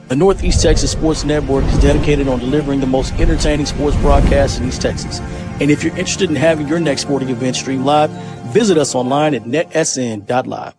The Northeast Texas Sports Network is dedicated on delivering the most entertaining sports broadcasts in East Texas. And if you're interested in having your next sporting event streamed live, visit us online at NETSN.live.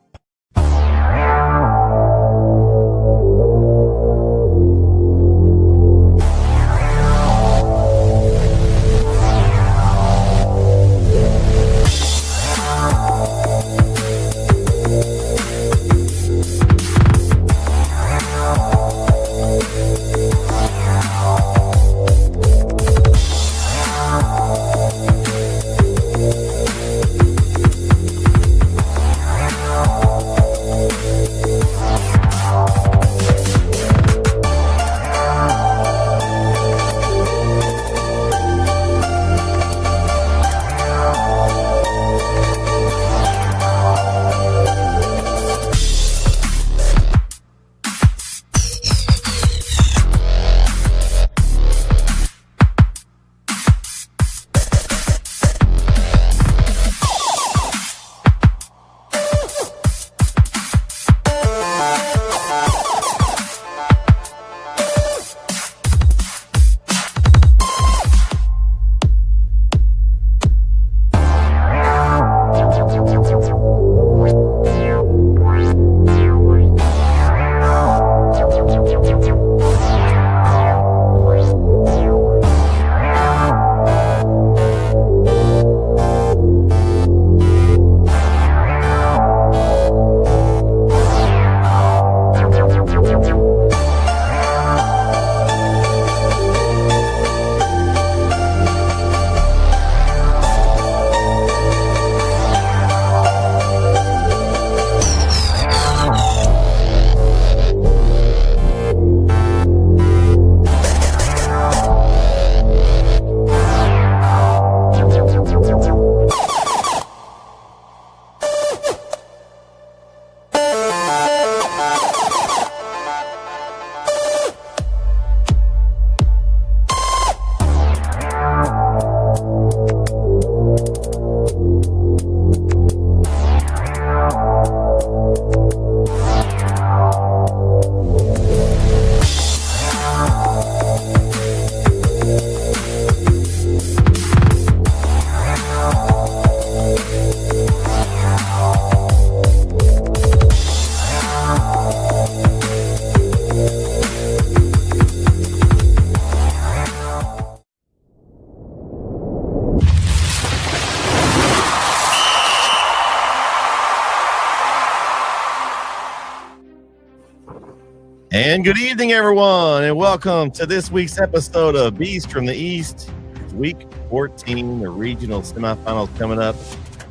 And good evening, everyone, and welcome to this week's episode of Beast from the East. It's week 14, the regional semifinals coming up,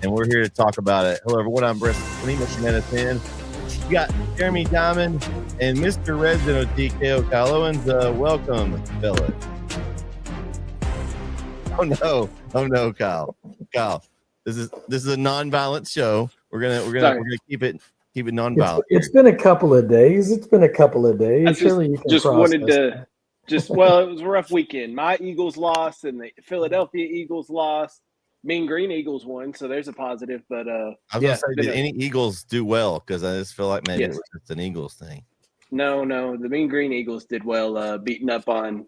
and we're here to talk about it. Hello, everyone. I'm Brett from NETSN. You got Jeremy Diamond and Mr. Resident of TKO, Kyle Owens. Welcome, fellas. Oh no, Kyle. This is a non-violent show. We're gonna keep it non-violent. It's been a couple of days. Surely you can just wanted to that. Well, it was a rough weekend. My Eagles lost and the Philadelphia Eagles lost. Mean Green Eagles won, so there's a positive. But I was gonna say, did any Eagles do well? Because I just feel like maybe it was just an Eagles thing. No, the Mean Green Eagles did well, beating up on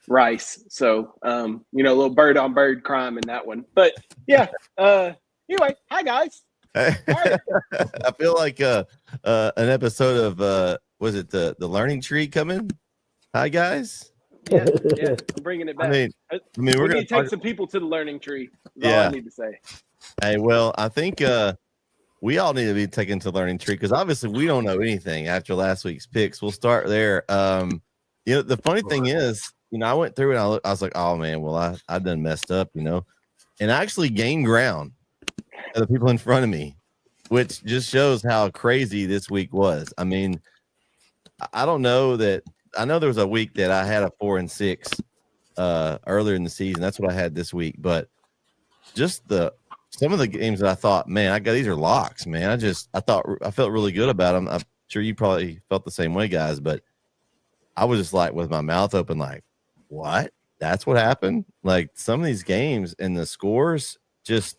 Rice. So a little bird on bird crime in that one. But yeah. Anyway, hi guys. I feel like an episode of was it the Learning Tree coming? Hi guys. Yeah, I'm bringing it back. I mean, we're gonna take some people to the Learning Tree. That's all I need to say. Hey, well, I think we all need to be taken to Learning Tree because obviously we don't know anything after last week's picks. We'll start there. The funny thing is, I went through and I was like, oh man, well I done messed up, and I actually gained ground of the people in front of me, which just shows how crazy this week was. I mean, I don't know that. I know there was a week that I had a 4-6 earlier in the season. That's what I had this week. But just some of the games that I thought, man, these are locks, man. I felt really good about them. I'm sure you probably felt the same way, guys. But I was just like with my mouth open, like, what? That's what happened? Like some of these games and the scores just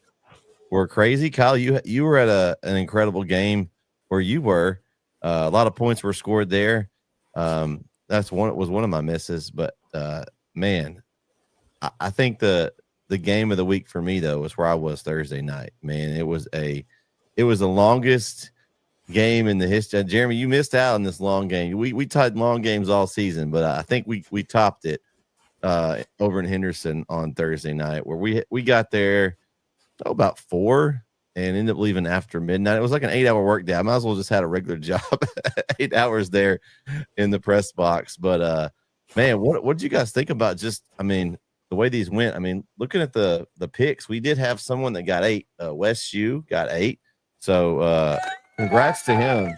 were crazy. Kyle, you were at an incredible game where you were. A lot of points were scored there. That's one of my misses. But man, I think the game of the week for me though was where I was Thursday night. Man, it was the longest game in the history. Jeremy, you missed out on this long game. We tied long games all season, but I think we topped it over in Henderson on Thursday night, where we got there about 4 and ended up leaving after midnight. It was like an 8-hour work day. I might as well just had a regular job, 8 hours there in the press box. But man, what did you guys think about just, I mean, the way these went? I mean, looking at the picks, we did have someone that got 8. Wes Shue got 8. So congrats to him,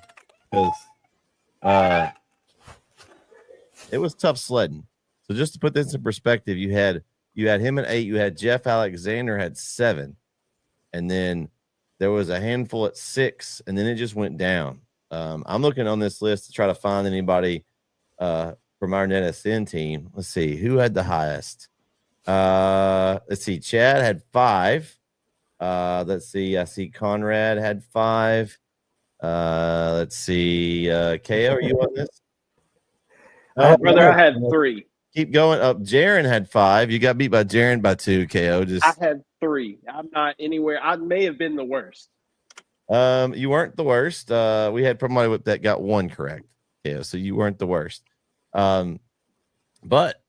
because it was tough sledding. So just to put this in perspective, you had him at 8. You had Jeff Alexander had 7, and then there was a handful at 6, and then it just went down. I'm looking on this list to try to find anybody from our NetSN team. Let's see who had the highest. Let's see. Chad had 5. Let's see. I see Conrad had 5. Let's see. KO, are you on this? Brother, I had 3. Keep going up. Jaron had 5. You got beat by Jaron by 2. KO. I had 3. I'm not anywhere. I may have been the worst. You weren't the worst. We had somebody that got 1 correct. KO. So you weren't the worst. But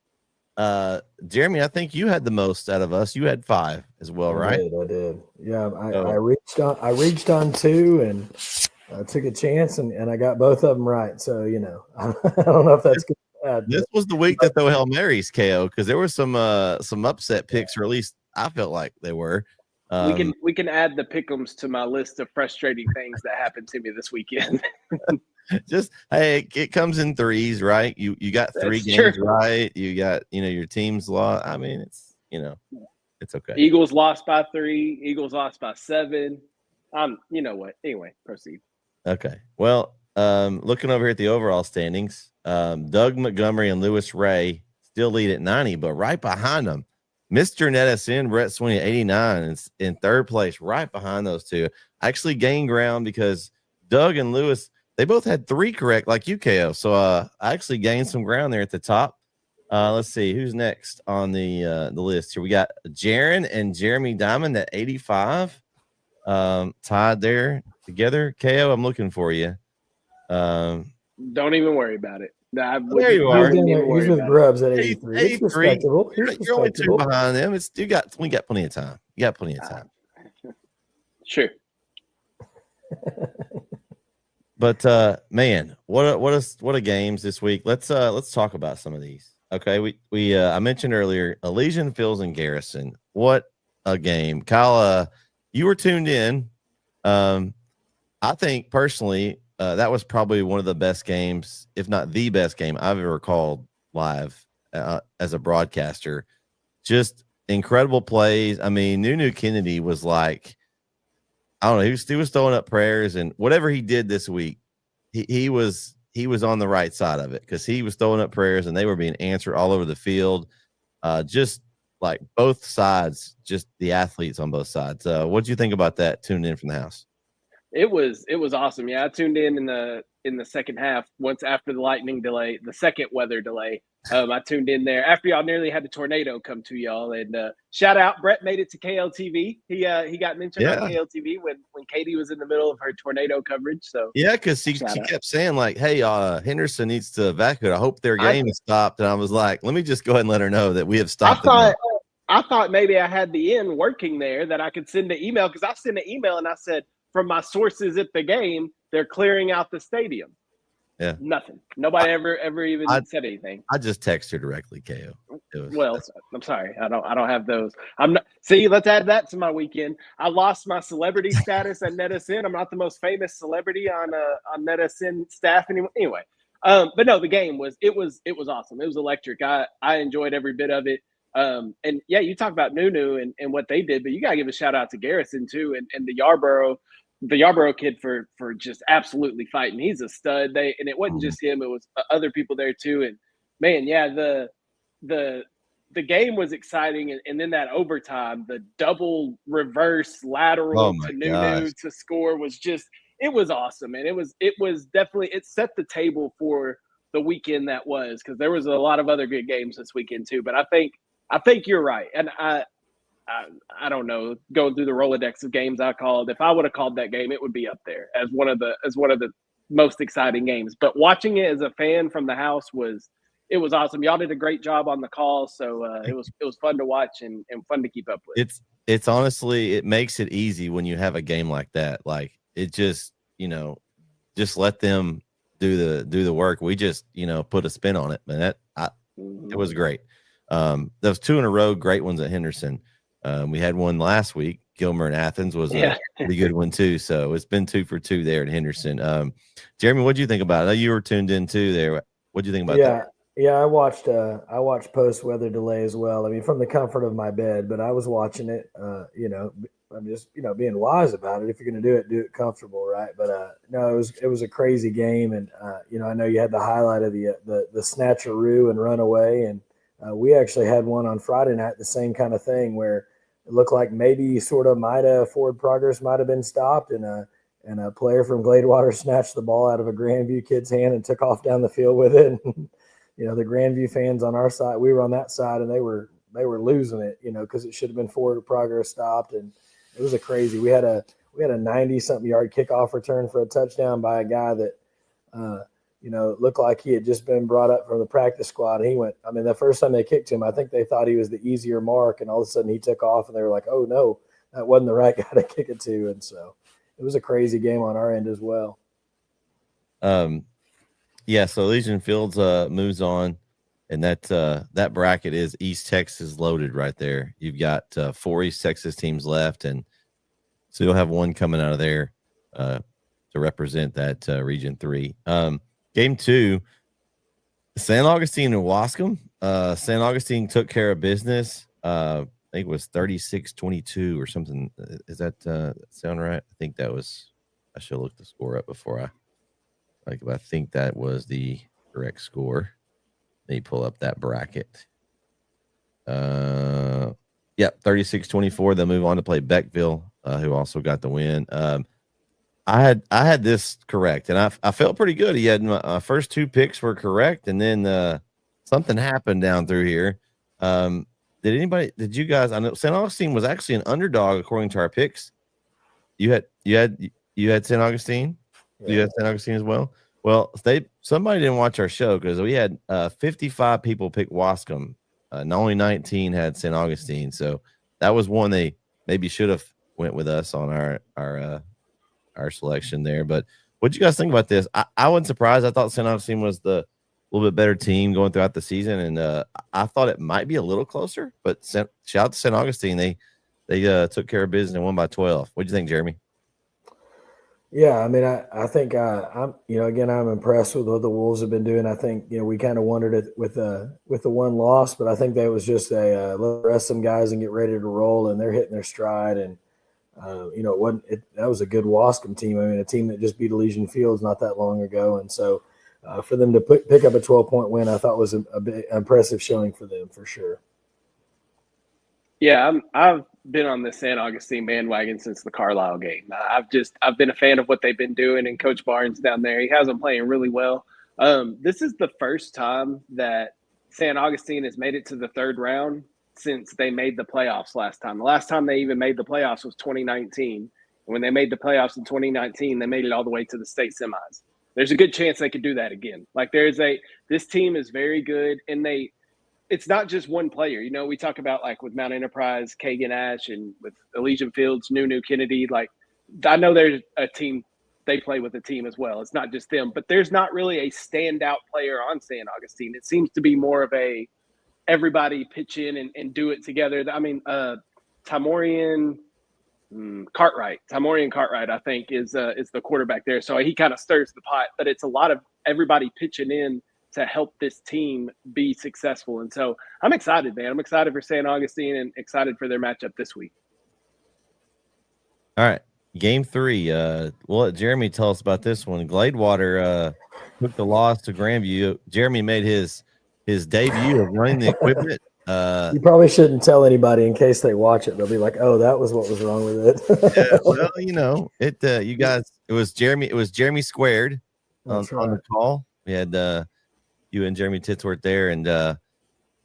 Jeremy, I think you had the most out of us. You had 5 as well, right? I did. Yeah, I reached on 2 and I took a chance and I got both of them right. So I don't know if that's good. This was the week that the Hail Marys, KO, because there were some upset picks, or at least I felt like they were. We can add the pick'ems to my list of frustrating things that happened to me this weekend. Just hey, it comes in 3s, right? You got 3 That's games true. right. You got your team's lost. I mean, it's it's okay. Eagles lost by 3. Eagles lost by 7. You know what? Anyway, proceed. Okay. Well, looking over here at the overall standings, Doug Montgomery and Lewis Ray still lead at 90, but right behind them, Mr. NetSN, Brett Sweeney at 89 is in 3rd place, right behind those two. I actually gained ground because Doug and Lewis, they both had 3 correct, like you, KO. So I actually gained some ground there at the top. Let's see who's next on the list here. We got Jaron and Jeremy Diamond at 85, tied there together. KO, I'm looking for you. Don't even worry about it. There you are. He's with Grubs at 83. It's respectable. You're only 2 behind them. We got plenty of time. You got plenty of time. Sure. But man, what a games this week. Let's talk about some of these. Okay, we I mentioned earlier Elysian Fields and Garrison. What a game. Kyle, you were tuned in. I think personally that was probably one of the best games, if not the best game I've ever called live as a broadcaster. Just incredible plays. I mean, Nunu Kennedy was like, I don't know, he was throwing up prayers, and whatever he did this week, he was on the right side of it, because he was throwing up prayers and they were being answered all over the field. Just like both sides, just the athletes on both sides. What did you think about that, tuned in from the house? It was awesome. Yeah, I tuned in the second half, once after the lightning delay, the second weather delay. I tuned in there after y'all nearly had the tornado come to y'all. And shout out, Brett made it to KLTV. He got mentioned on KLTV when Katie was in the middle of her tornado coverage. So yeah, because she kept saying like, "Hey, Henderson needs to evacuate. I hope their game is stopped." And I was like, "Let me just go ahead and let her know that we have stopped." I thought maybe I had the inn working there, that I could send an email, because I sent an email and I said, from my sources at the game, they're clearing out the stadium. Yeah. Nothing. Nobody ever even said anything. I just texted her directly, KO. Well, I'm sorry. I don't have those. I'm not. See, let's add that to my weekend. I lost my celebrity status at NetSN. I'm not the most famous celebrity on NetSN staff anymore. Anyway, but no, the game was awesome. It was electric. I enjoyed every bit of it. And yeah, you talk about Nunu and what they did, but you gotta give a shout out to Garrison too, and the Yarborough kid for just absolutely fighting. He's a stud. And it wasn't just him; it was other people there too. And man, yeah, the game was exciting. And then that overtime, the double reverse lateral to Nunu to score was just, it was awesome. And it was definitely, it set the table for the weekend that was, because there was a lot of other good games this weekend too. But I think you're right, and I don't know, going through the Rolodex of games I called, if I would have called that game, it would be up there as one of the most exciting games. But watching it as a fan from the house was awesome. Y'all did a great job on the call, so it was fun to watch and fun to keep up with. It's honestly, it makes it easy when you have a game like that. Like, it just, just let them do the work. We just, put a spin on it, man. It was great. There was 2 in a row, great ones at Henderson. We had one last week. Gilmer and Athens was a pretty good one too. So it's been 2 for 2 there at Henderson. Jeremy, what do you think about it? I know you were tuned in too there. What do you think about that? Yeah, I watched post weather delay as well. I mean, from the comfort of my bed, but I was watching it. I'm just being wise about it. If you're going to do it comfortable, right? But no, it was a crazy game, and I know you had the highlight of the snatcheroo and runaway, and we actually had one on Friday night, the same kind of thing where it looked like maybe sort of forward progress might have been stopped, and a player from Gladewater snatched the ball out of a Grandview kid's hand and took off down the field with it. The Grandview fans on our side, we were on that side, and they were losing it, because it should have been forward progress stopped, and it was crazy. We had a 90-something yard kickoff return for a touchdown by a guy that, it looked like he had just been brought up from the practice squad. And he went, I mean, the first time they kicked him, I think they thought he was the easier mark, and all of a sudden he took off, and they were like, oh no, that wasn't the right guy to kick it to. And so it was a crazy game on our end as well. Yeah, so Legion Fields moves on, and that bracket is East Texas loaded right there. You've got 4 East Texas teams left, and so you'll have one coming out of there to represent that Region 3. Game 2, San Augustine and Wascom. San Augustine took care of business. I think it was 36-22 or something. Is that sound right? I think that was – I should look the score up before I think that was the correct score. Let me pull up that bracket. 36-24. They'll move on to play Beckville, who also got the win. I had this correct, and I felt pretty good. He had my first 2 picks were correct, and then something happened down through here. Did you guys? I know St. Augustine was actually an underdog according to our picks. You had St. Augustine. You had St. Augustine as well. Well, somebody didn't watch our show because we had 55 people pick Wascom, and only 19 had St. Augustine. So that was one they maybe should have went with us on our selection there. But what do you guys think about this? I wasn't surprised. I thought St. Augustine was the little bit better team going throughout the season, and I thought it might be a little closer. But shout out to St. Augustine. They took care of business and won by 12. What do you think, Jeremy? Yeah, I mean, I think I'm impressed with what the Wolves have been doing. I think we kind of wondered it with the one loss, but I think that was just let's rest some guys and get ready to roll, and they're hitting their stride. And that was a good Wascom team. I mean, a team that just beat Elysian Fields not that long ago, and so for them to pick up a 12-point win, I thought was a bit impressive showing for them for sure. Yeah, I've been on the San Augustine bandwagon since the Carlisle game. I've been a fan of what they've been doing, and Coach Barnes down there, he has them playing really well. This is the first time that San Augustine has made it to the 3rd round since they made the playoffs last time. The last time they even made the playoffs was 2019. And when they made the playoffs in 2019, they made it all the way to the state semis. There's a good chance they could do that again. Like this team is very good, and it's not just one player. We talk about like with Mount Enterprise, Kagan Ash, and with Elysian Fields, Nunu Kennedy. Like, I know there's a team, they play with a team as well. It's not just them, but there's not really a standout player on San Augustine. It seems to be more of a everybody pitch in and do it together. I mean, Timorian Cartwright, I think, is the quarterback there. So he kind of stirs the pot, but it's a lot of everybody pitching in to help this team be successful. And so I'm excited, man. I'm excited for St. Augustine and excited for their matchup this week. All right. Game 3. We'll let Jeremy tell us about this one. Gladewater took the loss to Grandview. Jeremy made his debut of running the equipment. You probably shouldn't tell anybody in case they watch it. They'll be like, "Oh, that was what was wrong with it." Yeah, well, you guys, it was Jeremy squared on the call. We had you and Jeremy Titsworth there. And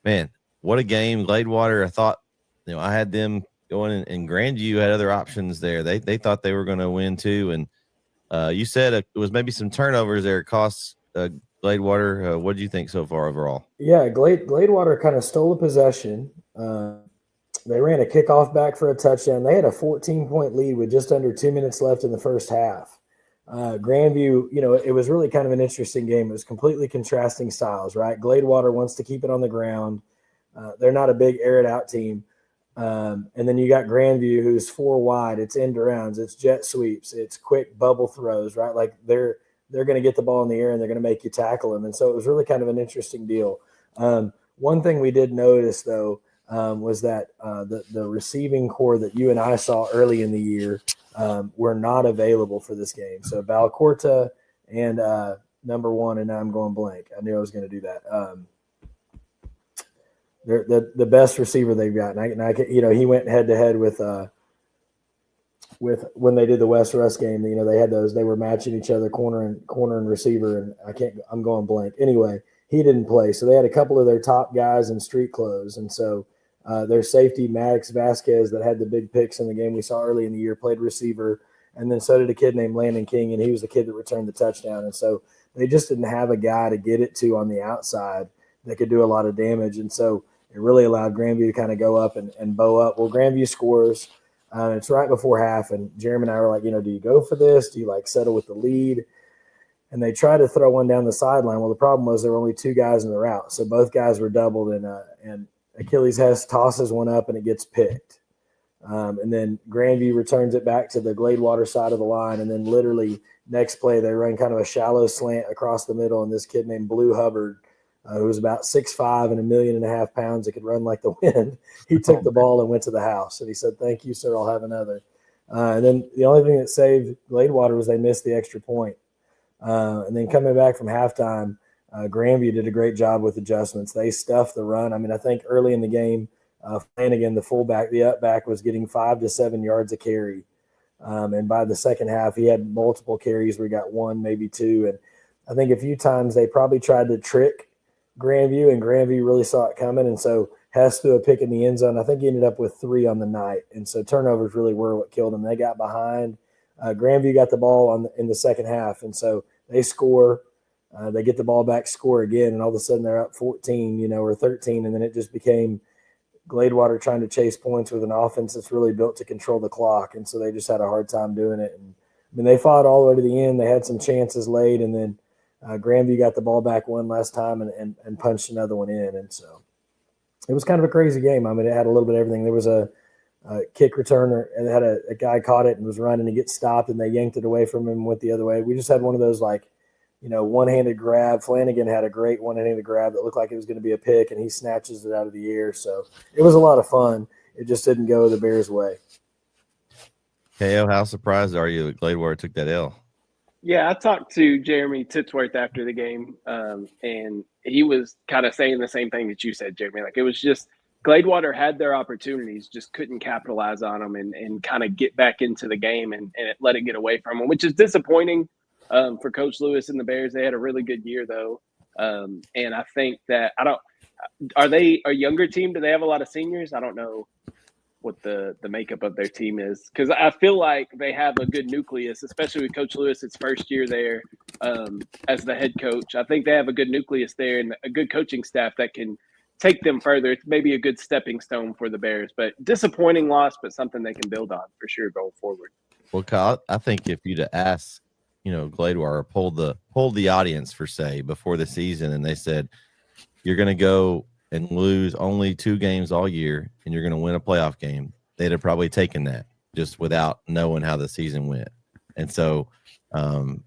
man, what a game. Gladewater, I thought, I had them going, and Grandview had other options there. They thought they were going to win too. And you said it was maybe some turnovers there. It costs Gladewater. What do you think so far overall? Yeah, Gladewater kind of stole a possession. They ran a kickoff back for a touchdown. They had a 14-point lead with just under 2 minutes left in the first half. Grandview, it was really kind of an interesting game. It was completely contrasting styles, right? Gladewater wants to keep it on the ground. They're not a big air it out team. And then you got Grandview, who's 4 wide. It's end arounds. It's jet sweeps. It's quick bubble throws, right? Like they're going to get the ball in the air and they're going to make you tackle them. And so it was really kind of an interesting deal. One thing we did notice, though, was that the receiving core that you and I saw early in the year were not available for this game. So Balcorta and number 1, and now I'm going blank. I knew I was going to do that. They're the best receiver they've got. And I he went head to head with when they did the West Russ game. They had those. They were matching each other, corner and receiver. And I'm going blank. Anyway, he didn't play. So they had a couple of their top guys in street clothes, and so. Their safety, Maddox Vasquez, that had the big picks in the game we saw early in the year, played receiver. And then so did a kid named Landon King, and he was the kid that returned the touchdown. And so they just didn't have a guy to get it to on the outside that could do a lot of damage. And so it really allowed Grandview to kind of go up and bow up. Well, Grandview scores. It's right before half, and Jeremy and I were like, do you go for this? Do you, settle with the lead? And they tried to throw one down the sideline. Well, the problem was there were only 2 guys in the route, so both guys were doubled, and Achilles Hess tosses one up and it gets picked. And then Grandview returns it back to the Gladewater side of the line. And then literally next play, they run kind of a shallow slant across the middle. And this kid named Blue Hubbard, who was about 6'5" and 1.5 million pounds, that could run like the wind. He took the ball and went to the house. And he said, "Thank you, sir. I'll have another." And then the only thing that saved Gladewater was they missed the extra point. And then coming back from halftime, Grandview did a great job with adjustments. They stuffed the run. I mean, I think early in the game, Flanagan, the fullback, the up-back, was getting 5 to 7 yards a carry. And by the second half, he had multiple carries where he got 1, maybe 2. And I think a few times they probably tried to trick Grandview, and Grandview really saw it coming. And so Hess threw a pick in the end zone. I think he ended up with 3 on the night. And so turnovers really were what killed him. They got behind. Grandview got the ball in the second half. And so they score. They get the ball back, score again, and all of a sudden they're up 14, or 13, and then it just became Gladewater trying to chase points with an offense that's really built to control the clock, and so they just had a hard time doing it. And they fought all the way to the end. They had some chances late, and then Grandview got the ball back one last time and punched another one in, and so it was kind of a crazy game. I mean, it had a little bit of everything. There was a kick returner, and it had a guy caught it and was running to get stopped, and they yanked it away from him and went the other way. We just had one of those one-handed grab. Flanagan had a great one-handed grab that looked like it was going to be a pick, and he snatches it out of the air. So it was a lot of fun. It just didn't go the Bears' way. KO, how surprised are you that Gladewater took that L? Yeah, I talked to Jeremy Titsworth after the game, and he was kind of saying the same thing that you said, Jeremy. Like, it was just Gladewater had their opportunities, just couldn't capitalize on them and kind of get back into the game and let it get away from them, which is disappointing. For Coach Lewis and the Bears. They had a really good year, though. And I think that are they a younger team? Do they have a lot of seniors? I don't know what the makeup of their team is, because I feel like they have a good nucleus, especially with Coach Lewis, his first year there as the head coach. I think they have a good nucleus there and a good coaching staff that can take them further. It's maybe a good stepping stone for the Bears, but disappointing loss, but something they can build on for sure going forward. Well, Kyle, I think if you'd asked, Gladewater polled the audience for say before the season, and they said you're going to go and lose only 2 games all year, and you're going to win a playoff game, they'd have probably taken that just without knowing how the season went. And so, and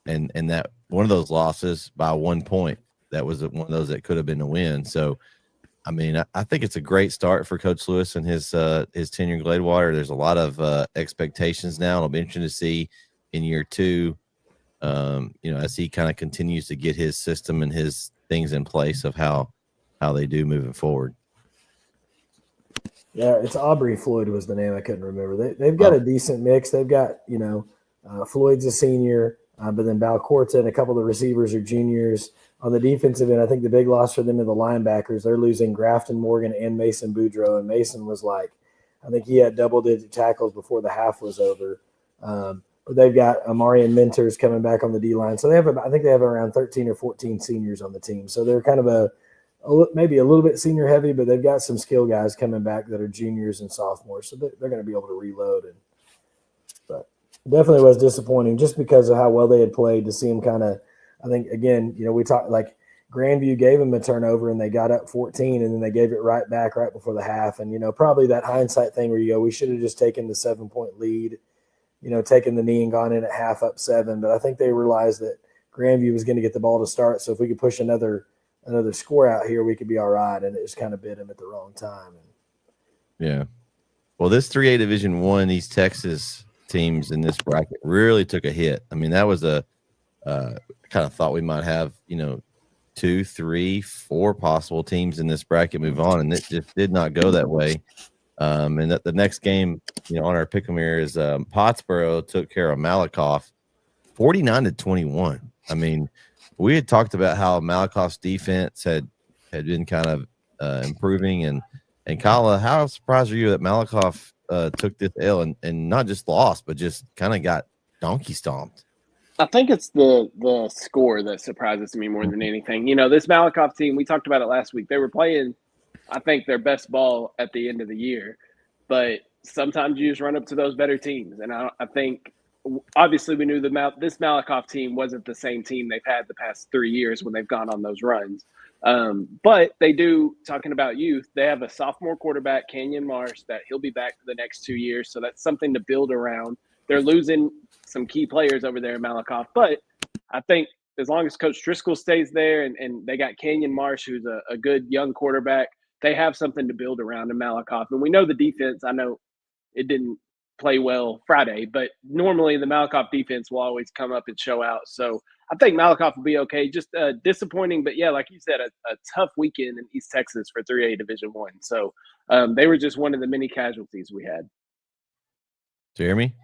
that one of those losses by 1 point, that was one of those that could have been a win. So, I mean, I think it's a great start for Coach Lewis and his tenure in Gladewater. There's a lot of expectations now. It'll be interesting to see in year 2, as he kind of continues to get his system and his things in place of how they do moving forward. Yeah, it's Aubrey Floyd was the name. I couldn't remember. They've got a decent mix. They've got, Floyd's a senior. But then Balcorta and a couple of the receivers are juniors. On the defensive end, I think the big loss for them are the linebackers. They're losing Grafton Morgan and Mason Boudreaux. And Mason was like, I think he had double-digit tackles before the half was over. But they've got Amarian Mentors coming back on the D-line. So I think they have around 13 or 14 seniors on the team. So they're kind of maybe a little bit senior heavy, but they've got some skill guys coming back that are juniors and sophomores. So they're going to be able to reload. But definitely was disappointing just because of how well they had played to see them kind of, I think, again, we talked like Grandview gave them a turnover and they got up 14 and then they gave it right back right before the half. And, probably that hindsight thing where you go, we should have just taken the 7-point lead, taken the knee and gone in at half up 7. But I think they realized that Grandview was going to get the ball to start. So if we could push another score out here, we could be all right. And it just kind of bit him at the wrong time. Yeah. Well, this 3A Division I East Texas teams in this bracket really took a hit. I mean, that was kind of thought we might have, 2, 3, 4 possible teams in this bracket move on, and it just did not go that way. And the next game, on our pick'em here is Pottsboro took care of Malakoff 49-21. I mean, we had talked about how Malakoff's defense had been kind of improving, and Kyle, how surprised are you that Malakoff took this L and not just lost, but just kind of got donkey stomped? I think it's the score that surprises me more than anything. This Malakoff team, we talked about it last week. They were playing, I think, their best ball at the end of the year. But sometimes you just run up to those better teams. And I think, obviously, we knew this Malakoff team wasn't the same team they've had the past 3 years when they've gone on those runs. But they do, talking about youth, they have a sophomore quarterback, Kenyon Marsh, that he'll be back for the next 2 years. So that's something to build around. They're losing some key players over there in Malakoff. But I think as long as Coach Driscoll stays there and they got Kenyon Marsh, who's a good young quarterback, they have something to build around in Malakoff. And we know the defense. I know it didn't play well Friday, but normally the Malakoff defense will always come up and show out. So I think Malakoff will be okay. Just disappointing, but yeah, like you said, a tough weekend in East Texas for 3A Division I. So they were just one of the many casualties we had. Jeremy?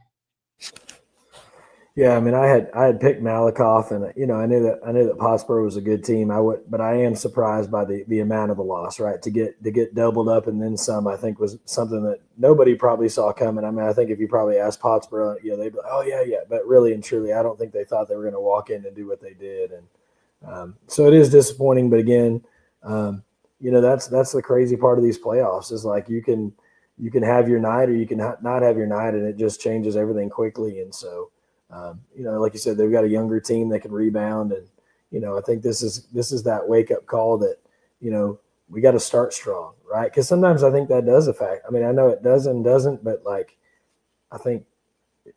Yeah, I mean, I had picked Malakoff, and I knew that Pottsboro was a good team. But I am surprised by the amount of the loss. Right, to get doubled up and then some, I think was something that nobody probably saw coming. I mean, I think if you probably asked Pottsboro, they'd be like, oh yeah, but really and truly, I don't think they thought they were going to walk in and do what they did, and so it is disappointing. But again, that's the crazy part of these playoffs is like you can have your night or you can not have your night, and it just changes everything quickly, and so. Like you said, they've got a younger team that can rebound, and I think this is that wake up call that we got to start strong, right? Because sometimes I think that does affect. I mean, I know it doesn't, but like I think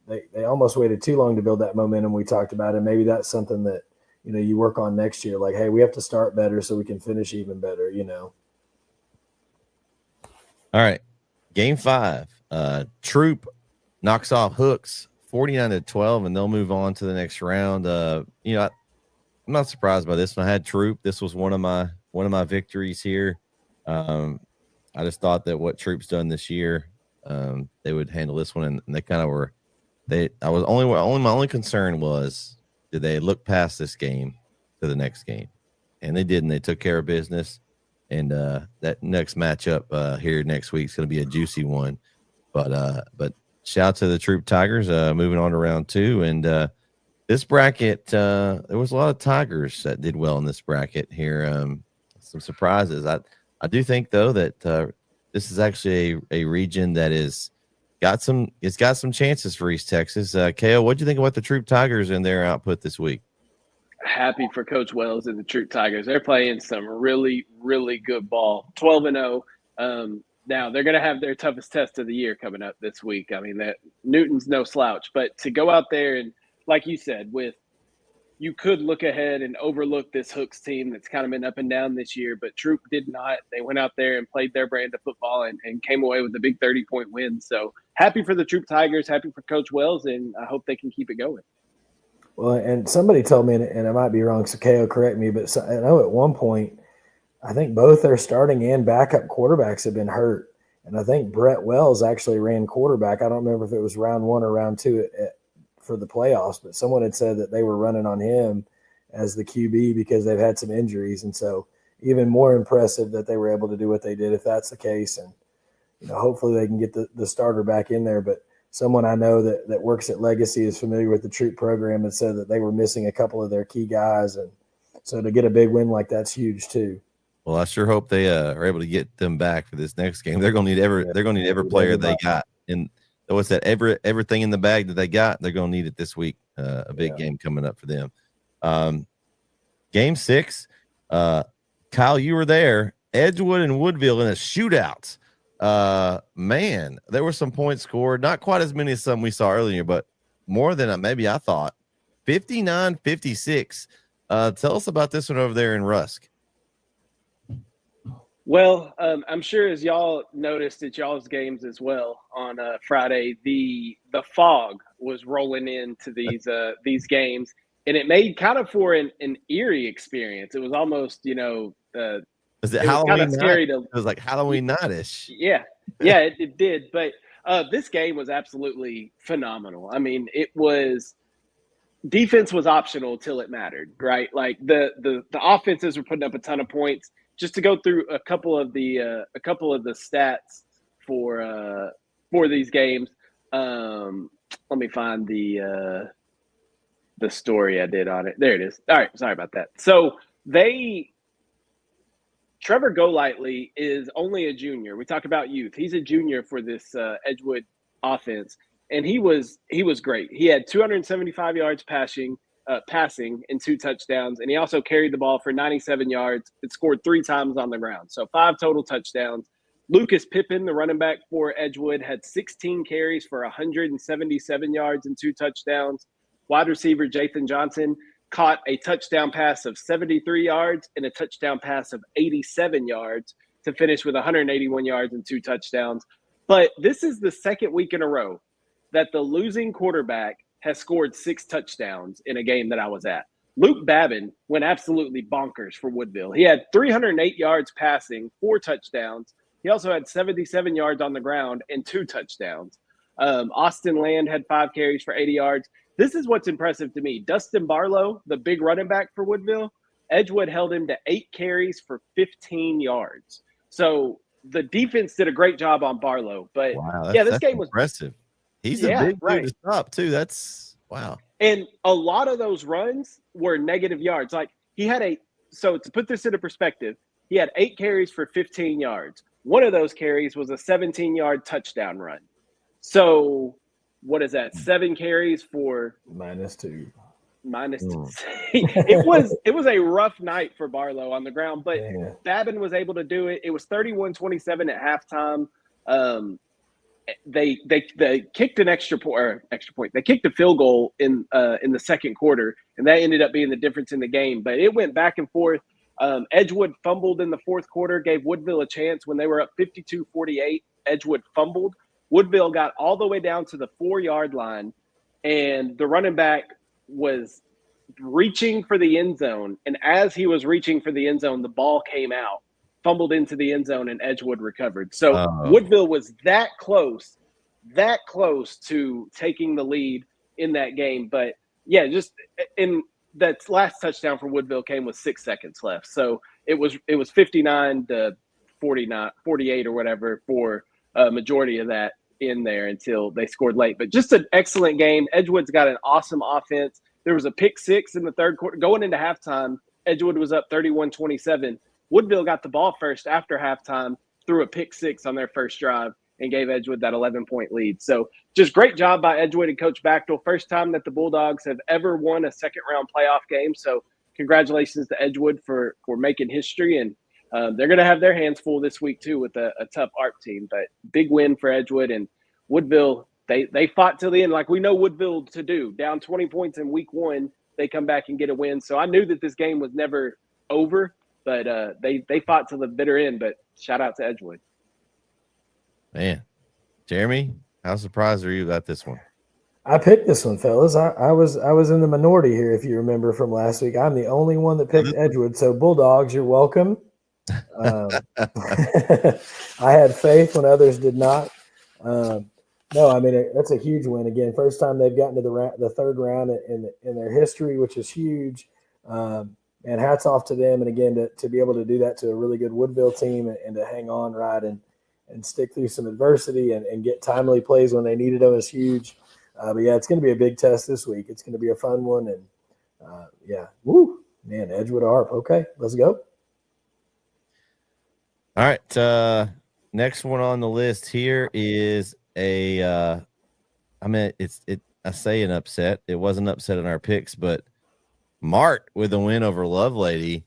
they almost waited too long to build that momentum we talked about, and maybe that's something that you work on next year. Like, hey, we have to start better so we can finish even better. All right, Game 5. Troop knocks off Hooks 49-12, and they'll move on to the next round. I'm not surprised by this one. I had Troop. This was one of my victories here. I just thought that what Troop's done this year, they would handle this one, and they kind of were. My only concern was, did they look past this game to the next game? And they did, and they took care of business. And that next matchup here next week is going to be a juicy one. But shout out to the Troop Tigers, moving on to round 2. And this bracket, there was a lot of Tigers that did well in this bracket here. Some surprises. I do think, though, that this is actually a region that it's got some chances for East Texas. KO, what do you think about the Troop Tigers and their output this week? Happy for Coach Wells and the Troop Tigers. They're playing some really, really good ball. 12-0. Now, they're going to have their toughest test of the year coming up this week. I mean, that Newton's no slouch. But to go out there and, like you said, you could look ahead and overlook this Hooks team that's kind of been up and down this year, but Troop did not. They went out there and played their brand of football and came away with a big 30-point win. So happy for the Troop Tigers, happy for Coach Wells, and I hope they can keep it going. Well, and somebody told me, and I might be wrong, so KO correct me, but I know at one point, I think both their starting and backup quarterbacks have been hurt. And I think Brett Wells actually ran quarterback. I don't remember if it was round 1 or round 2 for the playoffs, but someone had said that they were running on him as the QB because they've had some injuries. And so even more impressive that they were able to do what they did if that's the case. And, hopefully they can get the starter back in there. But someone I know that works at Legacy is familiar with the troop program and said that they were missing a couple of their key guys. And so to get a big win like that's huge too. Well, I sure hope they are able to get them back for this next game. They're gonna need every player they got. And what's that? Everything in the bag that they got, they're gonna need it this week. A big game coming up for them. Game 6. Kyle, you were there. Edgewood and Woodville in a shootout. Man, there were some points scored. Not quite as many as some we saw earlier, but more than maybe I thought. 59-56. Tell us about this one over there in Rusk. Well, I'm sure as y'all noticed at y'all's games as well on Friday, the fog was rolling into these games, and it made kind of for an eerie experience. It was almost, Was it Halloween kind of scary night? It was like Halloween night-ish. Yeah, it did. But this game was absolutely phenomenal. I mean, defense was optional till it mattered, right? Like the offenses were putting up a ton of points. Just to go through a couple of the stats for these games. Let me find the story I did on it. There it is. All right, sorry about that. So Trevor Golightly is only a junior. We talk about youth. He's a junior for this Edgewood offense, and he was great. He had 275 yards passing and 2 touchdowns, and he also carried the ball for 97 yards. It scored 3 times on the ground, so 5 total touchdowns. Lucas Pippin, the running back for Edgewood, had 16 carries for 177 yards and 2 touchdowns. Wide receiver Jathan Johnson caught a touchdown pass of 73 yards and a touchdown pass of 87 yards to finish with 181 yards and 2 touchdowns. But this is the second week in a row that the losing quarterback has scored 6 touchdowns in a game that I was at. Luke Babin went absolutely bonkers for Woodville. He had 308 yards passing, 4 touchdowns. He also had 77 yards on the ground and 2 touchdowns. Austin Land had 5 carries for 80 yards. This is what's impressive to me. Dustin Barlow, the big running back for Woodville, Edgewood held him to 8 carries for 15 yards. So the defense did a great job on Barlow. But, this game was impressive. He's a big dude to stop, too. That's wow. And a lot of those runs were negative yards. Like so to put this into perspective, he had 8 carries for 15 yards. One of those carries was a 17-yard touchdown run. So what is that? 7 carries for -2. -2. It was a rough night for Barlow on the ground, but Babin was able to do it. It was 31-27 at halftime. They kicked an extra point. They kicked a field goal in the second quarter, and that ended up being the difference in the game. But it went back and forth. Edgewood fumbled in the fourth quarter, gave Woodville a chance when they were up 52-48. Edgewood fumbled. Woodville got all the way down to the 4-yard line, and the running back was reaching for the end zone. And as he was reaching for the end zone, the ball came out, fumbled into the end zone, and Edgewood recovered. So Woodville was that close to taking the lead in that game. But yeah, just in that last touchdown for Woodville came with 6 seconds left. So it was 59-48 or whatever for a majority of that in there until they scored late. But just an excellent game. Edgewood's got an awesome offense. There was a pick 6 in the third quarter. Going into halftime, Edgewood was up 31-27. Woodville got the ball first after halftime, threw a pick 6 on their first drive, and gave Edgewood that 11-point lead. So just great job by Edgewood and Coach Bachtel. First time that the Bulldogs have ever won a second-round playoff game. So congratulations to Edgewood for making history. And they're going to have their hands full this week, too, with a tough ARP team. But big win for Edgewood. And Woodville, they fought till the end, like we know Woodville to do. Down 20 points in week 1, they come back and get a win. So I knew that this game was never over, but they fought till the bitter end. But shout out to Edgewood. Man, Jeremy, how surprised are you about this one? I picked this one, fellas. I was in the minority here, if you remember from last week. I'm the only one that picked Edgewood. So Bulldogs, you're welcome. I had faith when others did not. No, I mean that's a huge win. Again, first time they've gotten to the third round in their history, which is huge. And hats off to them. And again, to be able to do that to a really good Woodville team and to hang on right and stick through some adversity and get timely plays when they needed them is huge. But yeah, it's going to be a big test this week. It's going to be a fun one. And yeah, woo, man, Edgewood Arp. Okay, let's go. All right. Next one on the list here is I say an upset. It was an upset in our picks, but Mart with a win over Lovelady.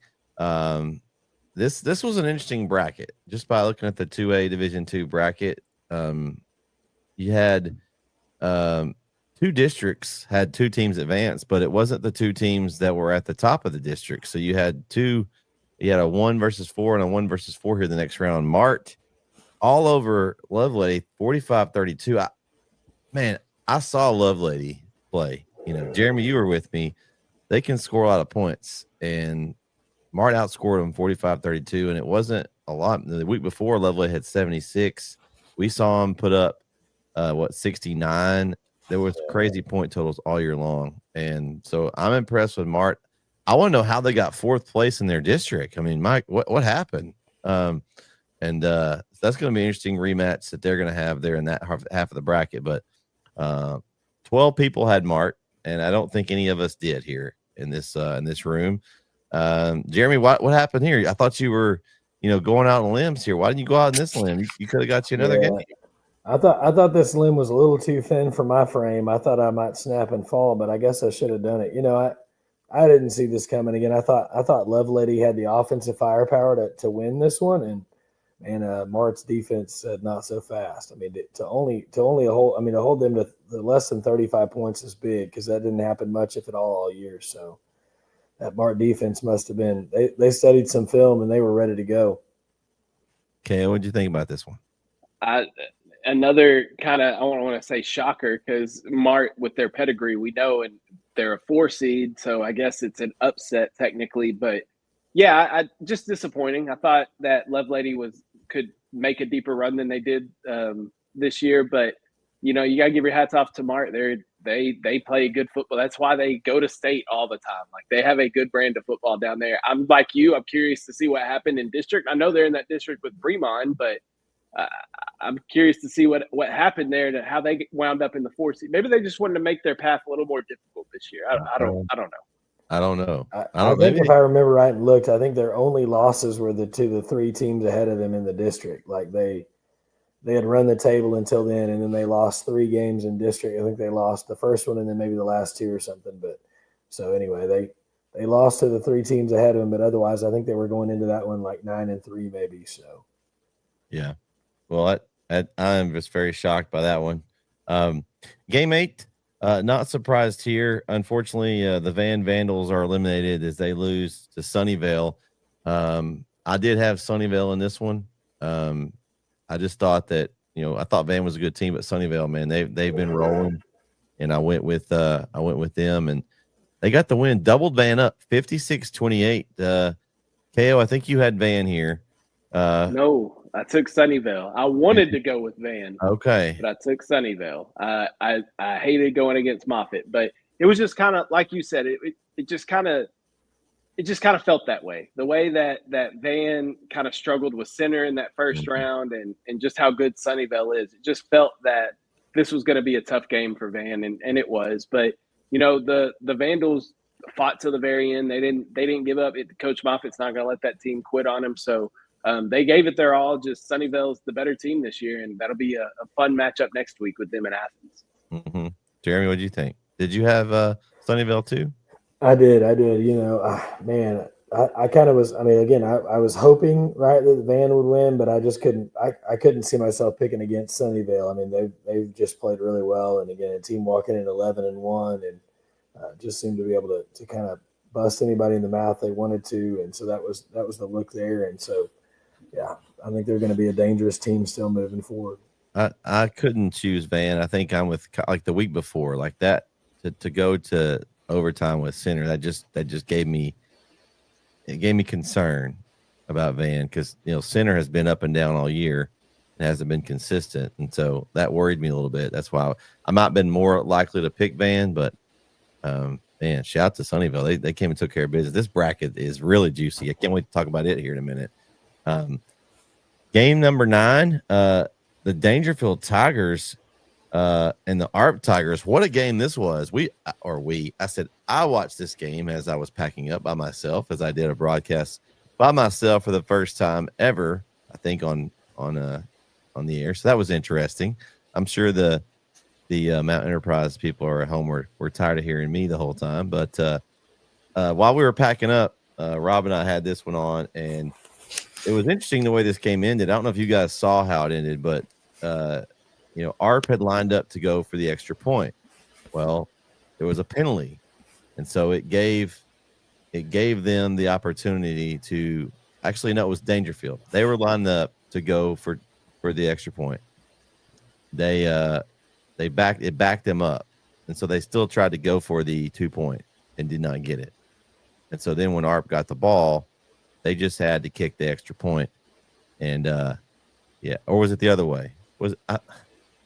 This was an interesting bracket just by looking at the 2A Division II bracket. You had two districts had two teams advance, but it wasn't the two teams that were at the top of the district. So you had a 1 versus 4 and a 1 versus 4 here the next round. Mart all over Lovelady, 45-32. I saw Lovelady play. Jeremy, you were with me. They can score a lot of points, and Mart outscored them 45-32, and it wasn't a lot. The week before, Lovelady had 76. We saw them put up 69. There was crazy point totals all year long, and so I'm impressed with Mart. I want to know how they got 4th place in their district. I mean, Mike, what happened? And that's going to be an interesting rematch that they're going to have there in that half of the bracket. But 12 people had Mart, and I don't think any of us did here in this room. Jeremy, what happened here? I thought you were, going out on limbs here. Why didn't you go out on this limb? You could have got you another game. I thought this limb was a little too thin for my frame. I thought I might snap and fall, but I guess I should have done it. I didn't see this coming. Again, I thought Lovelady had the offensive firepower to win this one, and Mart's defense not so fast. I mean, to hold them to less than 35 points is big because that didn't happen much, if at all year. So that Mart defense must have been they studied some film and they were ready to go. Okay, what did you think about this one? Another kind of, I don't want to say shocker, because Mart, with their pedigree, we know, and they're a 4 seed, so I guess it's an upset technically. But yeah, I just disappointing. I thought that Lovelady could make a deeper run than they did this year. But you got to give your hats off to Mart. They play good football. That's why they go to state all the time. Like, they have a good brand of football down there. I'm like you. I'm curious to see what happened in district. I know they're in that district with Fremont, but I'm curious to see what happened there, to how they wound up in the 4 seed. Maybe they just wanted to make their path a little more difficult this year. I don't know. I don't know. I think if I remember right and looked, I think their only losses were to the 3 teams ahead of them in the district. Like they had run the table until then, and then they lost 3 games in district. I think they lost the first one and then maybe the last 2 or something. But so anyway, they lost to the 3 teams ahead of them, but otherwise I think they were going into that one like 9-3 maybe. So yeah. Well, I'm just very shocked by that one. Game 8, not surprised here. Unfortunately, the Vandals are eliminated as they lose to Sunnyvale. I did have Sunnyvale in this one. I just thought that, I thought Van was a good team, but Sunnyvale, man, they've been rolling, and I went with them, and they got the win, doubled Van up 56-28. KO, I think you had Van here. No, I took Sunnyvale. I wanted to go with Van. Okay. But I took Sunnyvale. I hated going against Moffitt, but it was just kind of, like you said, it just kind of felt that way. The way that Van kind of struggled with center in that first round, and just how good Sunnyvale is. It just felt that this was going to be a tough game for Van, and it was. But the Vandals fought to the very end. They didn't give up. Coach Moffitt's not going to let that team quit on him. So they gave it their all. Just Sunnyvale's the better team this year, and that'll be a fun matchup next week with them in Athens. Mm-hmm. Jeremy, what do you think? Did you have Sunnyvale too? I did. Man, I kind of was. I mean, again, I was hoping that Van would win, but I just couldn't. I couldn't see myself picking against Sunnyvale. I mean, they've just played really well, and again, a team walking in 11-1, and just seemed to be able to kind of bust anybody in the mouth they wanted to, and so that was the look there, and so. Yeah, I think they're going to be a dangerous team still moving forward. I couldn't choose Van. I think I'm with like the week before, like that to go to overtime with center. That just gave me concern about Van, because center has been up and down all year. It hasn't been consistent, and so that worried me a little bit. That's why I might have been more likely to pick Van, but man, shout out to Sunnyvale. They came and took care of business. This bracket is really juicy. I can't wait to talk about it here in a minute. Game number 9, the Dangerfield Tigers and the ARP Tigers. What a game this was. I said I watched this game as I was packing up by myself, as I did a broadcast by myself for the first time ever, I think on the air. So that was interesting. I'm sure the Mount Enterprise people are at home were tired of hearing me the whole time. But while we were packing up, Rob and I had this one on, and it was interesting the way this game ended. I don't know if you guys saw how it ended, but ARP had lined up to go for the extra point. Well, there was a penalty, and so it gave them the opportunity to actually, no, it was Dangerfield. They were lined up to go for the extra point. They backed them up, and so they still tried to go for the 2-point and did not get it. And so then when ARP got the ball, they just had to kick the extra point. And or was it the other way?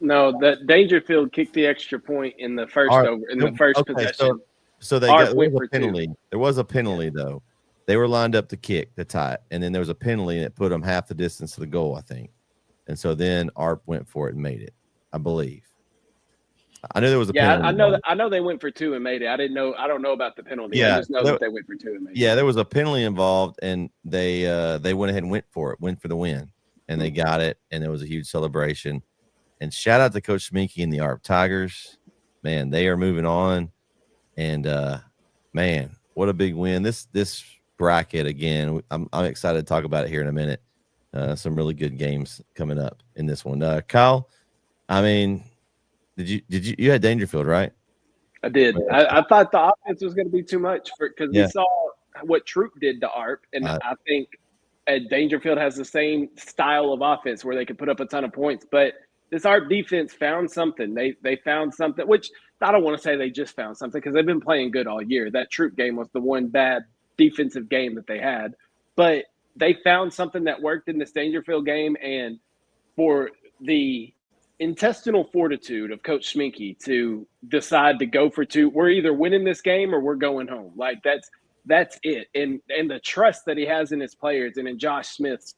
No, that Dangerfield kicked the extra point in the first possession. So there was a penalty. There was a penalty though. They were lined up to kick the tie, and then there was a penalty, and it put them half the distance to the goal, I think. And so then ARP went for it and made it, I believe. I knew there was a penalty. I know they went for 2 and made it. I don't know about the penalty. Yeah, I just know that they went for 2 and made it. Yeah, there was a penalty involved, and they went ahead and went for the win, and they got it, and it was a huge celebration. And shout out to Coach Sminky and the ARP Tigers. Man, they are moving on, and man, what a big win! This bracket again. I'm excited to talk about it here in a minute. Some really good games coming up in this one. Kyle, I mean, did you had Dangerfield, right? I did. I thought the offense was going to be too much because we saw what Troop did to ARP, and I think Dangerfield has the same style of offense where they could put up a ton of points. But this ARP defense found something. They found something, which I don't want to say they just found something because they've been playing good all year. That Troop game was the one bad defensive game that they had, but they found something that worked in this Dangerfield game, and for the intestinal fortitude of Coach Schminke to decide to go for 2. We're either winning this game or we're going home. Like that's it. And the trust that he has in his players and in Josh Smith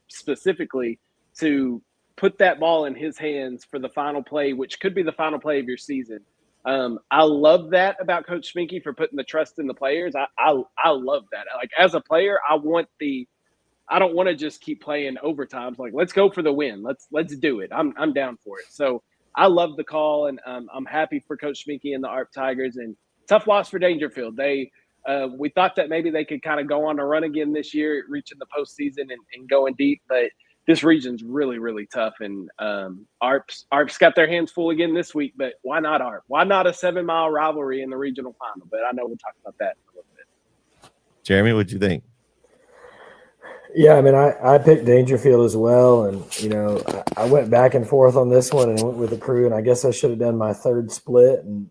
specifically to put that ball in his hands for the final play, which could be the final play of your season. I love that about Coach Schminke for putting the trust in the players. I love that. Like as a player, I don't want to just keep playing overtimes. Like, let's go for the win. Let's do it. I'm down for it. So I love the call, and I'm happy for Coach Schminke and the ARP Tigers. And tough loss for Dangerfield. We thought that maybe they could kind of go on a run again this year, reaching the postseason and going deep. But this region's really, really tough. And ARP's got their hands full again this week. But why not ARP? Why not a 7-mile rivalry in the regional final? But I know we'll talk about that in a little bit. Jeremy, what'd you think? Yeah, I mean, I picked Dangerfield as well, and I went back and forth on this one and went with the crew, and I guess I should have done my third split and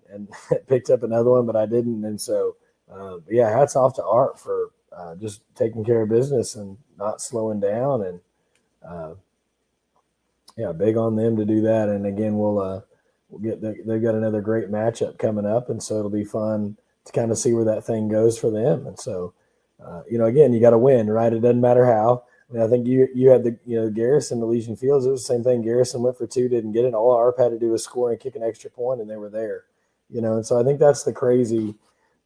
picked up another one, but I didn't, and so hats off to ARP for just taking care of business and not slowing down, and big on them to do that. And again, they've got another great matchup coming up, and so it'll be fun to kind of see where that thing goes for them, and so. Again, you got to win, right? It doesn't matter how. I mean, I think you had the Garrison, the Legion Fields. It was the same thing. Garrison went for 2, didn't get it. All ARP had to do was score and kick an extra point, and they were there. And so I think that's the crazy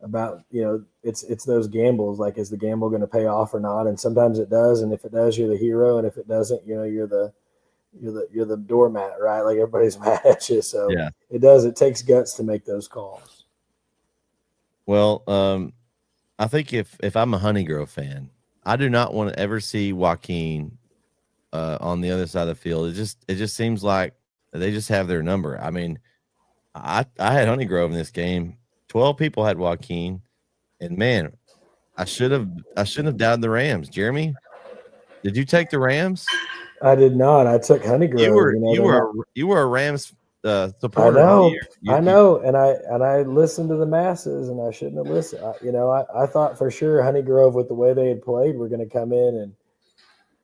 about it's those gambles. Like, is the gamble going to pay off or not? And sometimes it does, and if it does, you're the hero, and if it doesn't, you're the doormat, right? Like everybody's mad at you. So It does. It takes guts to make those calls. Well, I think if I'm a Honeygrove fan, I do not want to ever see Joaquin on the other side of the field. It just seems like they just have their number. I mean, I had Honeygrove in this game. 12 people had Joaquin, and man, I shouldn't have doubted the Rams. Jeremy, did you take the Rams? I did not. I took Honeygrove. You were a Rams supporter. I know, and I listened to the masses, and I shouldn't have listened. I thought for sure Honeygrove, with the way they had played, were going to come in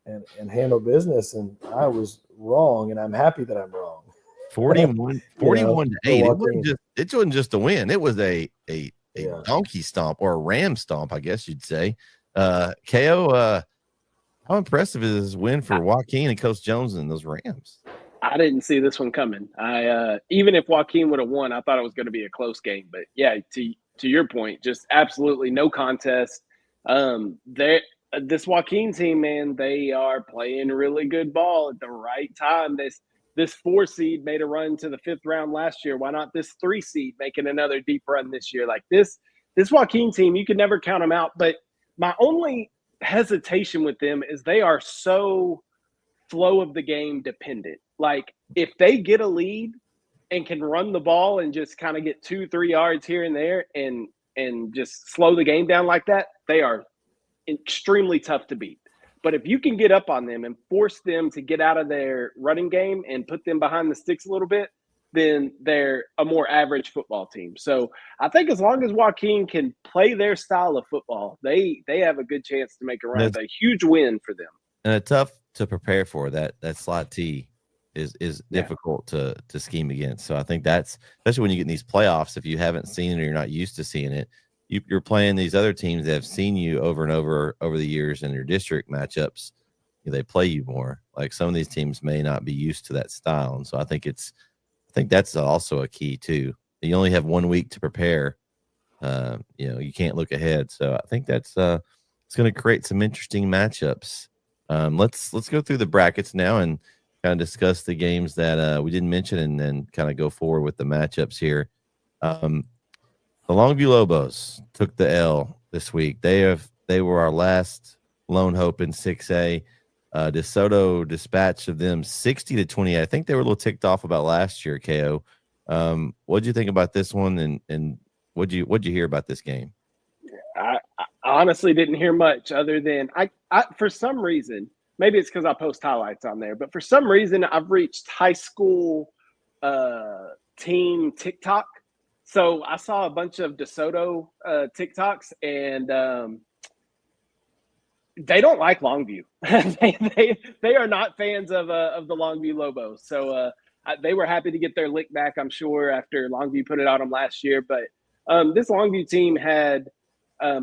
and handle business, and I was wrong, and I'm happy that I'm wrong. 41 to 8. It wasn't just a win. It was a donkey stomp, or a ram stomp, I guess you'd say. KO, how impressive is this win for Joaquin and Coach Jones and those Rams? I didn't see this one coming. Even if Joaquin would have won, I thought it was going to be a close game. But yeah, to your point, just absolutely no contest. This Joaquin team, man, they are playing really good ball at the right time. This 4 seed made a run to the 5th round last year. Why not this 3 seed making another deep run this year? Like this Joaquin team, you can never count them out. But my only hesitation with them is they are so flow of the game dependent. Like if they get a lead and can run the ball and just kind of get 2-3 yards here and there and just slow the game down like that, they are extremely tough to beat. But if you can get up on them and force them to get out of their running game and put them behind the sticks a little bit, then they're a more average football team. So I think as long as Joaquin can play their style of football, they have a good chance to make a run. It's a huge win for them. And it's tough to prepare for that slot T is difficult to scheme against. So I think that's, especially when you get in these playoffs, if you haven't seen it or you're not used to seeing it, you're playing these other teams that have seen you over and over the years in your district matchups. They play you more. Like some of these teams may not be used to that style. And so I think that's also a key too. You only have 1 week to prepare. You can't look ahead. So I think that's it's going to create some interesting matchups. Let's go through the brackets now and kind of discuss the games that we didn't mention, and then kind of go forward with the matchups here. The Longview Lobos took the L this week. They were our last lone hope in 6A. DeSoto dispatched of them 60-28. I think they were a little ticked off about last year, KO. What'd you think about this one, and what'd you hear about this game? I honestly didn't hear much other than I for some reason, maybe it's because I post highlights on there, but for some reason I've reached high school team TikTok. So I saw a bunch of DeSoto TikToks, and they don't like Longview. they are not fans of the Longview Lobos. So they were happy to get their lick back, I'm sure, after Longview put it on them last year. But this Longview team had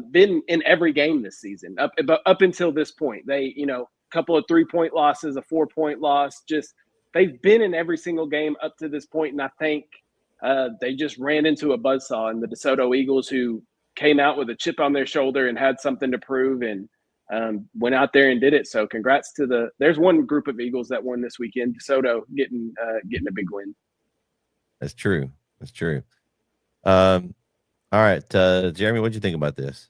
been in every game this season up until this point. They, a couple of 3-point losses, a 4-point loss. Just they've been in every single game up to this point, and I think they just ran into a buzzsaw in the DeSoto Eagles, who came out with a chip on their shoulder and had something to prove, and went out there and did it. So congrats to there's one group of Eagles that won this weekend. DeSoto getting a big win. That's true. All right, Jeremy, what'd you think about this?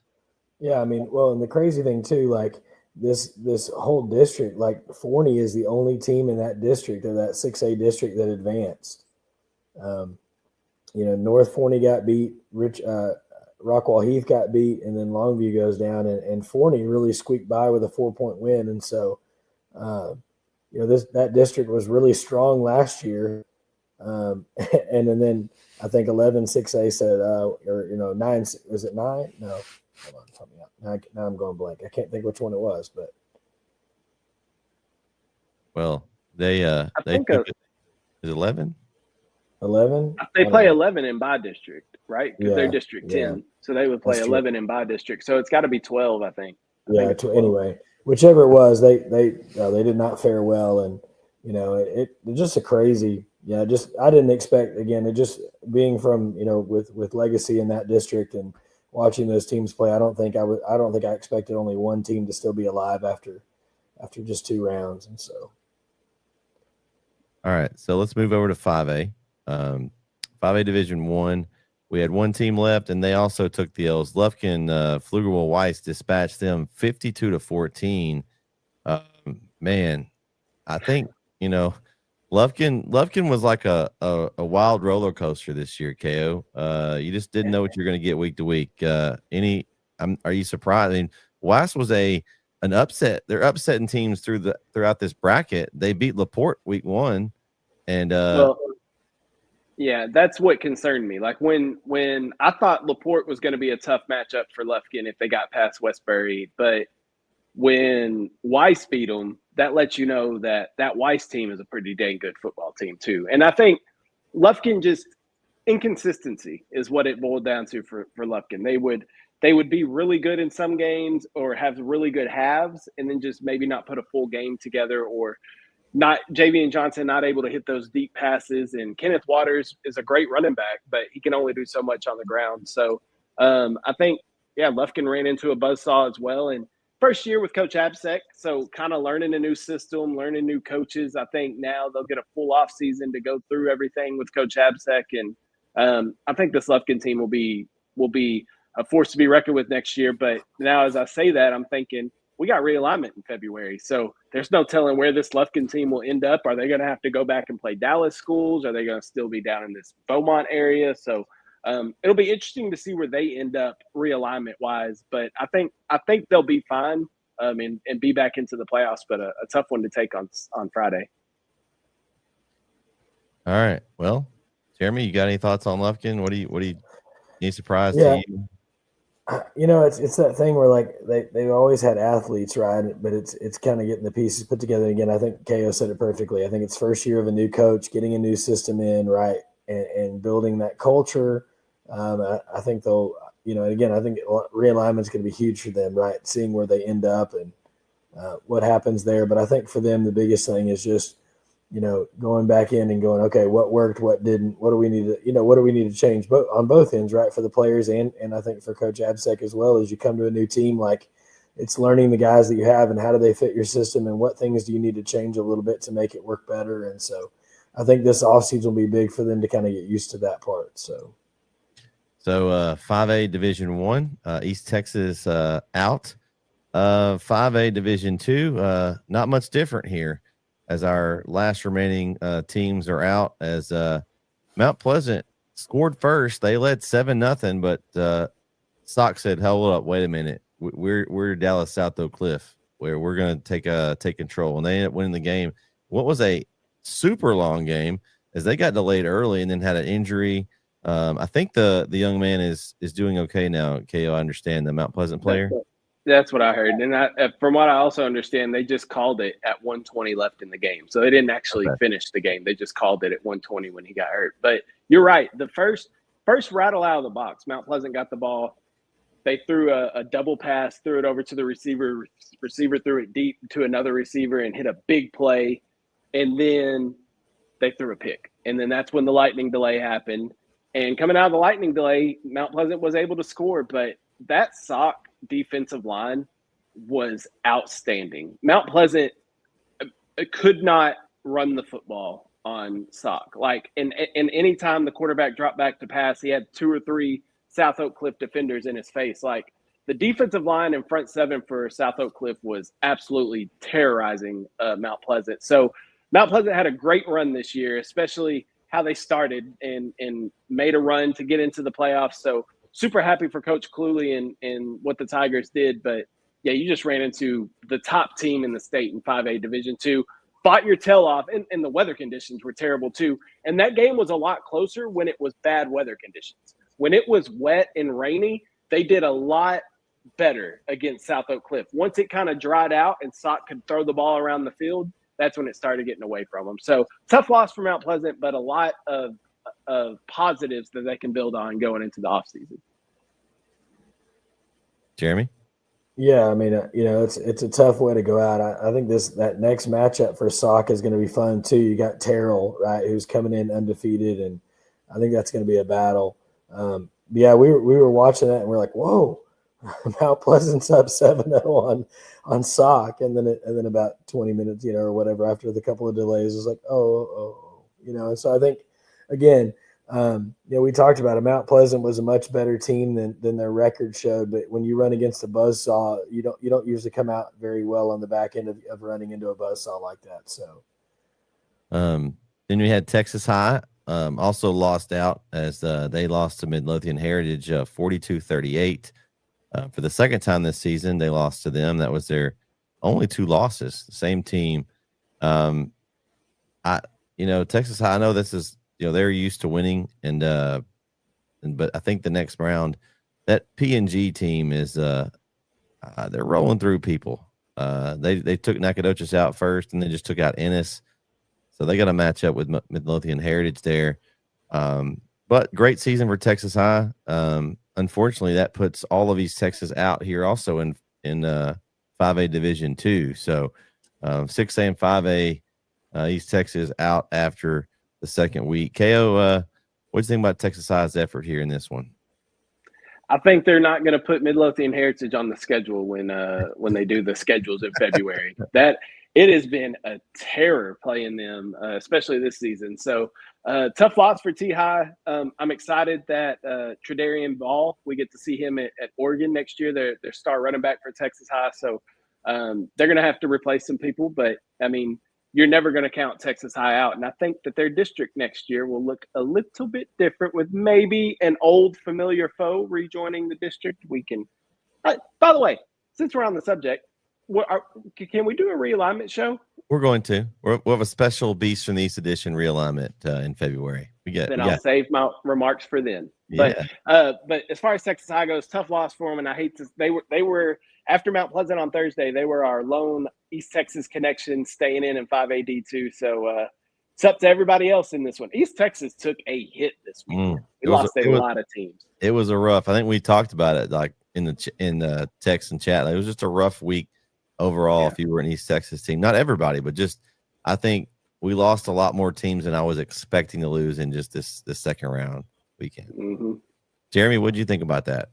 Yeah, I mean, well, and the crazy thing too, like this whole district, like Forney is the only team in that district, or that 6A district, that advanced. North Forney got beat, Rockwall Heath got beat, and then Longview goes down, and Forney really squeaked by with a 4-point win. And so, that district was really strong last year. And then I think 11 6A said, 9, was it 9? No, hold on, help me out. Now I'm going blank. I can't think which one it was, but. Well, they think is 11? 11? They play 11 in by district, right? Because they're District 10. Yeah. So they would play 11 in by district. So it's got to be 12, I think. Anyway, whichever it was, they did not fare well. And, it just a crazy, I didn't expect, again, it just being from, with Legacy in that district and watching those teams play, I don't think I expected only one team to still be alive after just 2 rounds. And so. All right. So let's move over to 5A. 5A Division 1. We had one team left, and they also took the L's. Lufkin, Pflugerville Weiss dispatched them 52-14. Man, I think, Lufkin was like a wild roller coaster this year, KO. You just didn't know what you're going to get week to week. Are you surprised? I mean, Weiss was an upset. They're upsetting teams throughout this bracket. They beat LaPorte week 1, and yeah, that's what concerned me. Like when I thought LaPorte was going to be a tough matchup for Lufkin if they got past Westbury, but when Weiss beat them, that lets you know that Weiss team is a pretty dang good football team too. And I think Lufkin just inconsistency is what it boiled down to for Lufkin. They would be really good in some games or have really good halves and then just maybe not put a full game together, or not Javian Johnson not able to hit those deep passes. And Kenneth Waters is a great running back, but he can only do so much on the ground. So I think, Lufkin ran into a buzzsaw as well. And first year with Coach Absek, so kind of learning a new system, learning new coaches. I think now they'll get a full off season to go through everything with Coach Absek. And I think this Lufkin team will be a force to be reckoned with next year. But now as I say that, I'm thinking we got realignment in February. So there's no telling where this Lufkin team will end up. Are they going to have to go back and play Dallas schools? Are they going to still be down in this Beaumont area? So it'll be interesting to see where they end up realignment wise. But I think they'll be fine and be back into the playoffs, but a tough one to take on Friday. All right. Well, Jeremy, you got any thoughts on Lufkin? What do you any surprise to you? It's that thing where like they've always had athletes, right? But it's kind of getting the pieces put together again. I think KO said it perfectly. I think it's first year of a new coach, getting a new system in, right, and building that culture. I think they'll, again, I think realignment is going to be huge for them, right? Seeing where they end up and what happens there. But I think for them, the biggest thing is just, going back in and going, okay, what worked, what didn't, what do we need to change on both ends, right? For the players and I think for Coach Absek as well, as you come to a new team, like it's learning the guys that you have and how do they fit your system and what things do you need to change a little bit to make it work better. And so I think this offseason will be big for them to kind of get used to that part. So 5A Division I, East Texas out. 5A Division II, not much different here, as our last remaining teams are out. As Mount Pleasant scored first, they led 7-0, but Sock said, "Hold up, wait a minute, we're Dallas South Oak Cliff, where we're going to take control," and they ended up winning the game. What was a super long game, as they got delayed early and then had an injury. I think the young man is doing okay now. KO, I understand, the Mount Pleasant player. That's what I heard. And from what I also understand, they just called it at 1:20 left in the game. So they didn't actually finish the game. They just called it at 1:20 when he got hurt. But you're right. The first rattle out of the box, Mount Pleasant got the ball. They threw a double pass, threw it over to the receiver. Receiver threw it deep to another receiver and hit a big play. And then they threw a pick. And then that's when the lightning delay happened. And coming out of the lightning delay, Mount Pleasant was able to score. But that Sock defensive line was outstanding. Mount Pleasant could not run the football on Sock. Like, and any time the quarterback dropped back to pass, he had 2 or 3 South Oak Cliff defenders in his face. Like, the defensive line and front seven for South Oak Cliff was absolutely terrorizing Mount Pleasant. So Mount Pleasant had a great run this year, especially how they started and made a run to get into the playoffs. So super happy for Coach Cluley and what the Tigers did. But, yeah, you just ran into the top team in the state in 5A Division II. Fought your tail off, and the weather conditions were terrible too. And that game was a lot closer when it was bad weather conditions. When it was wet and rainy, they did a lot better against South Oak Cliff. Once it kind of dried out and Sock could throw the ball around the field, that's when it started getting away from them. So tough loss for Mount Pleasant, but a lot of positives that they can build on going into the offseason. Jeremy? Yeah, I mean, it's a tough way to go out. I think that next matchup for Sock is going to be fun too. You got Terrell, right, who's coming in undefeated, and I think that's going to be a battle. Yeah, we were watching that and we're like, whoa, Mount Pleasant's up 7-0 on Sock, and then about 20 minutes, or whatever after the couple of delays, it was like, oh, And so I think again. We talked about it. Mount Pleasant was a much better team than their record showed, but when you run against a buzzsaw, you don't usually come out very well on the back end of running into a buzzsaw like that. So, then we had Texas High, also lost out as they lost to Midlothian Heritage 42-38. For the second time this season, they lost to them. That was their only 2 losses. The same team. Texas High. I know this is. They're used to winning, but I think the next round, that P&G team is they're rolling through people. They took Nacogdoches out first, and they just took out Ennis. So they got a match up with Midlothian Heritage there. But great season for Texas High. Unfortunately, that puts all of East Texas out here also in 5A Division II. So 6A and 5A East Texas out after the second week. KO, what do you think about Texas High's effort here in this one? I think they're not going to put Midlothian Heritage on the schedule when they do the schedules in February. That it has been a terror playing them, especially this season. So tough lots for T-High. I'm excited that Tredarian Ball, we get to see him at Oregon next year. Their star running back for Texas High. So they're going to have to replace some people, but I mean, you're never going to count Texas High out. And I think that their district next year will look a little bit different with maybe an old familiar foe rejoining the district. We can, by the way, since we're on the subject, can we do a realignment show? We're going to. We'll have a special Beast from the East Edition realignment in February. I'll save my remarks for then. Yeah. But as far as Texas High goes, tough loss for them. And I hate to, they were after Mount Pleasant on Thursday, they were our lone East Texas connection staying in 5A D2. So it's up to everybody else in this one. East Texas took a hit this week. We lost a lot of teams. It was a rough. I think we talked about it like in the text and chat. Like, it was just a rough week overall. If you were an East Texas team, not everybody, but just I think we lost a lot more teams than I was expecting to lose in just this second round weekend. Mm-hmm. Jeremy, what did you think about that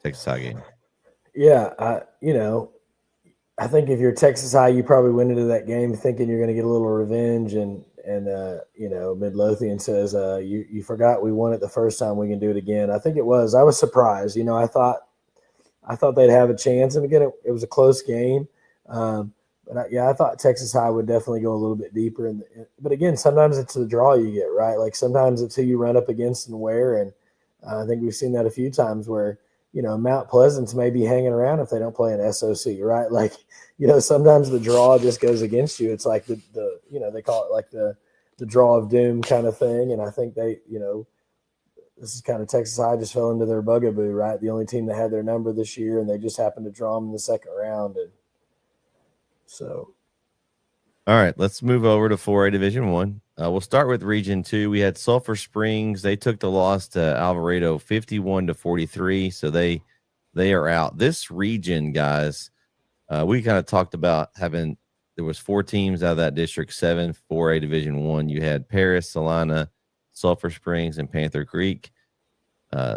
Texas High game? Yeah, I think if you're Texas High, you probably went into that game thinking you're going to get a little revenge, and Midlothian says, you forgot we won it the first time, we can do it again. I think it was. I was surprised. I thought they'd have a chance, and again, it was a close game. But I thought Texas High would definitely go a little bit deeper. But again, sometimes it's the draw you get, right? Like sometimes it's who you run up against and where. And I think we've seen that a few times where, Mount Pleasant's may be hanging around if they don't play an SOC, right? Like, sometimes the draw just goes against you. It's like the they call it like the draw of doom kind of thing. And I think they, this is kind of Texas High just fell into their bugaboo, right? The only team that had their number this year, and they just happened to draw them in the second round. And so, all right, let's move over to 4A Division 1. We'll start with Region 2. We had Sulphur Springs. They took the loss to Alvarado 51-43, so they are out. This region, guys, we kind of talked about having there was 4 teams out of that district, 7 4A Division 1. You had Paris, Salina, Sulphur Springs, and Panther Creek.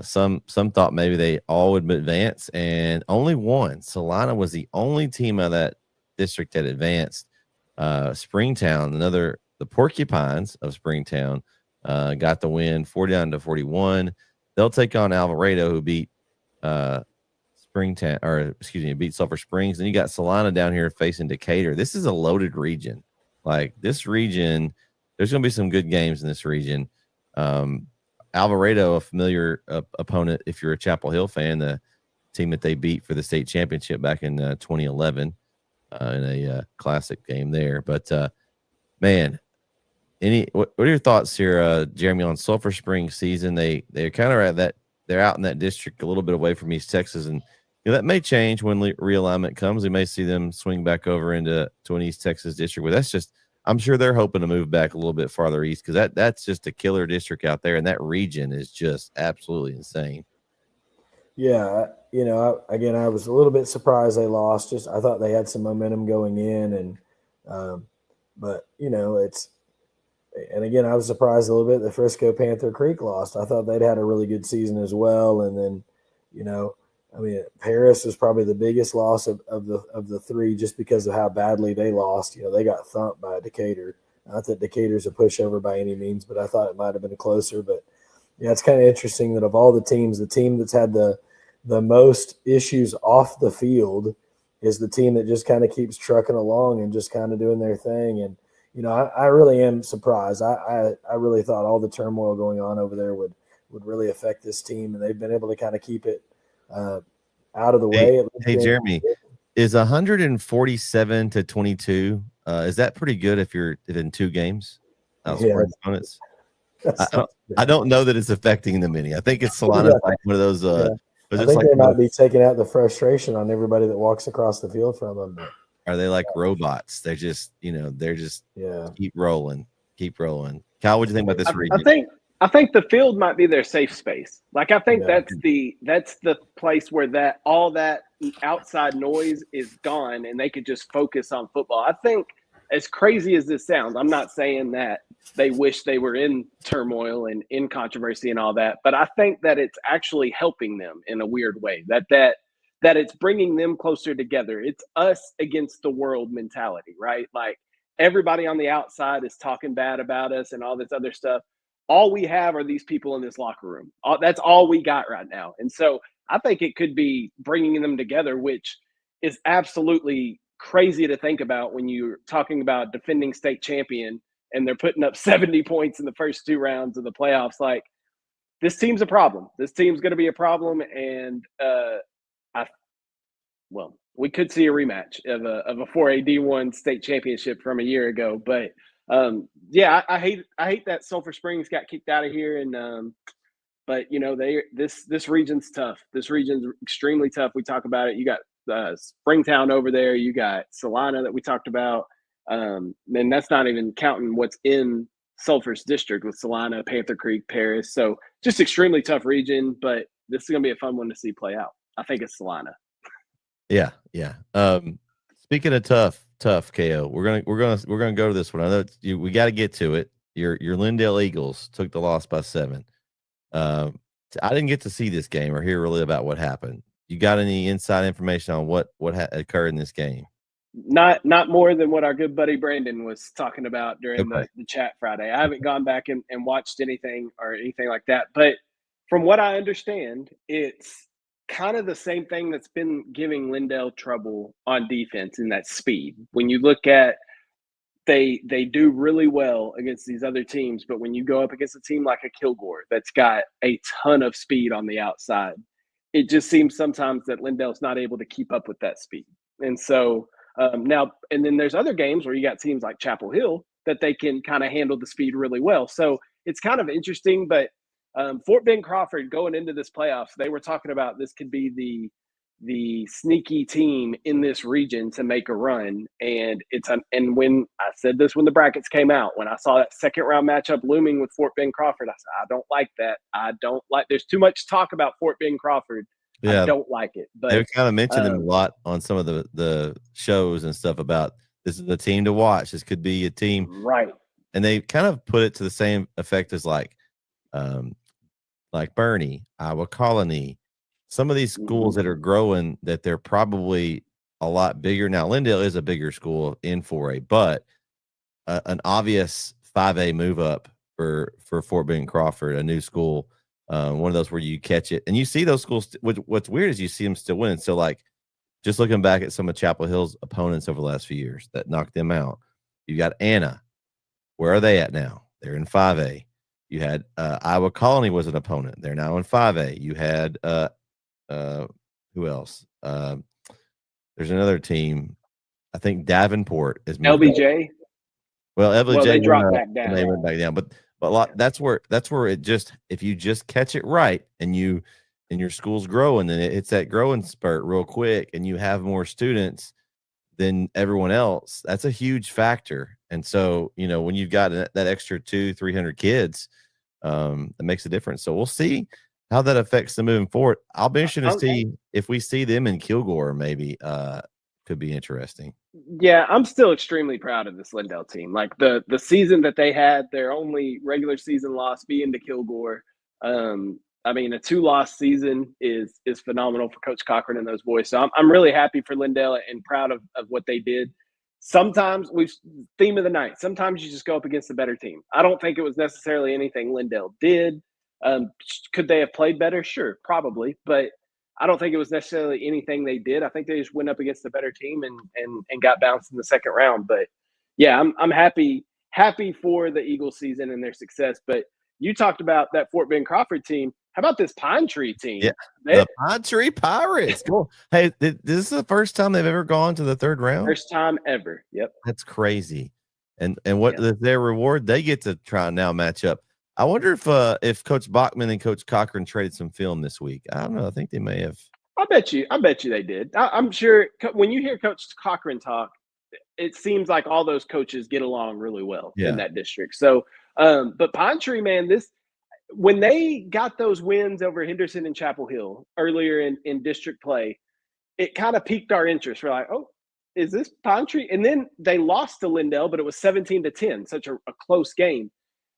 Some thought maybe they all would advance, and only one. Salina was the only team out of that district that advanced. Springtown, the Porcupines of Springtown, got the win 40-41. They'll take on Alvarado, who beat beat Sulphur Springs. Then you got Salina down here facing Decatur. This is a loaded region. Like this region, there's going to be some good games in this region. Alvarado, a familiar opponent if you're a Chapel Hill fan, the team that they beat for the state championship back in 2011 in a classic game there. But man, what are your thoughts here, Jeremy, on Sulphur Springs season? They're kind of at that. They're out in that district a little bit away from East Texas, and that may change when realignment comes. We may see them swing back over into an East Texas district. But that's just, I'm sure they're hoping to move back a little bit farther east because that's just a killer district out there, and that region is just absolutely insane. Yeah, I was a little bit surprised they lost. Just I thought they had some momentum going in, and but again, I was surprised a little bit that Frisco Panther Creek lost. I thought they'd had a really good season as well, and then Paris was probably the biggest loss of the 3 just because of how badly they lost. They got thumped by Decatur. Not that Decatur's a pushover by any means, but I thought it might have been closer. But yeah, it's kind of interesting that of all the teams, the team that's had the most issues off the field is the team that just kind of keeps trucking along and just kind of doing their thing. And I really am surprised. I really thought all the turmoil going on over there would really affect this team, and they've been able to kind of keep it out of the way. Hey, Jeremy, is 147-22? Is that pretty good if you're in 2 games? Opponents. I don't know that it's affecting them any. I think it's Salina like one of those. I think they might be taking out the frustration on everybody that walks across the field from them. But are they like robots? They're just, they're just Yeah. keep rolling. Kyle, what do you think about this region? I think the field might be their safe space. Like I think Yeah. that's the place where that all that outside noise is gone and they could just focus on football. I think, as crazy as this sounds, I'm not saying that they wish they were in turmoil and in controversy and all that, but I think that it's actually helping them in a weird way. That it's bringing them closer together. It's us against the world mentality, right? Like everybody on the outside is talking bad about us and all this other stuff. All we have are these people in this locker room. That's all we got right now. And so I think it could be bringing them together, which is absolutely crazy to think about when you're talking about defending state champion and they're putting up 70 points in the first 2 rounds of the playoffs. Like, this team's a problem. This team's going to be a problem. And we could see a rematch of a 4A D1 state championship from a year ago. But I hate that Sulphur Springs got kicked out of here. And but this region's tough. This region's extremely tough. We talk about it. You got Springtown over there. You got Salina that we talked about. And that's not even counting what's in Sulphur's district with Salina, Panther Creek, Paris. So just extremely tough region. But this is going to be a fun one to see play out. I think it's Salina. Yeah. Speaking of tough, KO, we're gonna go to this one. I know we got to get to it. Your Lindale Eagles took the loss by 7. I didn't get to see this game or hear really about what happened. You got any inside information on what occurred in this game? Not more than what our good buddy Brandon was talking about during the chat Friday. I haven't gone back and watched anything like that. But from what I understand, it's kind of the same thing that's been giving Lindale trouble on defense, in that speed. When you look at, they do really well against these other teams, but when you go up against a team like a Kilgore that's got a ton of speed on the outside, it just seems sometimes that Lindale's not able to keep up with that speed. And so now, and then there's other games where you got teams like Chapel Hill that they can kind of handle the speed really well. So it's kind of interesting, but Fort Bend Crawford going into this playoffs, they were talking about this could be the sneaky team in this region to make a run. And and when I said this, when the brackets came out, when I saw that second round matchup looming with Fort Bend Crawford, I said, I don't like that. There's too much talk about Fort Bend Crawford. Yeah, I don't like it. But they kind of mentioned them a lot on some of the shows and stuff about this is the team to watch. This could be a team, right? And they kind of put it to the same effect as like Bernie, Iowa Colony, some of these schools that are growing, that they're probably a lot bigger. Now, Lindale is a bigger school in 4A, but an obvious 5A move up for Fort Bend Crawford, a new school, one of those where you catch it. And you see those schools, what's weird is you see them still winning. So, like, just looking back at some of Chapel Hill's opponents over the last few years that knocked them out, you got Anna. Where are they at now? They're in 5A. You had Iowa Colony was an opponent. They're now in 5A. You had who else? There's another team. I think Davenport is LBJ. Well, LBJ they dropped back down. They went back down, but that's where it just, if you just catch it right and your school's growing, then it's that growing spurt real quick, and you have more students than everyone else. That's a huge factor. And so, when you've got that extra 200-300 kids, that makes a difference. So we'll see how that affects them moving forward. I'll be interested to see if we see them in Kilgore, maybe could be interesting. Yeah, I'm still extremely proud of this Lindale team. Like the season that they had, their only regular season loss being to Kilgore. I mean, a 2-loss season is phenomenal for Coach Cochran and those boys. So I'm really happy for Lindale and proud of what they did. Sometimes theme of the night. Sometimes you just go up against a better team. I don't think it was necessarily anything Lindale did. Could they have played better? Sure, probably. But I don't think it was necessarily anything they did. I think they just went up against a better team and got bounced in the second round. But yeah, I'm happy for the Eagles season and their success. But you talked about that Fort Bend Crawford team. How about this Pine Tree team? Yeah, the Pine Tree Pirates. Cool. Hey, this is the first time they've ever gone to the third round? First time ever. Yep. That's crazy. And what their reward, they get to try and now match up. I wonder if Coach Bachman and Coach Cochran traded some film this week. I don't know. I think they may have. I bet you they did. I'm sure when you hear Coach Cochran talk, it seems like all those coaches get along really well Yeah. in that district. So, but Pine Tree, man, when they got those wins over Henderson and Chapel Hill earlier in district play, it kind of piqued our interest. We're like, oh, is this Pine Tree? And then they lost to Lindell, but it was 17-10, such a close game.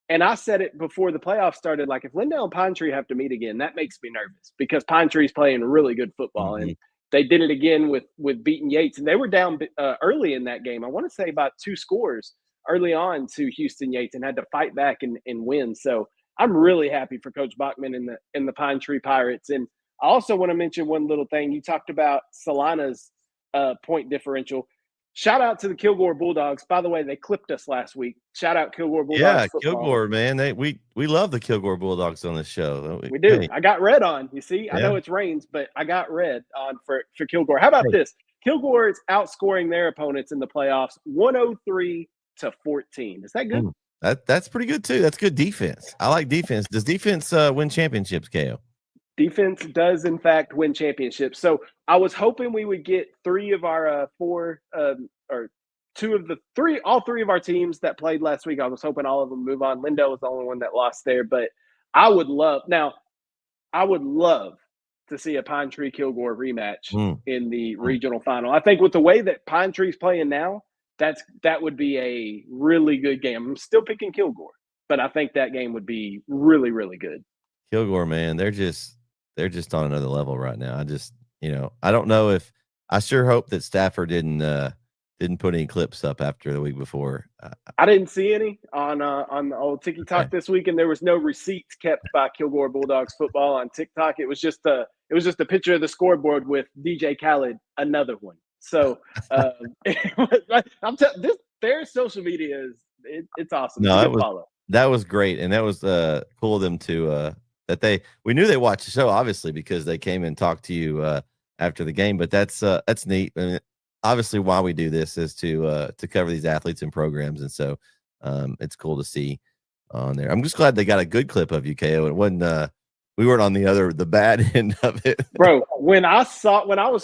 And I said it before the playoffs started, like if Lindell and Pine Tree have to meet again, that makes me nervous because Pine Tree's playing really good football. Mm-hmm. And they did it again with beating Yates. And they were down early in that game. I want to say about 2 scores early on to Houston Yates and had to fight back and win. So I'm really happy for Coach Bachman in the Pine Tree Pirates. And I also want to mention one little thing. You talked about Solana's point differential. Shout out to the Kilgore Bulldogs. By the way, they clipped us last week. Shout out Kilgore Bulldogs. Yeah, football. Kilgore, man. We love the Kilgore Bulldogs on this show. We do. Hey. I got red on. You see, Yeah. I know it's rains, but I got red on for Kilgore. How about this? Kilgore is outscoring their opponents in the playoffs 103-14. Is that good? That's pretty good too. That's good defense. I like defense. Does defense win championships, KO? Defense does, in fact, win championships. So I was hoping we would get 3 of our 4 or 2 of the 3, all 3 of our teams that played last week. I was hoping all of them move on. Lindell was the only one that lost there, but I would love to see a Pine Tree Kilgore rematch in the regional final. I think with the way that Pine Tree's playing now, that would be a really good game. I'm still picking Kilgore, but I think that game would be really, really good. Kilgore, man, they're just on another level right now. I don't know if I sure hope that Stafford didn't put any clips up after the week before. I didn't see any on the old TikTok this week, and there was no receipts kept by Kilgore Bulldogs football on TikTok. It was just a picture of the scoreboard with DJ Khaled, another one. So their social media it's awesome. No, that was great, and that was cool of them to we knew they watched the show obviously because they came and talked to you after the game. But that's neat. I mean, obviously, why we do this is to cover these athletes and programs, and so it's cool to see on there. I'm just glad they got a good clip of you, KO. It wasn't we weren't on the bad end of it, bro. When I was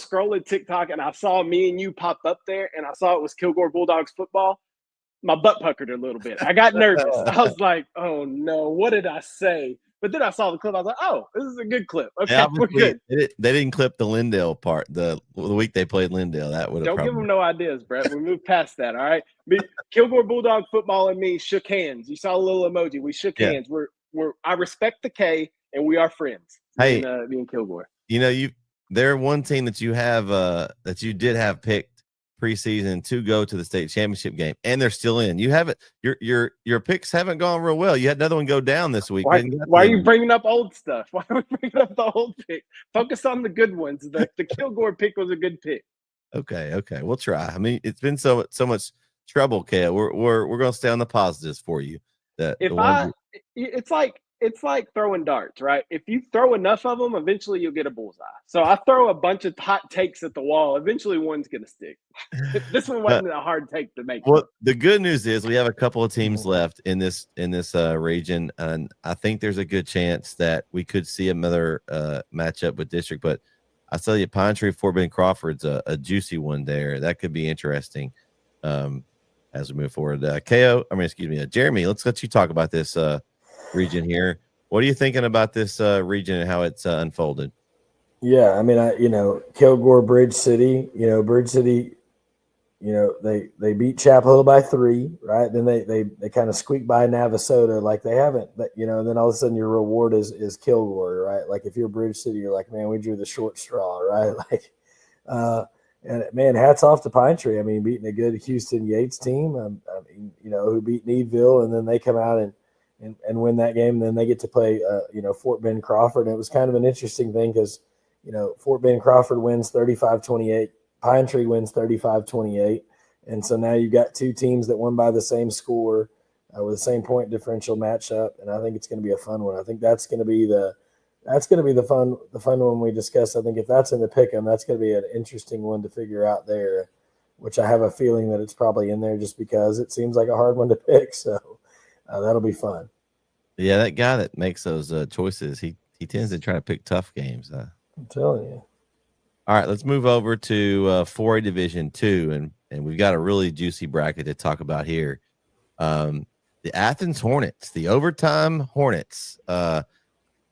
scrolling TikTok and I saw me and you pop up there, and I saw it was Kilgore Bulldogs football, my butt puckered a little bit. I got nervous. I was like, "Oh no, what did I say?" But then I saw the clip. I was like, "Oh, this is a good clip. Okay, we're good." They didn't clip the Lindell part. The week they played Lindell, that would have. Don't give them no ideas, Brett. We moved past that. All right. Kilgore Bulldog football and me shook hands. You saw a little emoji. We shook hands. I respect the K, and we are friends. Hey, me and Kilgore. They're one team that you have that you did have picked preseason to go to the state championship game, and they're still in. You haven't your picks haven't gone real well. You had another one go down this week. Why are you bringing up old stuff? Why are we bringing up the old pick? Focus on the good ones. The Kilgore pick was a good pick. Okay, we'll try. I mean, it's been so much trouble, Kale. We're gonna stay on the positives for you. It's like throwing darts, right? If you throw enough of them, eventually you'll get a bullseye. So I throw a bunch of hot takes at the wall. Eventually one's going to stick. This one wasn't a hard take to make. Well, the good news is we have a couple of teams left in this region, and I think there's a good chance that we could see another matchup with district. But I tell you, Pine Tree, Fort Bend Crawford's a juicy one there. That could be interesting as we move forward. Jeremy, let's let you talk about this region here. What are you thinking about this region and how it's unfolded? Yeah, I mean, Kilgore, Bridge City, they beat Chapel Hill by 3, right? Then they kind of squeak by Navasota like they haven't, but and then all of a sudden your reward is Kilgore, right? Like if you're Bridge City, you're like, man, we drew the short straw, right? Like, and man, hats off to Pine Tree. I mean, beating a good Houston Yates team, who beat Needville, and then they come out and win that game. And then they get to play, Fort Bend Crawford. And it was kind of an interesting thing because, Fort Bend Crawford wins 35-28. Pine Tree wins 35-28. And so now you've got 2 teams that won by the same score with the same point differential matchup. And I think it's going to be a fun one. I think that's going to be the fun one we discussed. I think if that's in the pick'em, that's going to be an interesting one to figure out there, which I have a feeling that it's probably in there just because it seems like a hard one to pick. So that'll be fun. Yeah, that guy that makes those choices, he tends to try to pick tough games. I'm telling you. All right, let's move over to 4A Division 2, and we've got a really juicy bracket to talk about here. The Athens Hornets, the overtime Hornets.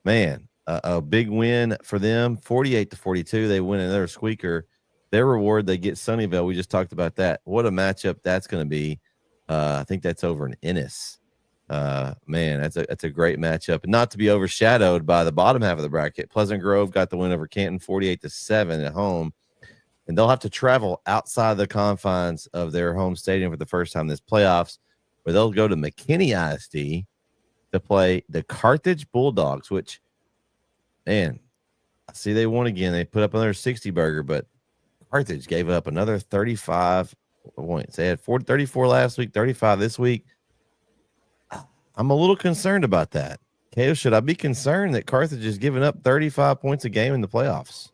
Man, a big win for them, 48-42. They win another squeaker. Their reward, they get Sunnyvale. We just talked about that. What a matchup that's going to be. I think that's over in Ennis. Man, that's a great matchup, and not to be overshadowed by the bottom half of the bracket. Pleasant Grove got the win over Canton, 48-7 at home, and they'll have to travel outside the confines of their home stadium for the first time this playoffs, where they'll go to McKinney ISD to play the Carthage Bulldogs. Which, man, I see they won again. They put up another 60 burger, but Carthage gave up another 35 points. They had 34 last week, 35 this week. I'm a little concerned about that. Kato, should I be concerned that Carthage is giving up 35 points a game in the playoffs?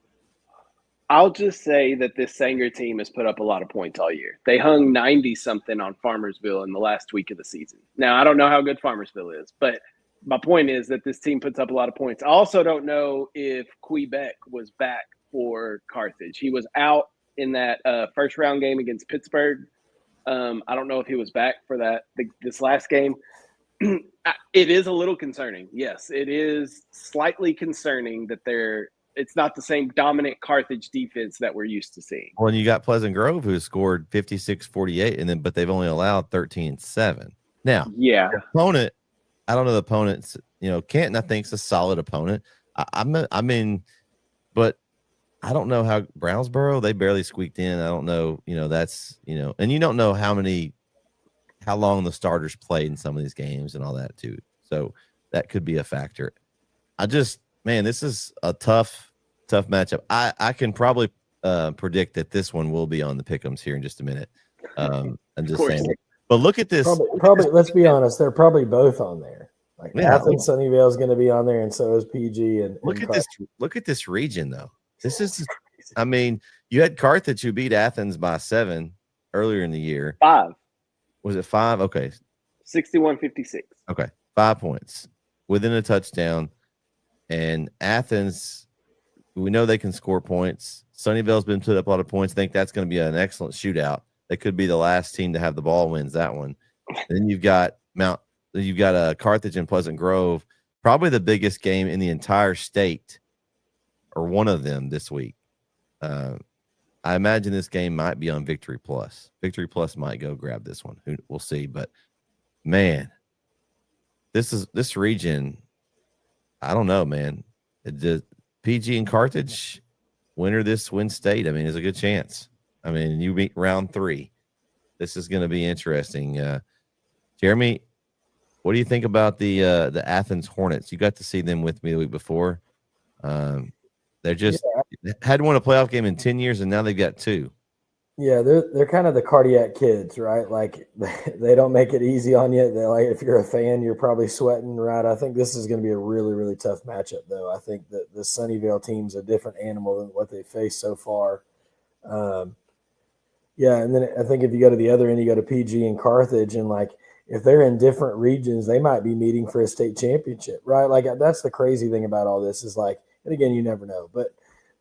I'll just say that this Sanger team has put up a lot of points all year. They hung 90-something on Farmersville in the last week of the season. Now, I don't know how good Farmersville is, but my point is that this team puts up a lot of points. I also don't know if Quebec was back for Carthage. He was out in that first-round game against Pittsburgh. I don't know if he was back for this last game. It is a little concerning. Yes, it is slightly concerning that it's not the same dominant Carthage defense that we're used to seeing. Well, you got Pleasant Grove, who scored 56-48, but they've only allowed 13-7. Now, yeah, the opponent, I don't know the opponents. Canton, I think, is a solid opponent. I mean, but I don't know how Brownsboro, they barely squeaked in. I don't know, that's, and you don't know how long the starters played in some of these games and all that too. So that could be a factor. This is a tough matchup. I can probably predict that this one will be on the pick'ems here in just a minute. I'm just saying. But look at this. Probably. Let's be honest. They're probably both on there. Like Athens, Sunnyvale is going to be on there, and so is PG. And look at this. Look at this region, though. This is. I mean, you had Carthage who beat Athens by 7 earlier in the year. 5. Was it 5? Okay. 61-56. Okay. 5 points within a touchdown. And Athens, we know they can score points. Sunnyvale's been put up a lot of points. I think that's going to be an excellent shootout. They could be the last team to have the ball wins that one. And then you've got Carthage and Pleasant Grove, probably the biggest game in the entire state, or one of them this week. I imagine this game might be on Victory Plus. Victory Plus might go grab this one. We'll see. But man, this region. I don't know, man. The PG and Carthage winner this win state. I mean, there's a good chance. I mean, you beat round 3. This is going to be interesting. Jeremy, what do you think about the Athens Hornets? You got to see them with me the week before. They're just hadn't won a playoff game in 10 years, and now they've got 2. Yeah, they're kind of the cardiac kids, right? Like they don't make it easy on you. They're like, if you're a fan, you're probably sweating, right? I think this is going to be a really, really tough matchup, though. I think that the Sunnyvale team's a different animal than what they've faced so far. And then I think if you go to the other end, you go to PG and Carthage, and like if they're in different regions, they might be meeting for a state championship, right? Like that's the crazy thing about all this is like, and again, you never know, but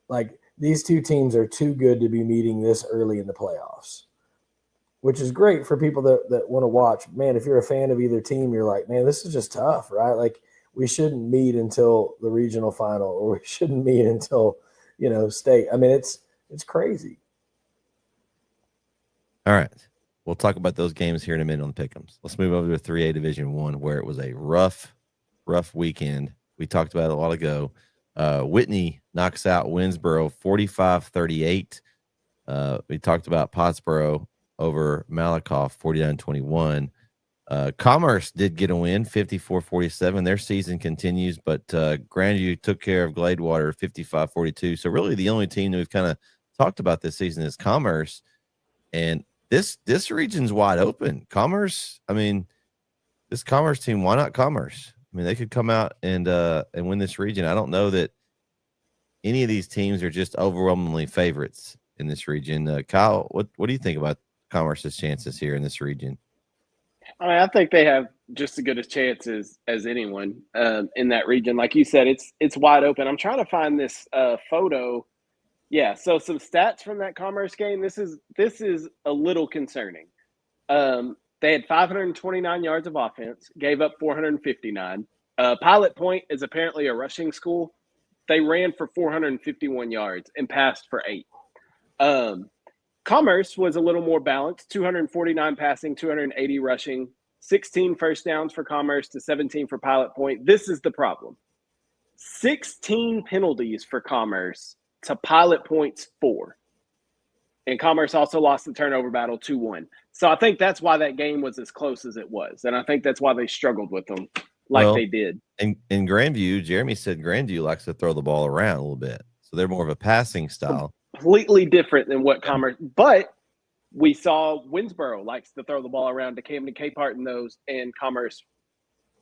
like these two teams are too good to be meeting this early in the playoffs, which is great for people that want to watch. Man, if you're a fan of either team, you're like, man, this is just tough, right? Like we shouldn't meet until the regional final, or we shouldn't meet until, state. I mean, it's crazy. All right. We'll talk about those games here in a minute on the pick'ems. Let's move over to 3A Division 1, where it was a rough weekend. We talked about it a while ago. Whitney knocks out Winsboro 45-38. We talked about Pottsboro over Malakoff 49-21. Commerce did get a win 54-47. Their season continues, but Grandview took care of Gladewater 55-42. So really the only team that we've kind of talked about this season is Commerce. And this region's wide open. Commerce, I mean, this Commerce team, why not Commerce? I mean, they could come out and win this region. I don't know that any of these teams are just overwhelmingly favorites in this region. Kyle, what do you think about Commerce's chances here in this region? I mean, I think they have just as good a chance as anyone in that region. Like you said, it's wide open. I'm trying to find this photo Yeah, so some stats from that Commerce game. This is a little concerning. They had 529 yards of offense, gave up 459. Pilot Point is apparently a rushing school. They ran for 451 yards and passed for 8. Commerce was a little more balanced, 249 passing, 280 rushing, 16 first downs for Commerce to 17 for Pilot Point. This is the problem. 16 penalties for Commerce to Pilot Point's 4. And Commerce also lost the turnover battle 2-1. So I think that's why that game was as close as it was. And I think that's why they struggled with them they did. In Grandview, Jeremy said Grandview likes to throw the ball around a little bit. So they're more of a passing style. Completely different than what Commerce – but we saw Winsboro likes to throw the ball around to Camden Capehart and those, and Commerce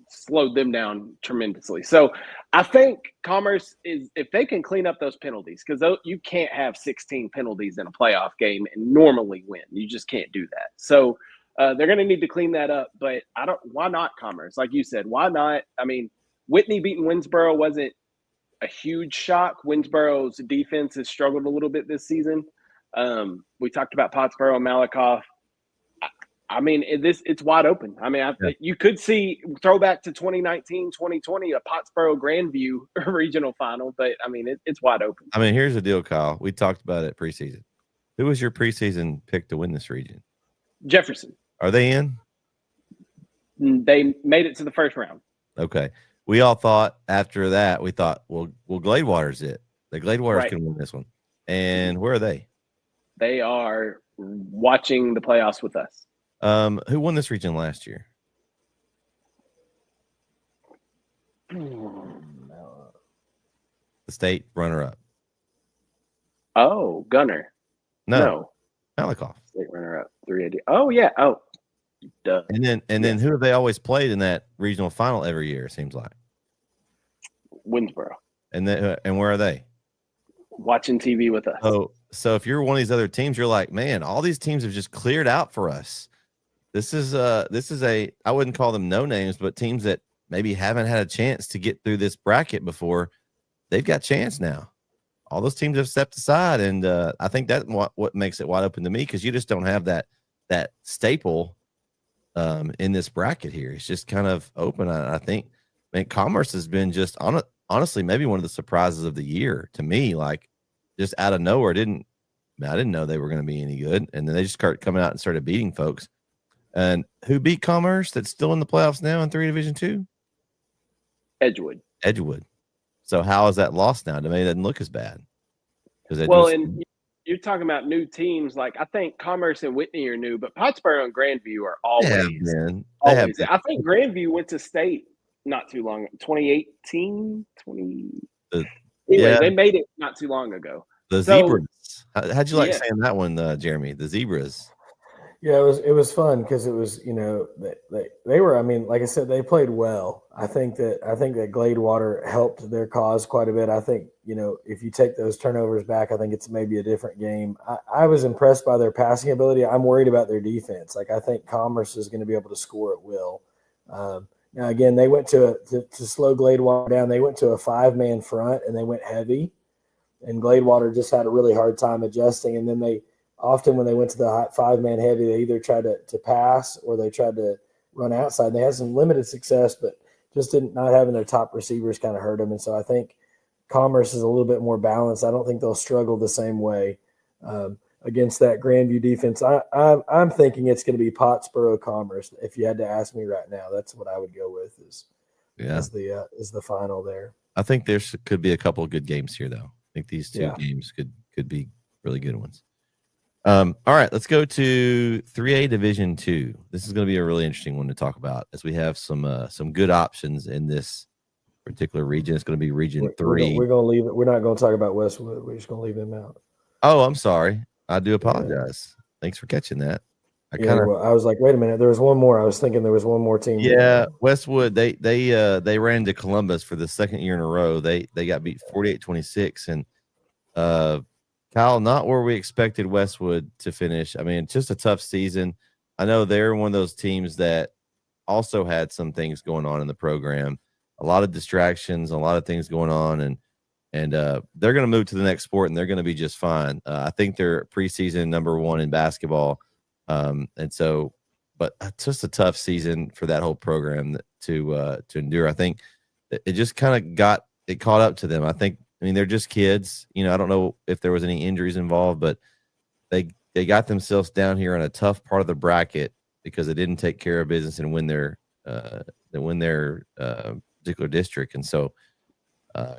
slowed them down tremendously. So I think Commerce is, if they can clean up those penalties, because you can't have 16 penalties in a playoff game and normally win. You just can't do that. So they're going to need to clean that up. But why not Commerce? Like you said, why not? I mean, Whitney beating Winsboro wasn't a huge shock. Winsboro's defense has struggled a little bit this season. We talked about Pottsboro and Malakoff. I mean, it's wide open. I mean, you could see throwback to 2019, 2020, a Pottsboro Grandview regional final, but I mean, it's wide open. I mean, here's the deal, Kyle. We talked about it preseason. Who was your preseason pick to win this region? Jefferson. Are they in? They made it to the first round. Okay. We all thought after that, well, Gladewater's it. The Gladewater's can win this one. And where are they? They are watching the playoffs with us. Who won this region last year? The state runner-up. Oh, Gunner. No. Malakoff. State runner-up. 380. Oh, yeah. Oh, duh. And then who have they always played in that regional final every year, it seems like? Winsboro. And where are they? Watching TV with us. So if you're one of these other teams, you're like, man, all these teams have just cleared out for us. This is I wouldn't call them no names, but teams that maybe haven't had a chance to get through this bracket before, they've got chance now. All those teams have stepped aside, and I think that's what makes it wide open to me, because you just don't have that staple in this bracket here. It's just kind of open. I think Commerce has been just honestly maybe one of the surprises of the year to me. Like, just out of nowhere, I didn't know they were going to be any good, and then they just started coming out and started beating folks. And who beat Commerce that's still in the playoffs now in 3 Division 2? Edgewood. So how is that lost now? To me, it doesn't look as bad. And you're talking about new teams. Like, I think Commerce and Whitney are new, but Pottsboro and Grandview are always. Always. I think Grandview went to state not too long. 2018, they made it not too long ago. The Zebras. How'd you like saying that one, Jeremy? The Zebras. Yeah, it was fun because it was, they were, I mean, like I said, they played well. I think that Gladewater helped their cause quite a bit. I think, if you take those turnovers back, I think it's maybe a different game. I was impressed by their passing ability. I'm worried about their defense. Like, I think Commerce is going to be able to score at will. Now, again, they went to slow Gladewater down. They went to a 5-man front and they went heavy, and Gladewater just had a really hard time adjusting. And then often when they went to the 5-man heavy, they either tried to pass or they tried to run outside. And they had some limited success, but just not having their top receivers kind of hurt them. And so I think Commerce is a little bit more balanced. I don't think they'll struggle the same way against that Grandview defense. I'm thinking it's going to be Pottsboro Commerce. If you had to ask me right now, that's what I would go with is the final there. I think there could be a couple of good games here, though. I think these two games could be really good ones. All right, let's go to 3A Division 2. This is going to be a really interesting one to talk about, as we have some good options in this particular region. It's going to be Region 3. We're going to leave it. We're not going to talk about Westwood. We're just going to leave them out. Oh, I'm sorry. I do apologize. Thanks for catching that. I was like, wait a minute. There was one more. I was thinking there was one more team. Yeah, Westwood. They ran to Columbus for the second year in a row. They got beat 48-26, and Kyle, not where we expected Westwood to finish. I mean, just a tough season. I know they're one of those teams that also had some things going on in the program, a lot of distractions, a lot of things going on, and they're going to move to the next sport, and they're going to be just fine. I think they're preseason number 1 in basketball, and so, but it's just a tough season for that whole program to endure. I think it just kind of caught up to them. I mean, they're just kids. You know, I don't know if there was any injuries involved, but they got themselves down here in a tough part of the bracket because they didn't take care of business and win their particular district. And so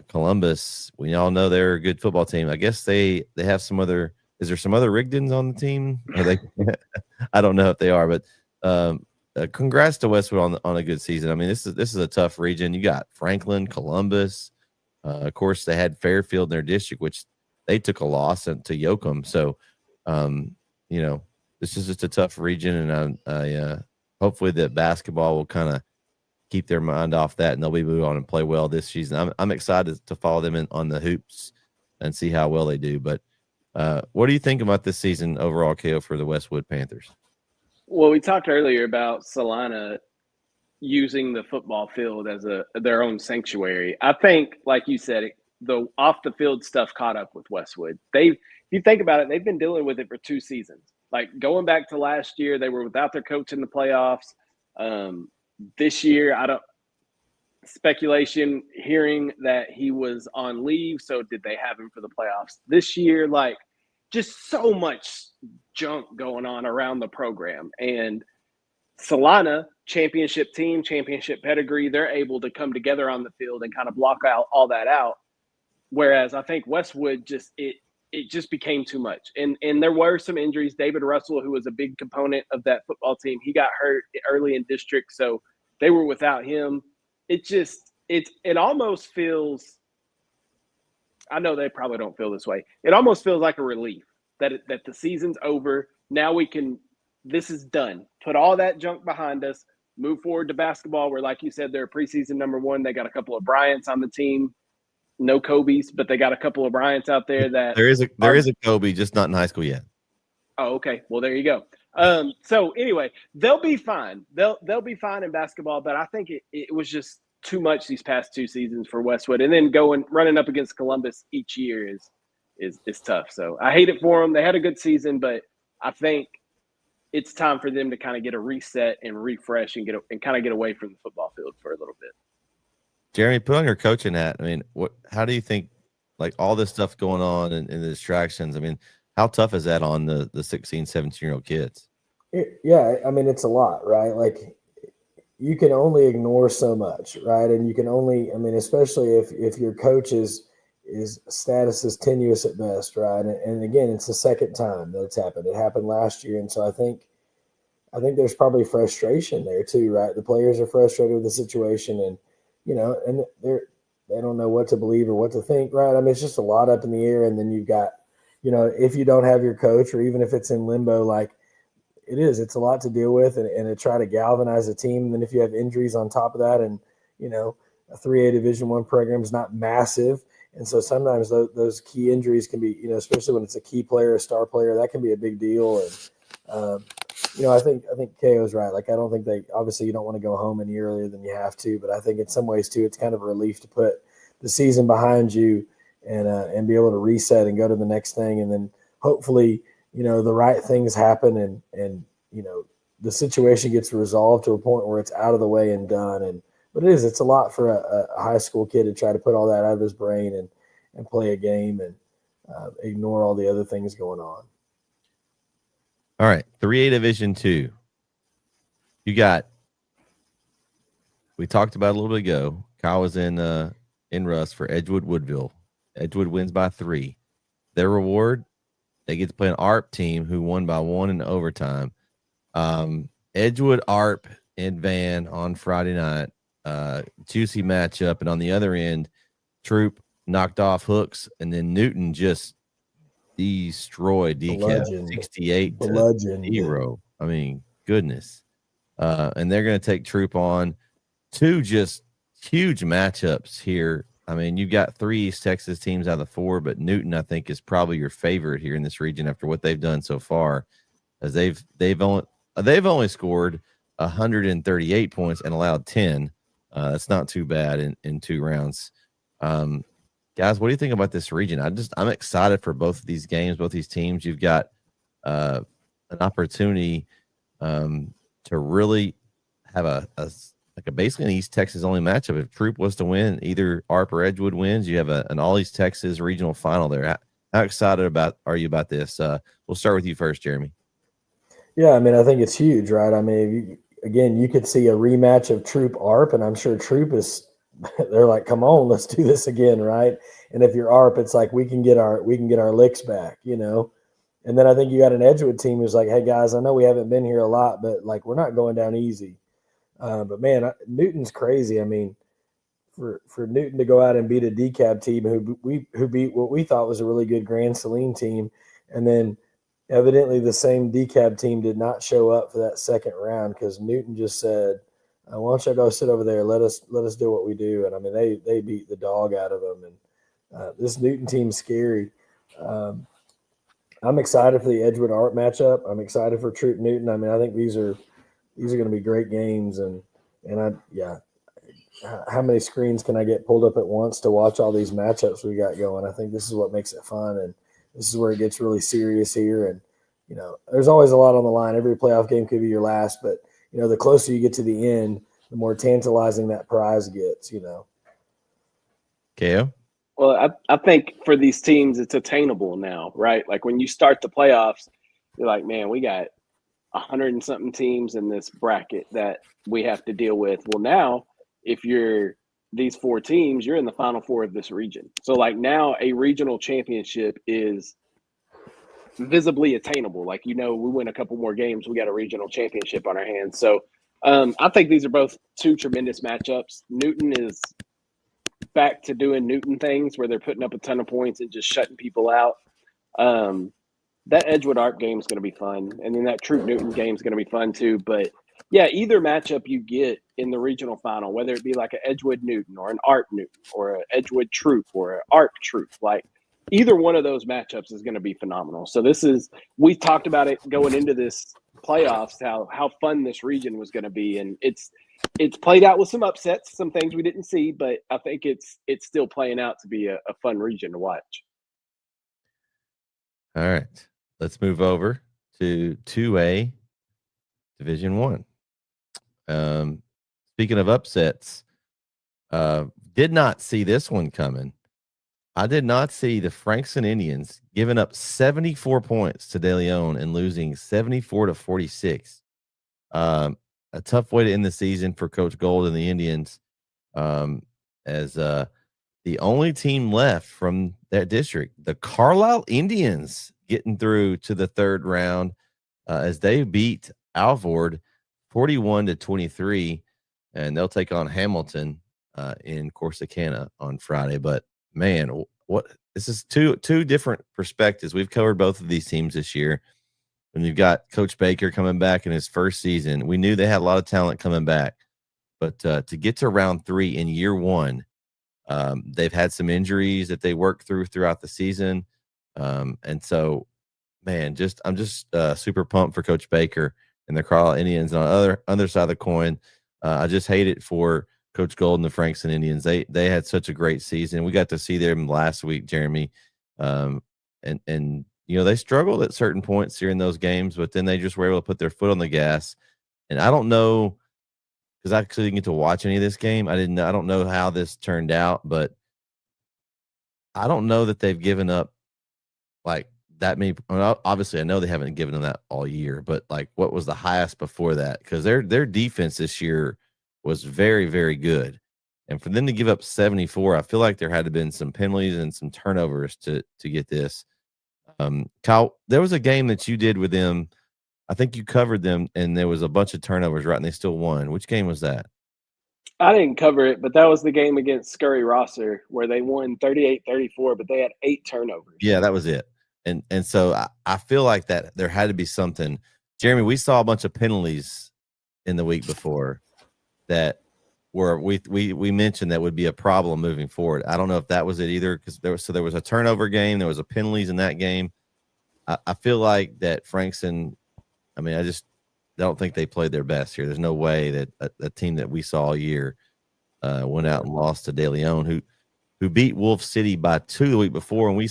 Columbus, we all know they're a good football team. I guess they have some other. Is there some other Rigdons on the team? Are they? I don't know if they are, but congrats to Westwood on a good season. I mean, this is a tough region. You got Franklin, Columbus. Of course, they had Fairfield in their district, which they took a loss to Yoakum. So, you know, this is just a tough region, and I hopefully that basketball will kind of keep their mind off that, and they'll be moving on and play well this season. I'm excited to follow them on the hoops and see how well they do. But what do you think about this season overall, KO, for the Westwood Panthers? Well, we talked earlier about Salina using the football field as their own sanctuary. I think, like you said, the off the field stuff caught up with Westwood. If you think about it, they've been dealing with it for 2 seasons. Like going back to last year, they were without their coach in the playoffs. This year, speculation, hearing that he was on leave. So did they have him for the playoffs this year? Like, just so much junk going on around the program. And Salina, championship team, championship pedigree, they're able to come together on the field and kind of block out all that out. Whereas I think Westwood it just became too much. And there were some injuries. David Russell, who was a big component of that football team, he got hurt early in district, so they were without him. It almost feels, I know they probably don't feel this way, it almost feels like a relief that the season's over. Now this is done. Put all that junk behind us, move forward to basketball, where, like you said, they're preseason number 1. They got a couple of Bryants on the team. No Kobe's, but they got a couple of Bryants out there that there is a Kobe, just not in high school yet. Oh, okay. Well, there you go. So anyway, they'll be fine. They'll be fine in basketball, but I think it was just too much these past 2 seasons for Westwood, and then running up against Columbus each year is tough. So I hate it for them. They had a good season, but I think it's time for them to kind of get a reset and refresh and kind of get away from the football field for a little bit. Jeremy, put on your coaching hat. I mean, how do you think, like, all this stuff going on and the distractions? I mean, how tough is that on the 16, 17-year-old kids? Yeah, I mean, it's a lot, right? Like, you can only ignore so much, right? And you can only, I mean, especially if your coach is status is tenuous at best, right? And again, it's the second time that it's happened. It happened last year, and so I think there's probably frustration there too, right? The players are frustrated with the situation, and and they don't know what to believe or what to think, right? I mean, it's just a lot up in the air, and then you've got, if you don't have your coach, or even if it's in limbo, like it's a lot to deal with, and to try to galvanize a team. And then if you have injuries on top of that, and a 3A Division I program is not massive, and so sometimes those key injuries can be, especially when it's a key player, a star player, that can be a big deal. And I think KO's right. Like, I don't think obviously you don't want to go home any earlier than you have to, but I think in some ways too, it's kind of a relief to put the season behind you and be able to reset and go to the next thing. And then hopefully, the right things happen and the situation gets resolved to a point where it's out of the way and done. But it's a lot for a high school kid to try to put all that out of his brain and play a game and ignore all the other things going on. All right, 3A Division II. We talked about it a little bit ago. Kyle was in Russ for Edgewood Woodville. Edgewood wins by 3. Their reward, they get to play an ARP team who won by 1 in overtime. Edgewood ARP in Van on Friday night. Juicy matchup. And on the other end, Troop knocked off Hooks, and then Newton just destroyed DCAP 68-0. I mean, goodness. And they're going to take Troop on. 2 just huge matchups here. I mean, you've got 3 East Texas teams out of the 4, but Newton, I think, is probably your favorite here in this region after what they've done so far, as they've only scored 138 points and allowed 10. That's not too bad in 2 rounds. Guys, what do you think about this region? I'm excited for both of these games, both these teams. You've got an opportunity to really have a basically an East Texas only matchup. If Troop was to win, either ARP or Edgewood wins, you have an all East Texas regional final there. How excited are you about this? We'll start with you first, Jeremy. Yeah, I mean, I think it's huge, right? I mean, you could see a rematch of Troop ARP, and I'm sure Troop is. They're like, come on, let's do this again, right? And if you're ARP, it's like we can get our licks back, you know. And then I think you got an Edgewood team who's like, hey guys, I know we haven't been here a lot, but like we're not going down easy. But man, Newton's crazy. I mean, for Newton to go out and beat a DeKalb team who beat what we thought was a really good Grand Saline team, and then evidently the same DeKalb team did not show up for that second round because Newton just said, why don't you go sit over there? Let us do what we do. And I mean, they beat the dog out of them. And this Newton team's scary. I'm excited for the Edgewood ARP matchup. I'm excited for Troop Newton. I mean, I think these are going to be great games. How many screens can I get pulled up at once to watch all these matchups we got going? I think this is what makes it fun, and this is where it gets really serious here. And you know, there's always a lot on the line. Every playoff game could be your last, but you know, the closer you get to the end, the more tantalizing that prize gets, you know. KO? Well, I think for these teams, it's attainable now, right? Like when you start the playoffs, you're like, man, we got 100 and something teams in this bracket that we have to deal with. Well, now, if you're these 4 teams, you're in the Final Four of this region. So, like now, a regional championship is visibly attainable. Like, you know, we win a couple more games, we got a regional championship on our hands. So I think these are both 2 tremendous matchups. Newton is back to doing Newton things where they're putting up a ton of points and just shutting people out. That Edgewood ARP game is going to be fun. And then that Troop Newton game is going to be fun too. But yeah, either matchup you get in the regional final, whether it be like an Edgewood Newton or an ARP Newton or an Edgewood Troop or an ARP Troop, like either one of those matchups is going to be phenomenal. So we talked about it going into this playoffs, how fun this region was going to be. And it's played out with some upsets, some things we didn't see, but I think it's still playing out to be a fun region to watch. All right, let's move over to 2A Division 1. Speaking of upsets, did not see this one coming. I did not see the Frankston Indians giving up 74 points to De Leon and losing 74-46. A tough way to end the season for Coach Gold and the Indians, as the only team left from that district, the Carlisle Indians, getting through to the third round as they beat Alvord 41-23, and they'll take on Hamilton in Corsicana on Friday. But man, this is two different perspectives. We've covered both of these teams this year. When you've got Coach Baker coming back in his first season, we knew they had a lot of talent coming back, but to get to round 3 in year 1, they've had some injuries that they worked throughout the season, and so, man, I'm just super pumped for Coach Baker and the Carlisle Indians. On the other side of the coin, I just hate it for Coach Gold and the Frankston Indians. They had such a great season. We got to see them last week, Jeremy, and you know, they struggled at certain points here in those games, but then they just were able to put their foot on the gas. And I don't know, because I actually didn't get to watch any of this game. I don't know how this turned out, but I don't know that they've given up like that many. Well, obviously, I know they haven't given them that all year, but like, what was the highest before that? Because their defense this year was very, very good. And for them to give up 74, I feel like there had to have been some penalties and some turnovers to get this. Kyle, there was a game that you did with them. I think you covered them, and there was a bunch of turnovers, right? And they still won. Which game was that? I didn't cover it, but that was the game against Scurry Rosser where they won 38-34, but they had 8 turnovers. Yeah, that was it. And so I feel like that there had to be something. Jeremy, we saw a bunch of penalties in the week before that where we mentioned that would be a problem moving forward. I don't know if that was it either, because there was a turnover game, there was a penalties in that game. I feel like that Frankston, I mean, I don't think they played their best here. There's no way that a team that we saw all year went out and lost to De Leon, who who beat Wolf City by 2 the week before, and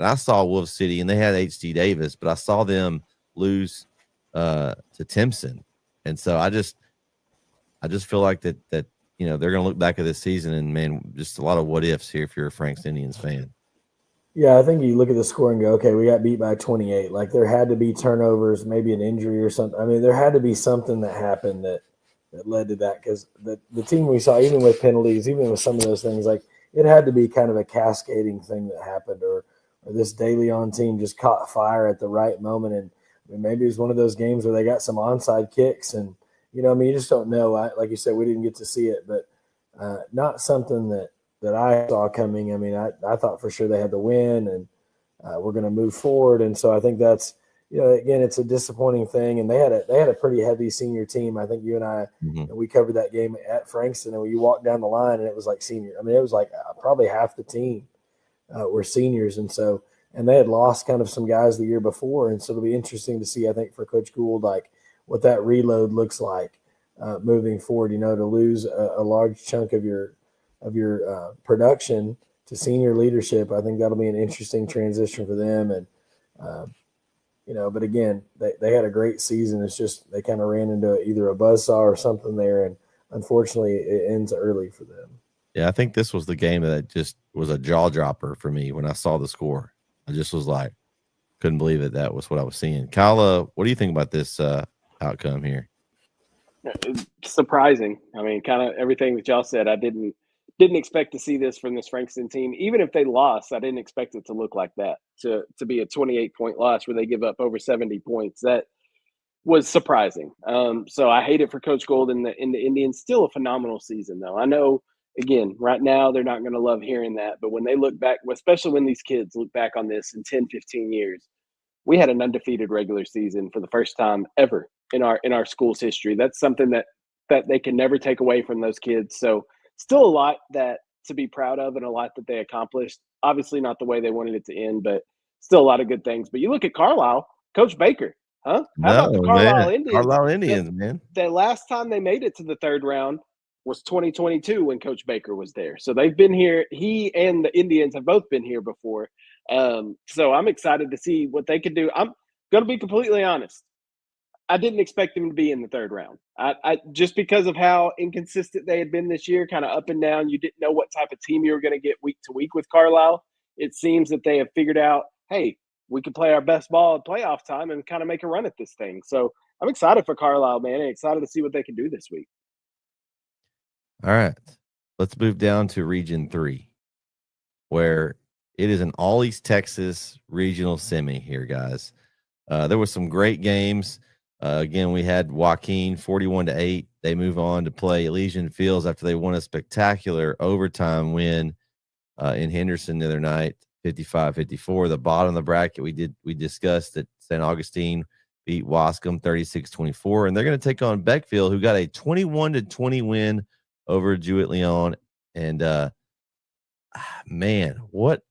I saw Wolf City, and they had H.D. Davis, but I saw them lose to Timpson, and so I just feel like that they're going to look back at this season and, man, just a lot of what ifs here if you're a Frankston Indians fan. Yeah, I think you look at the score and go, okay, we got beat by 28. Like there had to be turnovers, maybe an injury or something. I mean, there had to be something that happened that led to that, because the team we saw, even with penalties, even with some of those things, like it had to be kind of a cascading thing that happened, or this De Leon team just caught fire at the right moment. And I mean, maybe it was one of those games where they got some onside kicks, and you just don't know. Like you said, we didn't get to see it, but not something that I saw coming. I mean, I thought for sure they had the win, and we're going to move forward. And so I think that's, again, it's a disappointing thing. And they had a pretty heavy senior team. I think you and I, we covered that game at Frankston, and you walked down the line and it was like senior. I mean, it was like probably half the team were seniors. And so, and they had lost kind of some guys the year before. And so it'll be interesting to see, I think, for Coach Gould, like what that reload looks like moving forward, to lose a large chunk of your production to senior leadership. I think that'll be an interesting transition for them. And, but again, they had a great season. It's just they kind of ran into either a buzzsaw or something there, and unfortunately it ends early for them. Yeah, I think this was the game that just was a jaw dropper for me when I saw the score. I just was like, couldn't believe it. That was what I was seeing. Kyle, what do you think about this outcome here? Surprising. I mean, kind of everything that y'all said. I didn't expect to see this from this Frankston team. Even if they lost, I didn't expect it to look like that, to be a 28-point loss where they give up over 70 points. That was surprising. So I hate it for Coach Gould and the Indians. Still a phenomenal season, though. I know, again, right now they're not going to love hearing that, but when they look back, especially when these kids look back on this in 10, 15 years, we had an undefeated regular season for the first time ever in our school's history. That's something that they can never take away from those kids. So still a lot that to be proud of and a lot that they accomplished. Obviously not the way they wanted it to end, but still a lot of good things. But you look at Carlisle, Coach Baker, huh? How about the Carlisle Indians? Carlisle Indians, man. The last time they made it to the third round was 2022 when Coach Baker was there. So they've been here. He and the Indians have both been here before. So I'm excited to see what they could do. I'm going to be completely honest. I didn't expect them to be in the third round. I just because of how inconsistent they had been this year, kind of up and down. You didn't know what type of team you were going to get week to week with Carlisle. It seems that they have figured out, hey, we can play our best ball at playoff time and kind of make a run at this thing. So I'm excited for Carlisle, man, and excited to see what they can do this week. All right, let's move down to Region 3, where it is an All East Texas regional semi here, guys. There were some great games. Again, we had Joaquin 41-8. They move on to play Elysian Fields after they won a spectacular overtime win in Henderson the other night, 55-54. The bottom of the bracket, we discussed that St. Augustine beat Wascom 36-24, and they're going to take on Beckville, who got a 21-20 win over Jewett-Leon. And man, what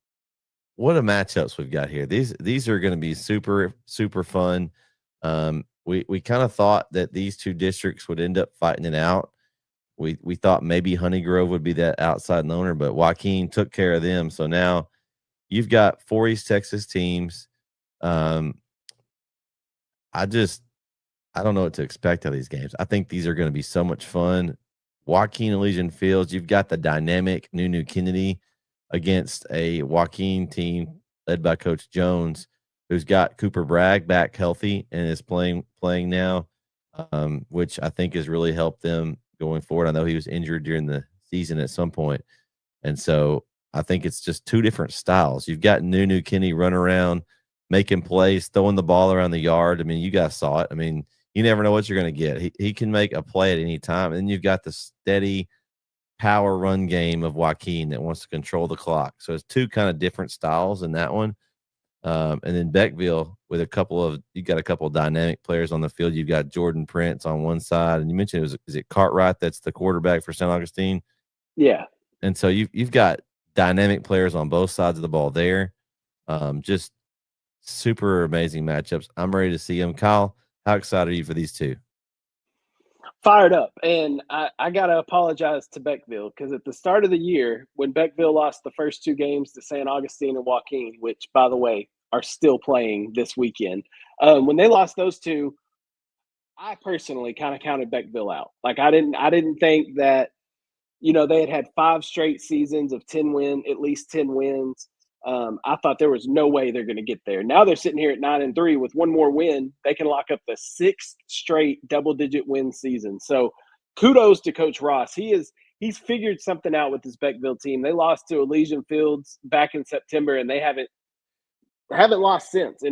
a matchups we've got here. These are going to be super, super fun. We kind of thought that these two districts would end up fighting it out. We thought maybe Honey Grove would be that outside loner, but Joaquin took care of them. So now you've got 4 East Texas teams. I don't know what to expect out of these games. I think these are going to be so much fun. Joaquin Elysian Fields, you've got the dynamic Nunu Kennedy against a Joaquin team led by Coach Jones, who's got Cooper Bragg back healthy and is playing now, which I think has really helped them going forward. I know he was injured during the season at some point. And so I think it's just two different styles. You've got Nunu Kennedy running around, making plays, throwing the ball around the yard. I mean, you guys saw it. I mean, you never know what you're going to get. He can make a play at any time. And then you've got the steady power run game of Joaquin that wants to control the clock. So it's two kind of different styles in that one. And then Beckville with you got a couple of dynamic players on the field. You've got Jordan Prince on one side, and you mentioned is it Cartwright that's the quarterback for St. Augustine? Yeah. And so you've got dynamic players on both sides of the ball there. Just super amazing matchups. I'm ready to see them. Kyle, how excited are you for these two? fired up. And I got to apologize to Beckville because at the start of the year, when Beckville lost the first 2 games to San Augustine and Joaquin, which, by the way, are still playing this weekend, when they lost those 2, I personally kind of counted Beckville out. Like I didn't think that, they had 5 straight seasons of at least 10 wins. I thought there was no way they're going to get there. Now they're sitting here at 9-3 with one more win. They can lock up the 6th straight double-digit win season. So kudos to Coach Ross. He's figured something out with this Beckville team. They lost to Elysian Fields back in September, and they haven't lost since.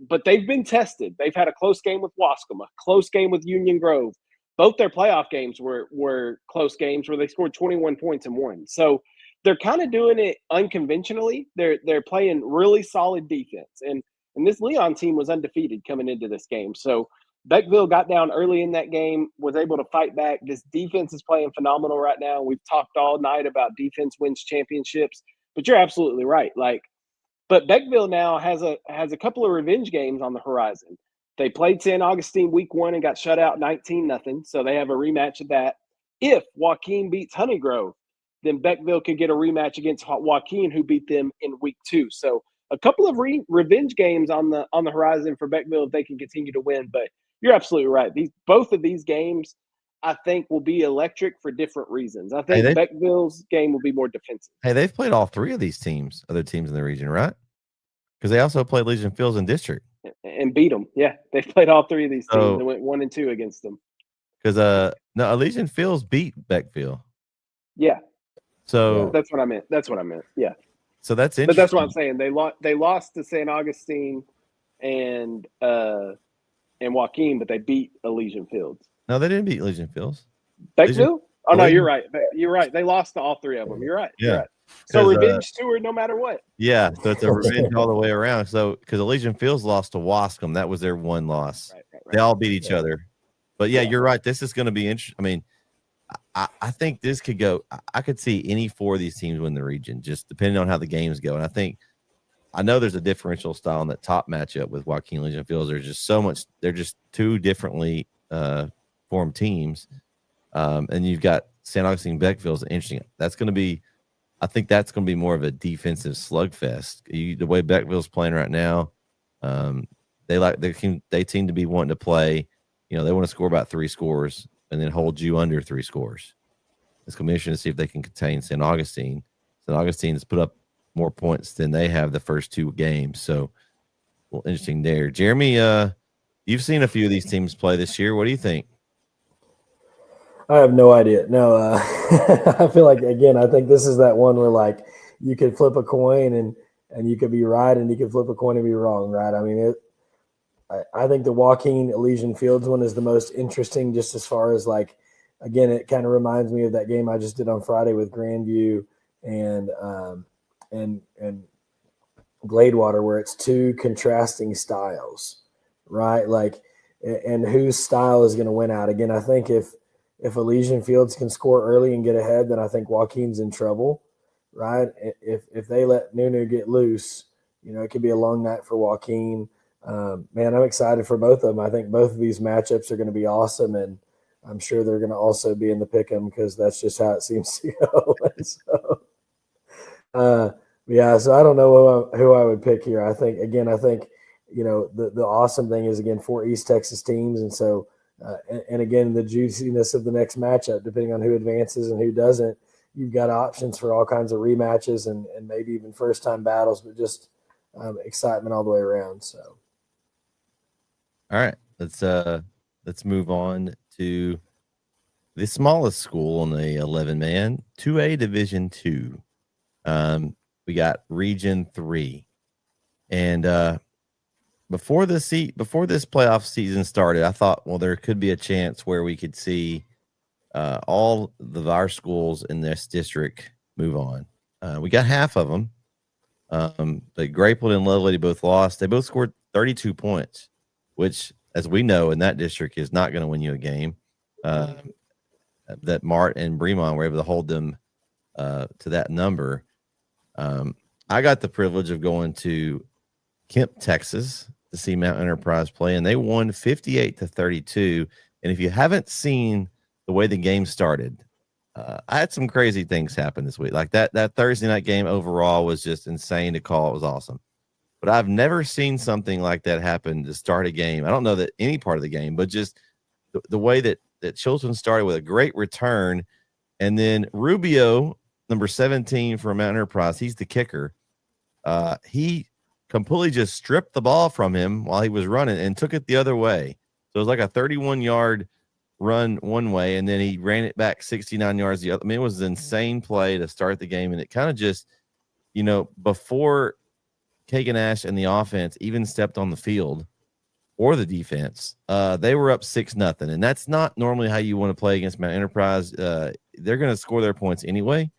But they've been tested. They've had a close game with Wascom, a close game with Union Grove. Both their playoff games were close games where they scored 21 points and won. So they're kind of doing it unconventionally. They're playing really solid defense. And this Leon team was undefeated coming into this game. So Beckville got down early in that game, was able to fight back. This defense is playing phenomenal right now. We've talked all night about defense wins championships, but you're absolutely right. But Beckville now has a couple of revenge games on the horizon. They played San Augustine week 1 and got shut out 19-0. So they have a rematch of that. If Joaquin beats Honeygrove, then Beckville could get a rematch against Joaquin, who beat them in week 2. So a couple of revenge games on the horizon for Beckville if they can continue to win. But you're absolutely right. Both of these games, I think, will be electric for different reasons. I think Beckville's game will be more defensive. Hey, they've played all 3 of these teams, other teams in the region, right? Because they also played Elysian Fields in district and beat them. Yeah, they played all 3 of these teams and went 1-2 against them. Because no, Elysian Fields beat Beckville. Yeah. So that's what I meant. Yeah. So that's interesting. But that's what I'm saying. They lost to San Augustine and Joaquin, but they beat Elysian Fields. No, they didn't beat Elysian Fields. Beckville? Oh no, you're right. You're right. They lost to all 3 of them. You're right. Yeah. You're right. So revenge tour no matter what. Yeah, so it's a revenge all the way around. So because Elysian Fields lost to Wascom, that was their one loss. Right. They all beat each other. But yeah, you're right. This is going to be interesting. I mean, I think this could go. I could see any 4 of these teams win the region, just depending on how the games go. And I know there's a differential style in that top matchup with Joaquin Elysian Fields. There's just so much. They're just 2 differently formed teams. And you've got San Augustine Beckville's interesting. I think that's going to be more of a defensive slugfest. The way Beckville's playing right now, they seem to be wanting to play. They want to score about 3 scores and then hold you under 3 scores. It's going to be interesting to see if they can contain San Augustine. San Augustine has put up more points than they have the first 2 games. So, well, interesting there. Jeremy, you've seen a few of these teams play this year. What do you think? I have no idea. No, I feel like, again, I think this is that one where you could flip a coin and you could be right and you could flip a coin and be wrong, right? I mean, I think the Joaquin Elysian Fields one is the most interesting, just as far as again, it kind of reminds me of that game I just did on Friday with Grandview and Gladewater, where it's 2 contrasting styles, right? And whose style is going to win out? Again, I think if Elysian Fields can score early and get ahead, then I think Joaquin's in trouble, right? If they let Nunu get loose, it could be a long night for Joaquin. Man, I'm excited for both of them. I think both of these matchups are going to be awesome, and I'm sure they're going to also be in the pick'em because that's just how it seems to go. So I don't know who I would pick here. I think the awesome thing is, again, 4 East Texas teams, and so and again, the juiciness of the next matchup, depending on who advances and who doesn't, you've got options for all kinds of rematches and maybe even first-time battles, but just excitement all the way around. So, all right, let's move on to the smallest school on the 11-man 2A Division 2. We got Region 3, and before this playoff season started, I thought, well, there could be a chance where we could see all of our schools in this district move on. We got half of them. But Grapeland and Lovelady both lost. They both scored 32 points, which, as we know, in that district is not going to win you a game. That Mart and Bremont were able to hold them to that number. I got the privilege of going to Kemp, Texas, to see Mount Enterprise play, and they won 58-32. And if you haven't seen the way the game started, I had some crazy things happen this week. Like that Thursday night game overall was just insane to call. It was awesome. But I've never seen something like that happen to start a game. I don't know that any part of the game, but just the way that Chilton started with a great return. And then Rubio, number 17 for Mount Enterprise, he's the kicker. He completely just stripped the ball from him while he was running and took it the other way. So it was like a 31-yard run one way, and then he ran it back 69 yards the other. I mean, it was an insane play to start the game, and it kind of just, before Kagan Ash and the offense even stepped on the field or the defense, they were up 6-0, and that's not normally how you want to play against Mount Enterprise. They're going to score their points anyway,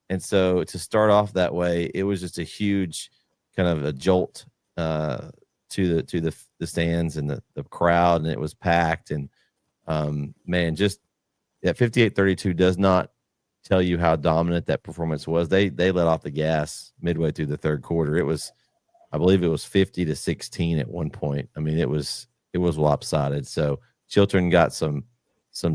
and so to start off that way, it was just a huge kind of a jolt to the stands and the crowd, and it was packed. And man, just that 58-32 does not tell you how dominant that performance was. They let off the gas midway through the third quarter. It was, I believe it was 50-16 at one point. I mean, it was lopsided. So Chiltern got some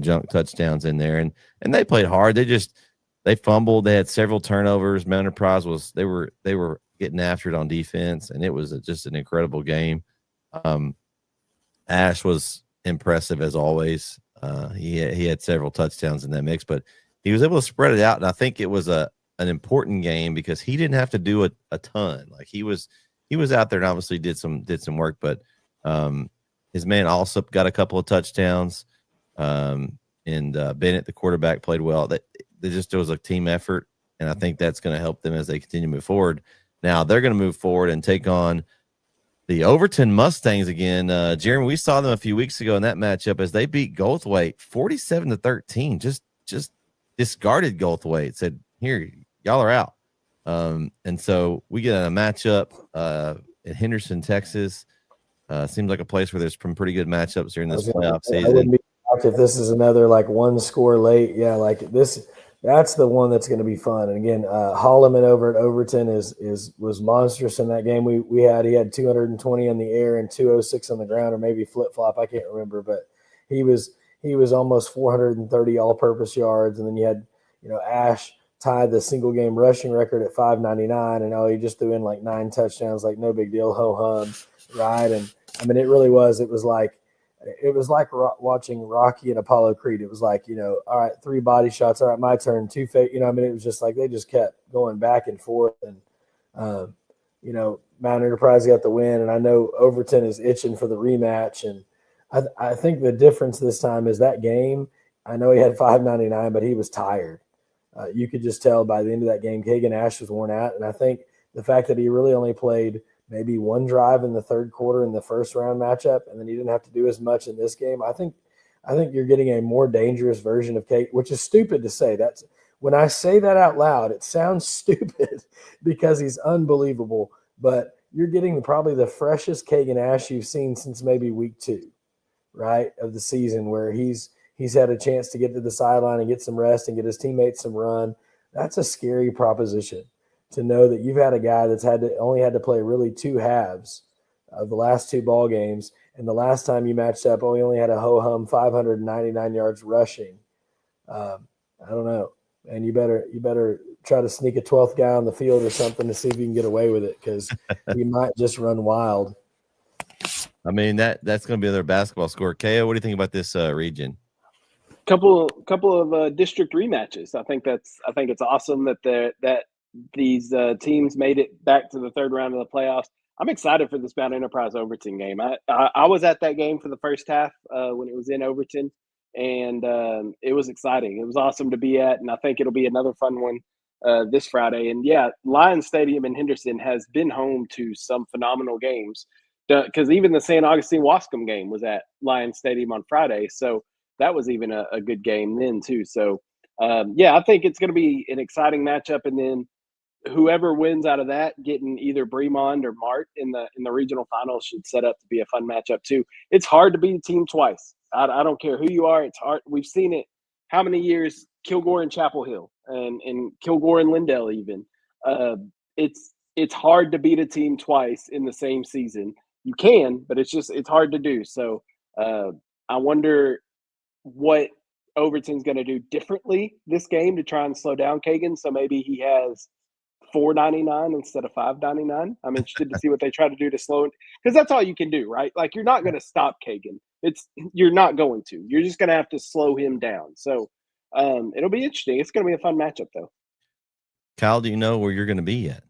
junk touchdowns in there, and they played hard. They fumbled. They had several turnovers. Mount Enterprise they were getting after it on defense, and it was just an incredible game. Ash was impressive as always. He had several touchdowns in that mix, but he was able to spread it out, and I think it was an important game because he didn't have to do a ton. Like he was out there and obviously did some work, but his man also got a couple of touchdowns. And Bennett, the quarterback, played well. It was a team effort, and I think that's going to help them as they continue to move forward. Now they're going to move forward and take on the Overton Mustangs again. Jeremy, we saw them a few weeks ago in that matchup as they beat Goldthwaite 47-13. Just discarded Goldthwaite. Said, "Here, y'all are out." And so we get a matchup in Henderson, Texas. Seems like a place where there's some pretty good matchups during this playoff season. I wouldn't be shocked if this is another like one score late. Yeah, like this. That's the one that's going to be fun. And again, Holloman over at Overton was monstrous in that game. He had 220 in the air and 206 on the ground, or maybe flip flop. I can't remember, but he was almost 430 all-purpose yards. And then you had Ash tied the single game rushing record at 599, and he just threw in like 9 touchdowns, like no big deal, ho hum, right? And I mean, it really was. It was like watching Rocky and Apollo Creed. It was like, all right, 3 body shots. All right, my turn. 2 fake. I mean, it was just like they just kept going back and forth. And, Mount Enterprise got the win. And I know Overton is itching for the rematch. And I think the difference this time is that game. I know he had 599, but he was tired. You could just tell by the end of that game, Kagan Ash was worn out. And I think the fact that he really only played maybe 1 drive in the third quarter in the first round matchup, and then he didn't have to do as much in this game. I think you're getting a more dangerous version of Kagan, which is stupid to say. That's when I say that out loud, it sounds stupid because he's unbelievable. But you're getting probably the freshest Kagan Ash you've seen since maybe week 2, right, of the season, where he's had a chance to get to the sideline and get some rest and get his teammates some run. That's a scary proposition, to know that you've had a guy that's only had to play really 2 halves of the last 2 ball games, and the last time you matched up, he only had a ho-hum 599 yards rushing. I don't know, and you better try to sneak a 12th guy on the field or something to see if you can get away with it, because he might just run wild. I mean, that's going to be another basketball score. KO, what do you think about this region? Couple of district rematches. I think it's awesome that these teams made it back to the third round of the playoffs. I'm excited for this Mount Enterprise Overton game. I was at that game for the first half when it was in Overton, and it was exciting. It was awesome to be at, and I think it'll be another fun one this Friday. And yeah, Lions Stadium in Henderson has been home to some phenomenal games, because even the St. Augustine Wascom game was at Lions Stadium on Friday, so that was even a good game then too. So yeah, I think it's going to be an exciting matchup, and then whoever wins out of that, getting either Bremond or Mart in the regional finals, should set up to be a fun matchup too. It's hard to beat a team twice. I don't care who you are. It's hard. We've seen it how many years? Kilgore and Chapel Hill, and Kilgore and Lindell even. It's hard to beat a team twice in the same season. You can, but it's hard to do. So I wonder what Overton's going to do differently this game to try and slow down Kagan. So maybe he has 4.99 instead of 5.99. I'm interested to see what they try to do to slow it, because that's all you can do, right? Like, you're not going to stop Kagan. You're not going to. You're just going to have to slow him down. So it'll be interesting. It's going to be a fun matchup, though. Kyle, do you know where you're going to be yet?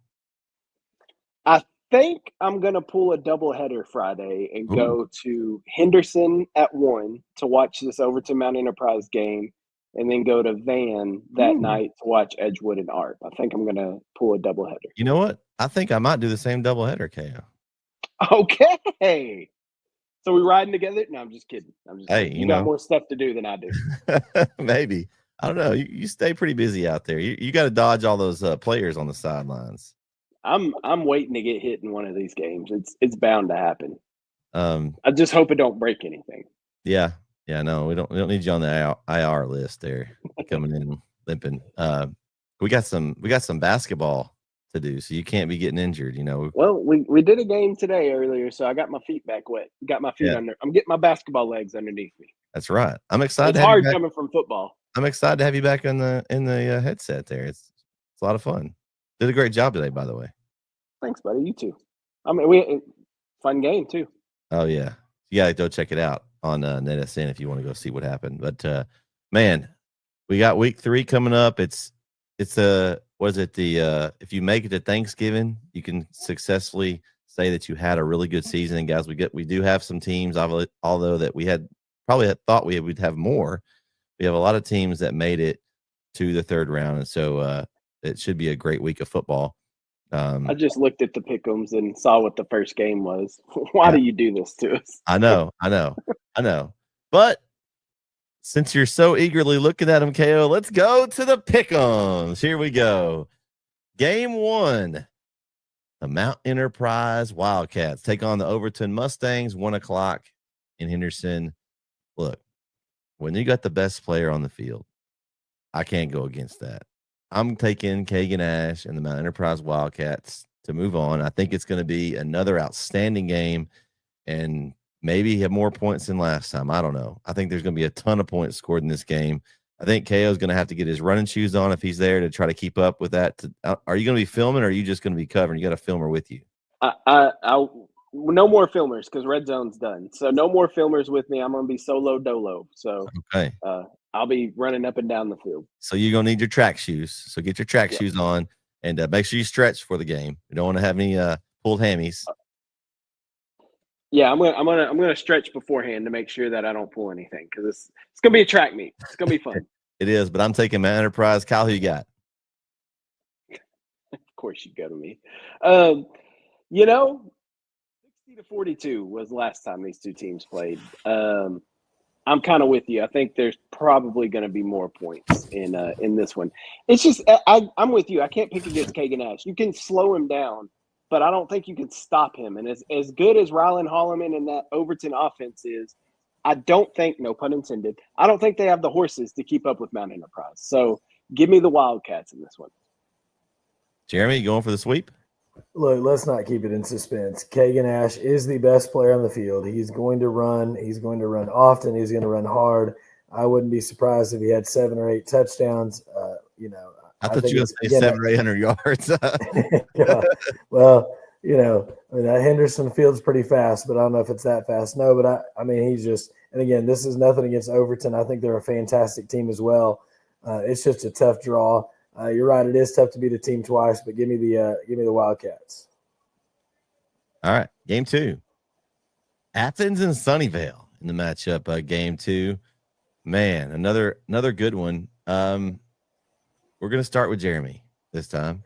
I think I'm going to pull a doubleheader Friday and go to Henderson at 1 to watch this Overton Mount Enterprise game, and then go to Van that night to watch Edgewood and Art. I think I'm going to pull a doubleheader. You know what? I think I might do the same doubleheader, KO. Okay. So we riding together? No, I'm just kidding. Hey, you got more stuff to do than I do. Maybe. I don't know. You stay pretty busy out there. You got to dodge all those players on the sidelines. I'm waiting to get hit in one of these games. It's bound to happen. I just hope it don't break anything. Yeah. Yeah, no, we don't need you on the IR list there, coming in limping. We got some basketball to do, so you can't be getting injured, you know. Well, we did a game today earlier, so I got my feet back wet. Got my feet under. I'm getting my basketball legs underneath me. That's right. I'm excited. It's hard coming from football. I'm excited to have you back in the headset there. It's a lot of fun. Did a great job today, by the way. Thanks, buddy. You too. I mean, fun game too. Oh yeah, you gotta go check it out on NETSN if you want to go see what happened. But man, we got week 3 coming up. It's if you make it to Thanksgiving, you can successfully say that you had a really good season. And guys, we do have some teams, although that we had thought we'd have more. We have a lot of teams that made it to the 3rd round, and so it should be a great week of football. I just looked at the pick'ems and saw what the first game was. Why do you do this to us? I know. But since you're so eagerly looking at them, KO, let's go to the pick'ems. Here we go. Game 1. The Mount Enterprise Wildcats take on the Overton Mustangs, 1:00 in Henderson. Look, when you got the best player on the field, I can't go against that. I'm taking Kagan Ash and the Mount Enterprise Wildcats to move on. I think it's going to be another outstanding game and maybe have more points than last time. I don't know. I think there's going to be a ton of points scored in this game. I think KO is going to have to get his running shoes on if he's there to try to keep up with that. Are you going to be filming, or are you just going to be covering? You got a filmer with you? No more filmers, because Red Zone's done. So no more filmers with me. I'm going to be solo dolo. So okay. I'll be running up and down the field. So you're going to need your track shoes. So get your track shoes on, and make sure you stretch for the game. You don't want to have any pulled hammies. Yeah, I'm gonna stretch beforehand to make sure that I don't pull anything, because it's gonna be a track meet. It's gonna be fun. It is, but I'm taking my Enterprise. Kyle, who you got? Of course you go to me. 60-42 was the last time these two teams played. I'm kind of with you. I think there's probably going to be more points in this one. It's just I'm with you. I can't pick against Kagan Ash. You can slow him down, but I don't think you can stop him. And as good as Rylan Holloman and that Overton offense is, I don't think, no pun intended, I don't think they have the horses to keep up with Mount Enterprise. So give me the Wildcats in this one. Jeremy, you going for the sweep? Look, let's not keep it in suspense. Kagan Ash is the best player on the field. He's going to run. He's going to run often. He's going to run hard. I wouldn't be surprised if he had 7 or 8 touchdowns. I thought you were going to say 700 or 800 yards. Yeah. Well, that Henderson field's pretty fast, but I don't know if it's that fast. No, but I mean, he's just – and again, this is nothing against Overton. I think they're a fantastic team as well. It's just a tough draw. You're right; it is tough to beat a team twice, but give me the Wildcats. All right, game 2, Athens and Sunnyvale in the matchup. Game 2, man, another good one. We're gonna start with Jeremy this time.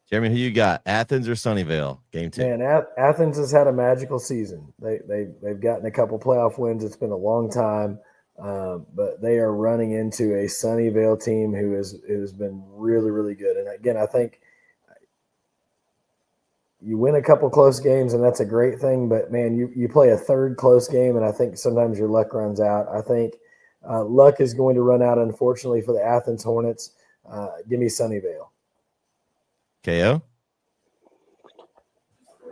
Jeremy, who you got? Athens or Sunnyvale? Game 2. Man, Athens has had a magical season. They've gotten a couple playoff wins. It's been a long time. But they are running into a Sunnyvale team who has been really, really good. And again, I think you win a couple close games, and that's a great thing. But man, you play a third close game, and I think sometimes your luck runs out. I think luck is going to run out, unfortunately, for the Athens Hornets. Give me Sunnyvale. KO.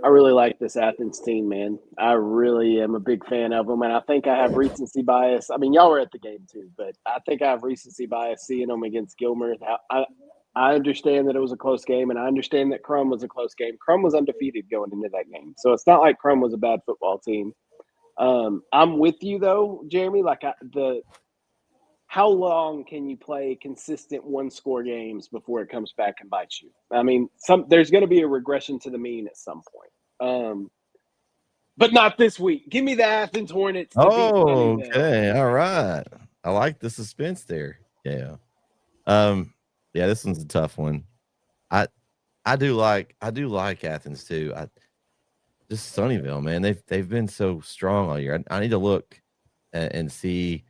I really like this Athens team, man. I really am a big fan of them, and I think I have recency bias. I mean, y'all were at the game too, but I think I have recency bias seeing them against Gilmer. I understand that it was a close game, and I understand that Crum was a close game. Crum was undefeated going into that game, so it's not like Crum was a bad football team. I'm with you though, Jeremy. Like how long can you play consistent one-score games before it comes back and bites you? I mean, there's going to be a regression to the mean at some point, but not this week. Give me the Athens Hornets to beat Sunnyvale. Okay, all right. I like the suspense there. Yeah, yeah. This one's a tough one. I do like Athens too. Just Sunnyvale, man. They've been so strong all year. I need to look and see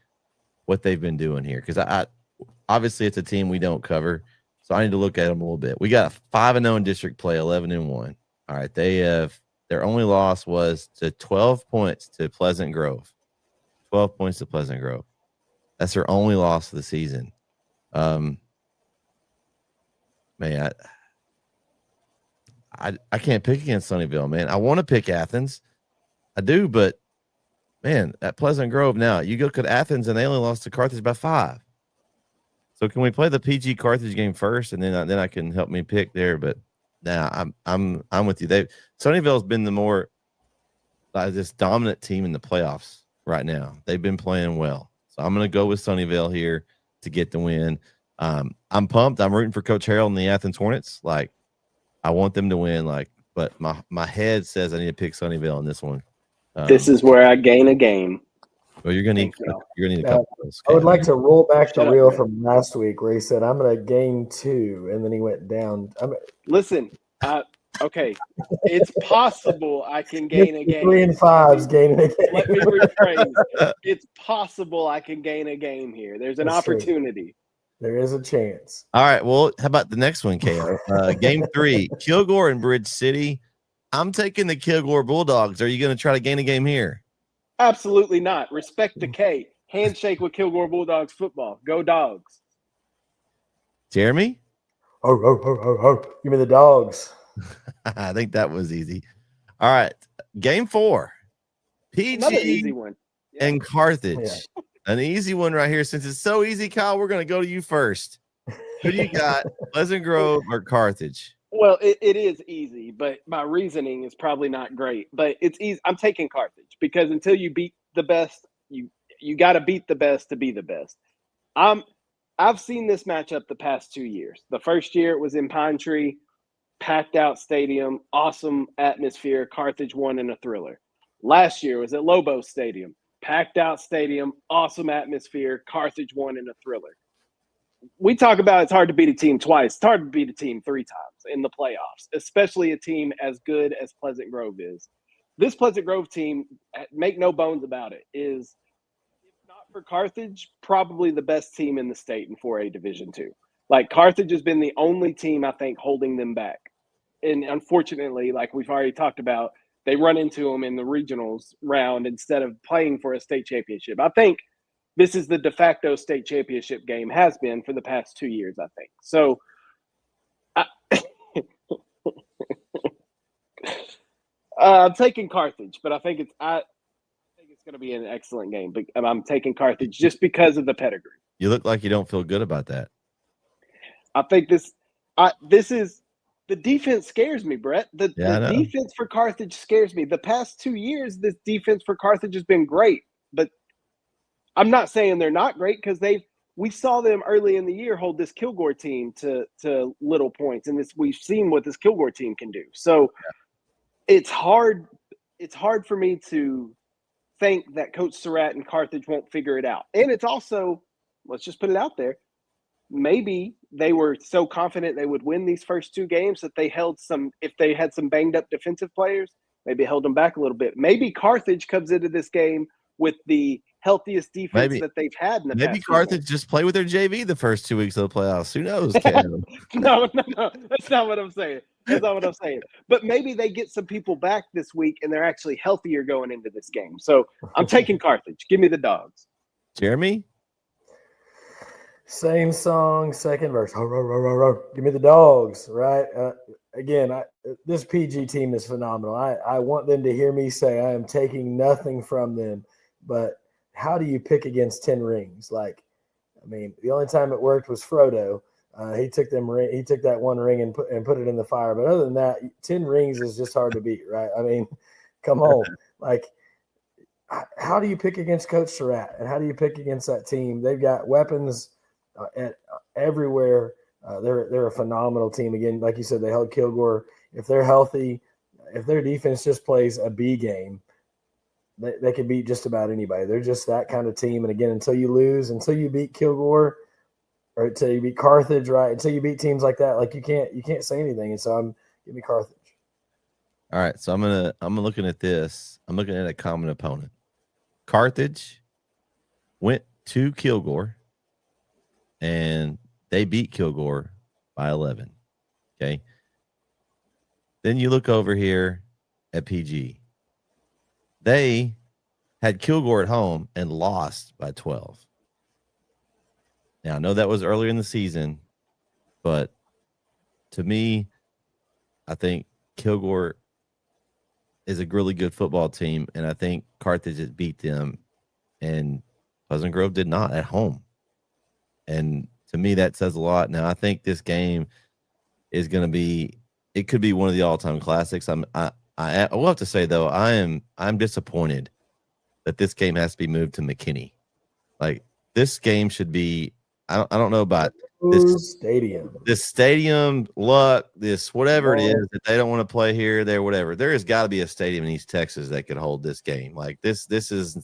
what they've been doing here, because I obviously it's a team we don't cover, so I need to look at them a little bit. We got 5-0 in district play, 11-1. All right, their only loss was to 12 points to Pleasant Grove. 12 points to Pleasant Grove. That's their only loss of the season. Man, I can't pick against Sunnyvale, man. I want to pick Athens. I do, but man, at Pleasant Grove now, you look at Athens and they only lost to Carthage by 5. So can we play the PG Carthage game first, and then I can help me pick there? But now I'm with you. Sunnyvale's been the more this dominant team in the playoffs right now. They've been playing well, so I'm going to go with Sunnyvale here to get the win. I'm pumped. I'm rooting for Coach Harold and the Athens Hornets. Like, I want them to win. Like, but my head says I need to pick Sunnyvale in this one. This is where I gain a game. Well, you're gonna need a couple of those. I would like to roll back the reel from last week where he said, I'm going to gain 2, and then he went down. Listen, okay, it's possible I can gain a game. 3 and 5s gaining a game. Let me rephrase. It's possible I can gain a game here. There's an opportunity. There is a chance. All right. Well, how about the next one, KO? Game 3, Kilgore and Bridge City. I'm taking the Kilgore Bulldogs. Are you going to try to gain a game here? Absolutely not. Respect the K. Handshake with Kilgore Bulldogs football. Go Dogs. Jeremy? Give me the Dogs. I think that was easy. All right. Game 4. PG Another easy one. Yeah. and Carthage. Yeah. An easy one right here. Since it's so easy, Kyle, we're going to go to you first. Who do you got, Pleasant Grove or Carthage? Well, it is easy, but my reasoning is probably not great. But it's easy. I'm taking Carthage because until you beat the best, you got to beat the best to be the best. I've seen this matchup the past 2 years. The first year it was in Pine Tree, packed out stadium, awesome atmosphere. Carthage won in a thriller. Last year was at Lobo Stadium, packed out stadium, awesome atmosphere. Carthage won in a thriller. We talk about it's hard to beat a team twice. It's hard to beat a team 3 times in the playoffs, especially a team as good as Pleasant Grove is. This Pleasant Grove team, make no bones about it, is, if not for Carthage, probably the best team in the state in 4A Division II. Like, Carthage has been the only team, I think, holding them back. And unfortunately, like we've already talked about, they run into them in the regionals round instead of playing for a state championship. I think this is the de facto state championship game, has been for the past 2 years, I think. So I'm taking Carthage, but I think it's going to be an excellent game. But I'm taking Carthage just because of the pedigree. You look like you don't feel good about that. I think this is the defense scares me, Brett. The defense for Carthage scares me. The past 2 years, this defense for Carthage has been great, but I'm not saying they're not great because we saw them early in the year hold this Kilgore team to little points, and we've seen what this Kilgore team can do. So it's hard for me to think that Coach Surratt and Carthage won't figure it out. And it's also, let's just put it out there, maybe they were so confident they would win these first 2 games that they held if they had some banged up defensive players, maybe held them back a little bit. Maybe Carthage comes into this game with the healthiest defense that they've had in the past. Maybe Carthage just play with their JV the first 2 weeks of the playoffs. Who knows? No. That's not what I'm saying. That's not what I'm saying. But maybe they get some people back this week and they're actually healthier going into this game. So I'm taking Carthage. Give me the Dogs. Jeremy? Same song, second verse. Ho, ro, ro, ro, ro. Give me the dogs, right? Again, this PG team is phenomenal. I want them to hear me say I am taking nothing from them, but how do you pick against 10 rings? Like, I mean, the only time it worked was Frodo. He took that one ring and put it in the fire. But other than that, 10 rings is just hard to beat, right? I mean, come on. Like, how do you pick against Coach Surratt? And how do you pick against that team? They've got weapons everywhere. They're a phenomenal team. Again, like you said, they held Kilgore. If they're healthy, if their defense just plays a B game, they can beat just about anybody. They're just that kind of team. And again, until you beat Kilgore, or until you beat Carthage, right? Until you beat teams like that, like you can't say anything. And so give me Carthage. All right, so I'm looking at this. I'm looking at a common opponent. Carthage went to Kilgore, and they beat Kilgore by 11. Okay. Then you look over here at PG. They had Kilgore at home and lost by 12. Now, I know that was earlier in the season, but to me, I think Kilgore is a really good football team, and I think Carthage has beat them, and Pleasant Grove did not at home. And to me, that says a lot. Now, I think this game is going to be – it could be one of the all-time classics. I will have to say, though, I'm disappointed that this game has to be moved to McKinney. Like, this game should be – I don't know about this stadium luck, this whatever it is that they don't want to play here, there, whatever. There has got to be a stadium in East Texas that could hold this game. Like this is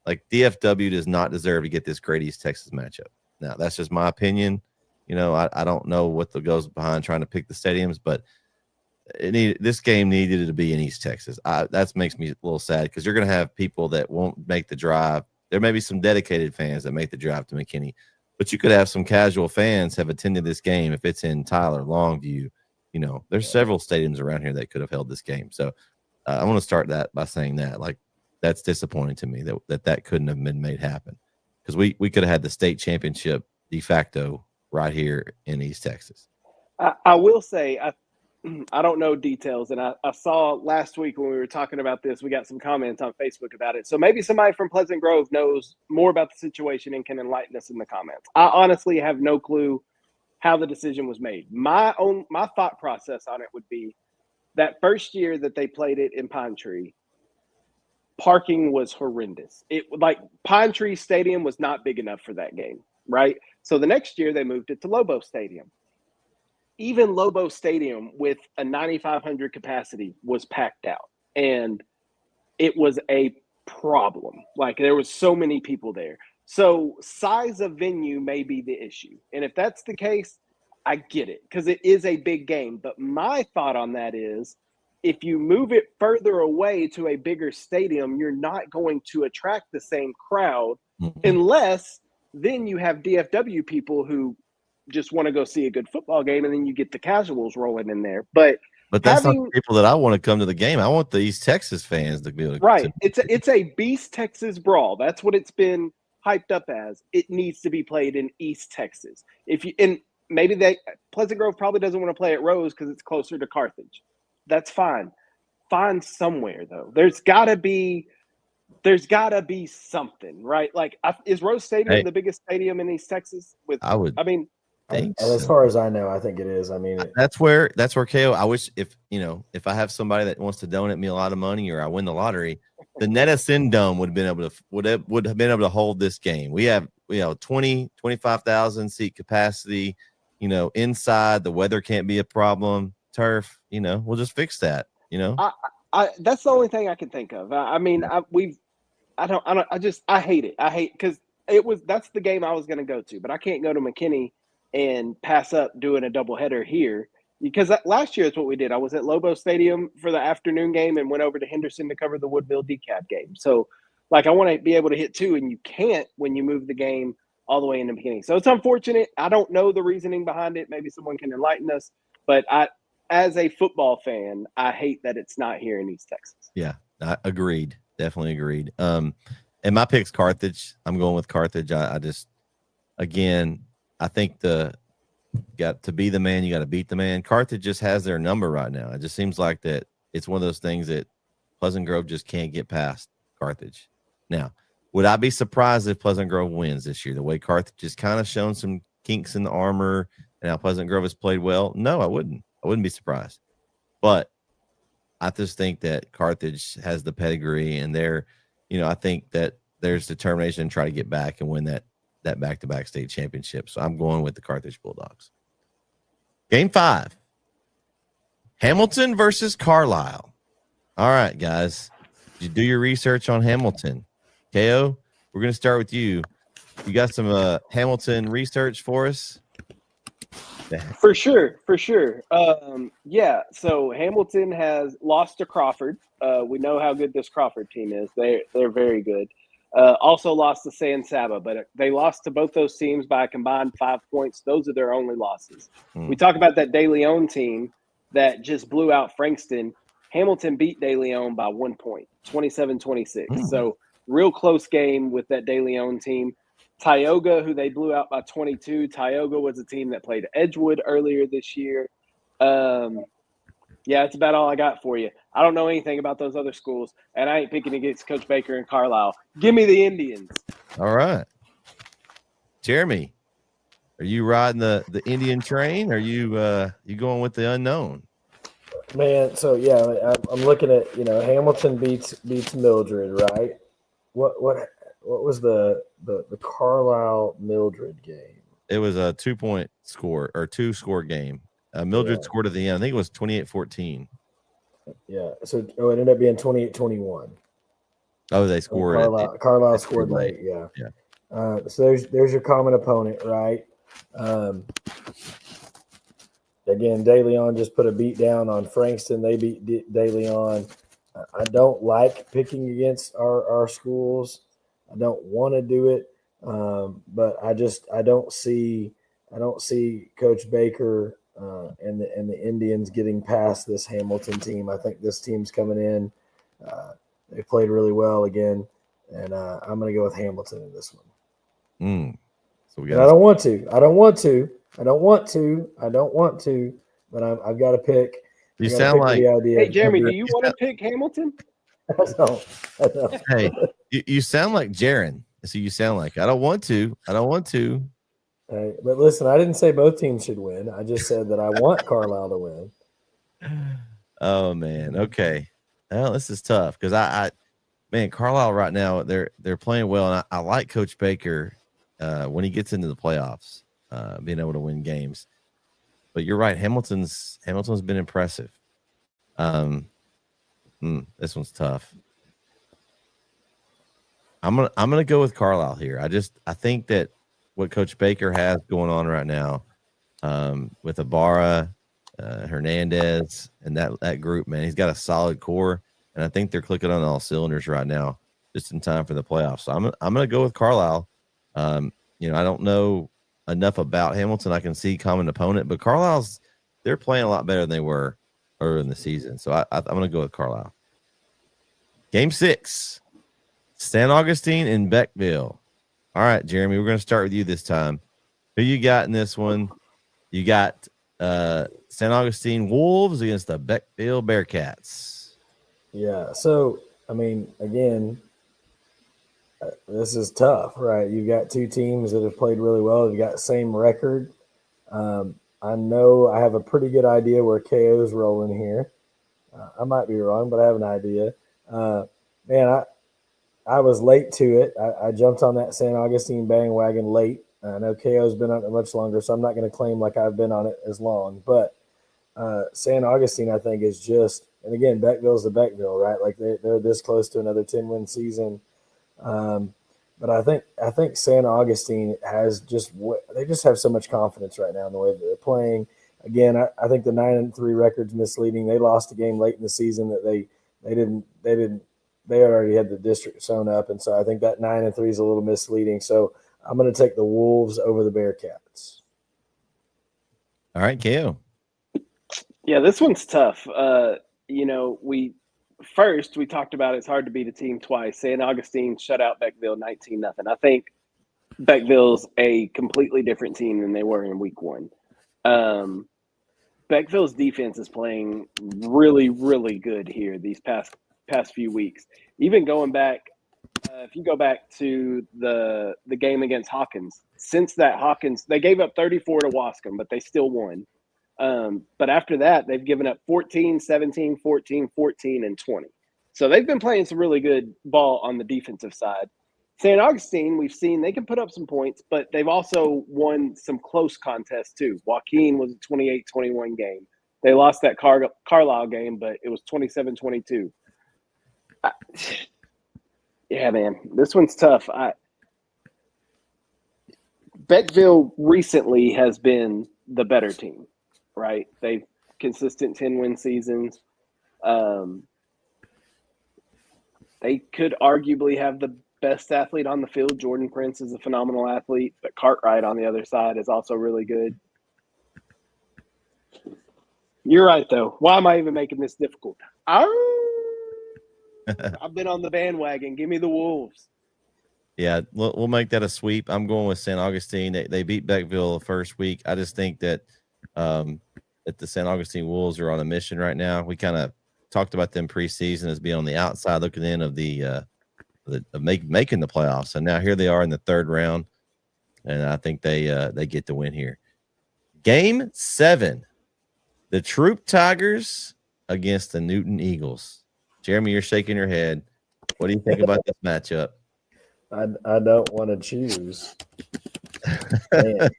like DFW does not deserve to get this great East Texas matchup. Now that's just my opinion. You know, I don't know what goes behind trying to pick the stadiums, but this game needed to be in East Texas. That makes me a little sad because you're going to have people that won't make the drive. There may be some dedicated fans that make the drive to McKinney. But you could have some casual fans have attended this game if it's in Tyler, Longview. You know, there's several stadiums around here that could have held this game. So I want to start that by saying that. Like, that's disappointing to me that couldn't have been made happen because we could have had the state championship de facto right here in East Texas. I will say, I don't know details, and I saw last week when we were talking about this, we got some comments on Facebook about it. So maybe somebody from Pleasant Grove knows more about the situation and can enlighten us in the comments. I honestly have no clue how the decision was made. My thought process on it would be that first year that they played it in Pine Tree, parking was horrendous. Pine Tree Stadium was not big enough for that game, right? So the next year they moved it to Lobo Stadium. Even Lobo Stadium with a 9,500 capacity was packed out, and it was a problem. Like, there was so many people there. So size of venue may be the issue. And if that's the case, I get it because it is a big game. But my thought on that is if you move it further away to a bigger stadium, you're not going to attract the same crowd unless then you have DFW people who just want to go see a good football game, and then you get the casuals rolling in there. But that's not the people that I want to come to the game. I want the East Texas fans to be able to. Right. It's a bEast Texas brawl. That's what it's been hyped up as. It needs to be played in East Texas. And maybe Pleasant Grove probably doesn't want to play at Rose because it's closer to Carthage. That's fine. Find somewhere though. There's gotta be something, right? Like, is Rose Stadium the biggest stadium in East Texas? As far as I know, I think it is. I mean, that's where KO. I wish if I have somebody that wants to donate me a lot of money or I win the lottery, the NETSN Dome would have been able to hold this game. We have 25,000 seat capacity. You know, inside the weather can't be a problem. Turf, we'll just fix that. That's the only thing I can think of. I hate it. I hate because that's the game I was going to go to, but I can't go to McKinney and pass up doing a doubleheader here because last year is what we did. I was at Lobo Stadium for the afternoon game and went over to Henderson to cover the Woodville DeKalb game. So, like, I want to be able to hit two, and you can't when you move the game all the way into McKinney. So it's unfortunate. I don't know the reasoning behind it. Maybe someone can enlighten us. But as a football fan, I hate that it's not here in East Texas. Yeah, I agreed. Definitely agreed. And my pick's Carthage. I'm going with Carthage. I just, again, I think got to be the man, you got to beat the man. Carthage just has their number right now. It just seems like that it's one of those things that Pleasant Grove just can't get past Carthage. Now, would I be surprised if Pleasant Grove wins this year? The way Carthage has kind of shown some kinks in the armor and how Pleasant Grove has played well? No, I wouldn't. I wouldn't be surprised. But I just think that Carthage has the pedigree, and I think that there's determination to try to get back and win that back-to-back state championship. So I'm going with the Carthage Bulldogs. Game 5. Hamilton versus Carlisle. All right, guys. Did you do your research on Hamilton? KO, we're going to start with you. You got some Hamilton research for us? For sure. Yeah, so Hamilton has lost to Crawford. We know how good this Crawford team is. They're very good. Also lost to San Saba, but they lost to both those teams by a combined 5 points. Those are their only losses. We talk about that De Leon team that just blew out Frankston. Hamilton beat De Leon by 1 point, 27-26. So real close game with that De Leon team. Tioga, who they blew out by 22. Tioga was a team that played Edgewood earlier this year. Yeah, that's about all I got for you. I don't know anything about those other schools, and I ain't picking against Coach Baker and Carlisle. Give me the Indians. All right. Jeremy, are you riding the Indian train? Or are you going with the unknown? Man, so yeah, I'm looking at Hamilton beats Mildred, right? What was the Carlisle Mildred game? It was a 2-point score or 2-score game. Mildred scored at the end. I think it was 28-14. Yeah. So it ended up being 28-21. Oh, they scored. Carlisle scored late. Yeah. So there's your common opponent, right? Again, De Leon just put a beat down on Frankston. They beat De Leon. I don't like picking against our schools. I don't want to do it, but I don't see Coach Baker and the Indians getting past this Hamilton team. I think this team's coming in. They played really well again, and I'm going to go with Hamilton in this one. So I don't want to, but I've got to pick. You sound like, hey, Jeremy, do you want to pick Hamilton? I don't. Hey, you sound like Jaron. So you sound like, I don't want to. Hey, but listen, I didn't say both teams should win. I just said that I want Carlisle to win. Oh man. Okay. Well, this is tough because man, Carlisle right now, they're playing well. And I like Coach Baker when he gets into the playoffs, being able to win games. But you're right. Hamilton's been impressive. This one's tough. I'm gonna go with Carlisle here. I think that what Coach Baker has going on right now, with Ibarra, Hernandez, and that group, man, he's got a solid core, and I think they're clicking on all cylinders right now, just in time for the playoffs. So I'm gonna go with Carlisle. I don't know enough about Hamilton. I can see common opponent, but they're playing a lot better than they were earlier in the season. So I'm gonna go with Carlisle. Game 6. San Augustine and Beckville. All right, Jeremy, we're going to start with you this time. Who you got in this one? You got San Augustine Wolves against the Beckville Bearcats. Yeah, so, I mean, again, this is tough, right? You've got two teams that have played really well. They've got the same record. I know I have a pretty good idea where KO's rolling here. I might be wrong, but I have an idea. Man, I was late to it. I jumped on that San Augustine bandwagon late. I know KO's been on it much longer, so I'm not going to claim like I've been on it as long. But San Augustine, I think, is just – and again, Beckville's the Beckville, right? Like they're this close to another 10-win season. But I think San Augustine has they just have so much confidence right now in the way that they're playing. Again, I think the 9-3 record's misleading. They lost a game late in the season that they already had the district sewn up, and so I think that 9-3 is a little misleading. So I'm going to take the Wolves over the Bearcats. All right, KO. Yeah, this one's tough. We talked about it's hard to beat a team twice. San Augustine shut out Beckville 19-0. I think Beckville's a completely different team than they were in week 1. Beckville's defense is playing really, really good here these past few weeks. Even going back, if you go back to the game against Hawkins, since that Hawkins, they gave up 34 to Wascom, but they still won. But after that, they've given up 14, 17, 14, 14, and 20. So they've been playing some really good ball on the defensive side. St. Augustine, we've seen they can put up some points, but they've also won some close contests too. Joaquin was a 28-21 game. They lost that Carlisle game, but it was 27-22. Yeah, man, this one's tough. Beckville recently has been the better team, right? They've consistent 10-win seasons. They could arguably have the best athlete on the field. Jordan Prince is a phenomenal athlete, but Cartwright on the other side is also really good. You're right, though. Why am I even making this difficult? I've been on the bandwagon. Give me the Wolves. Yeah, we'll make that a sweep. I'm going with St. Augustine. They beat Beckville the first week. I just think that that the St. Augustine Wolves are on a mission right now. We kind of talked about them preseason as being on the outside looking in of making the playoffs, and now here they are in the third round, and I think they get the win here. Game 7, the Troop Tigers against the Newton Eagles. Jeremy, you're shaking your head. What do you think about this matchup? I don't want to choose. Man,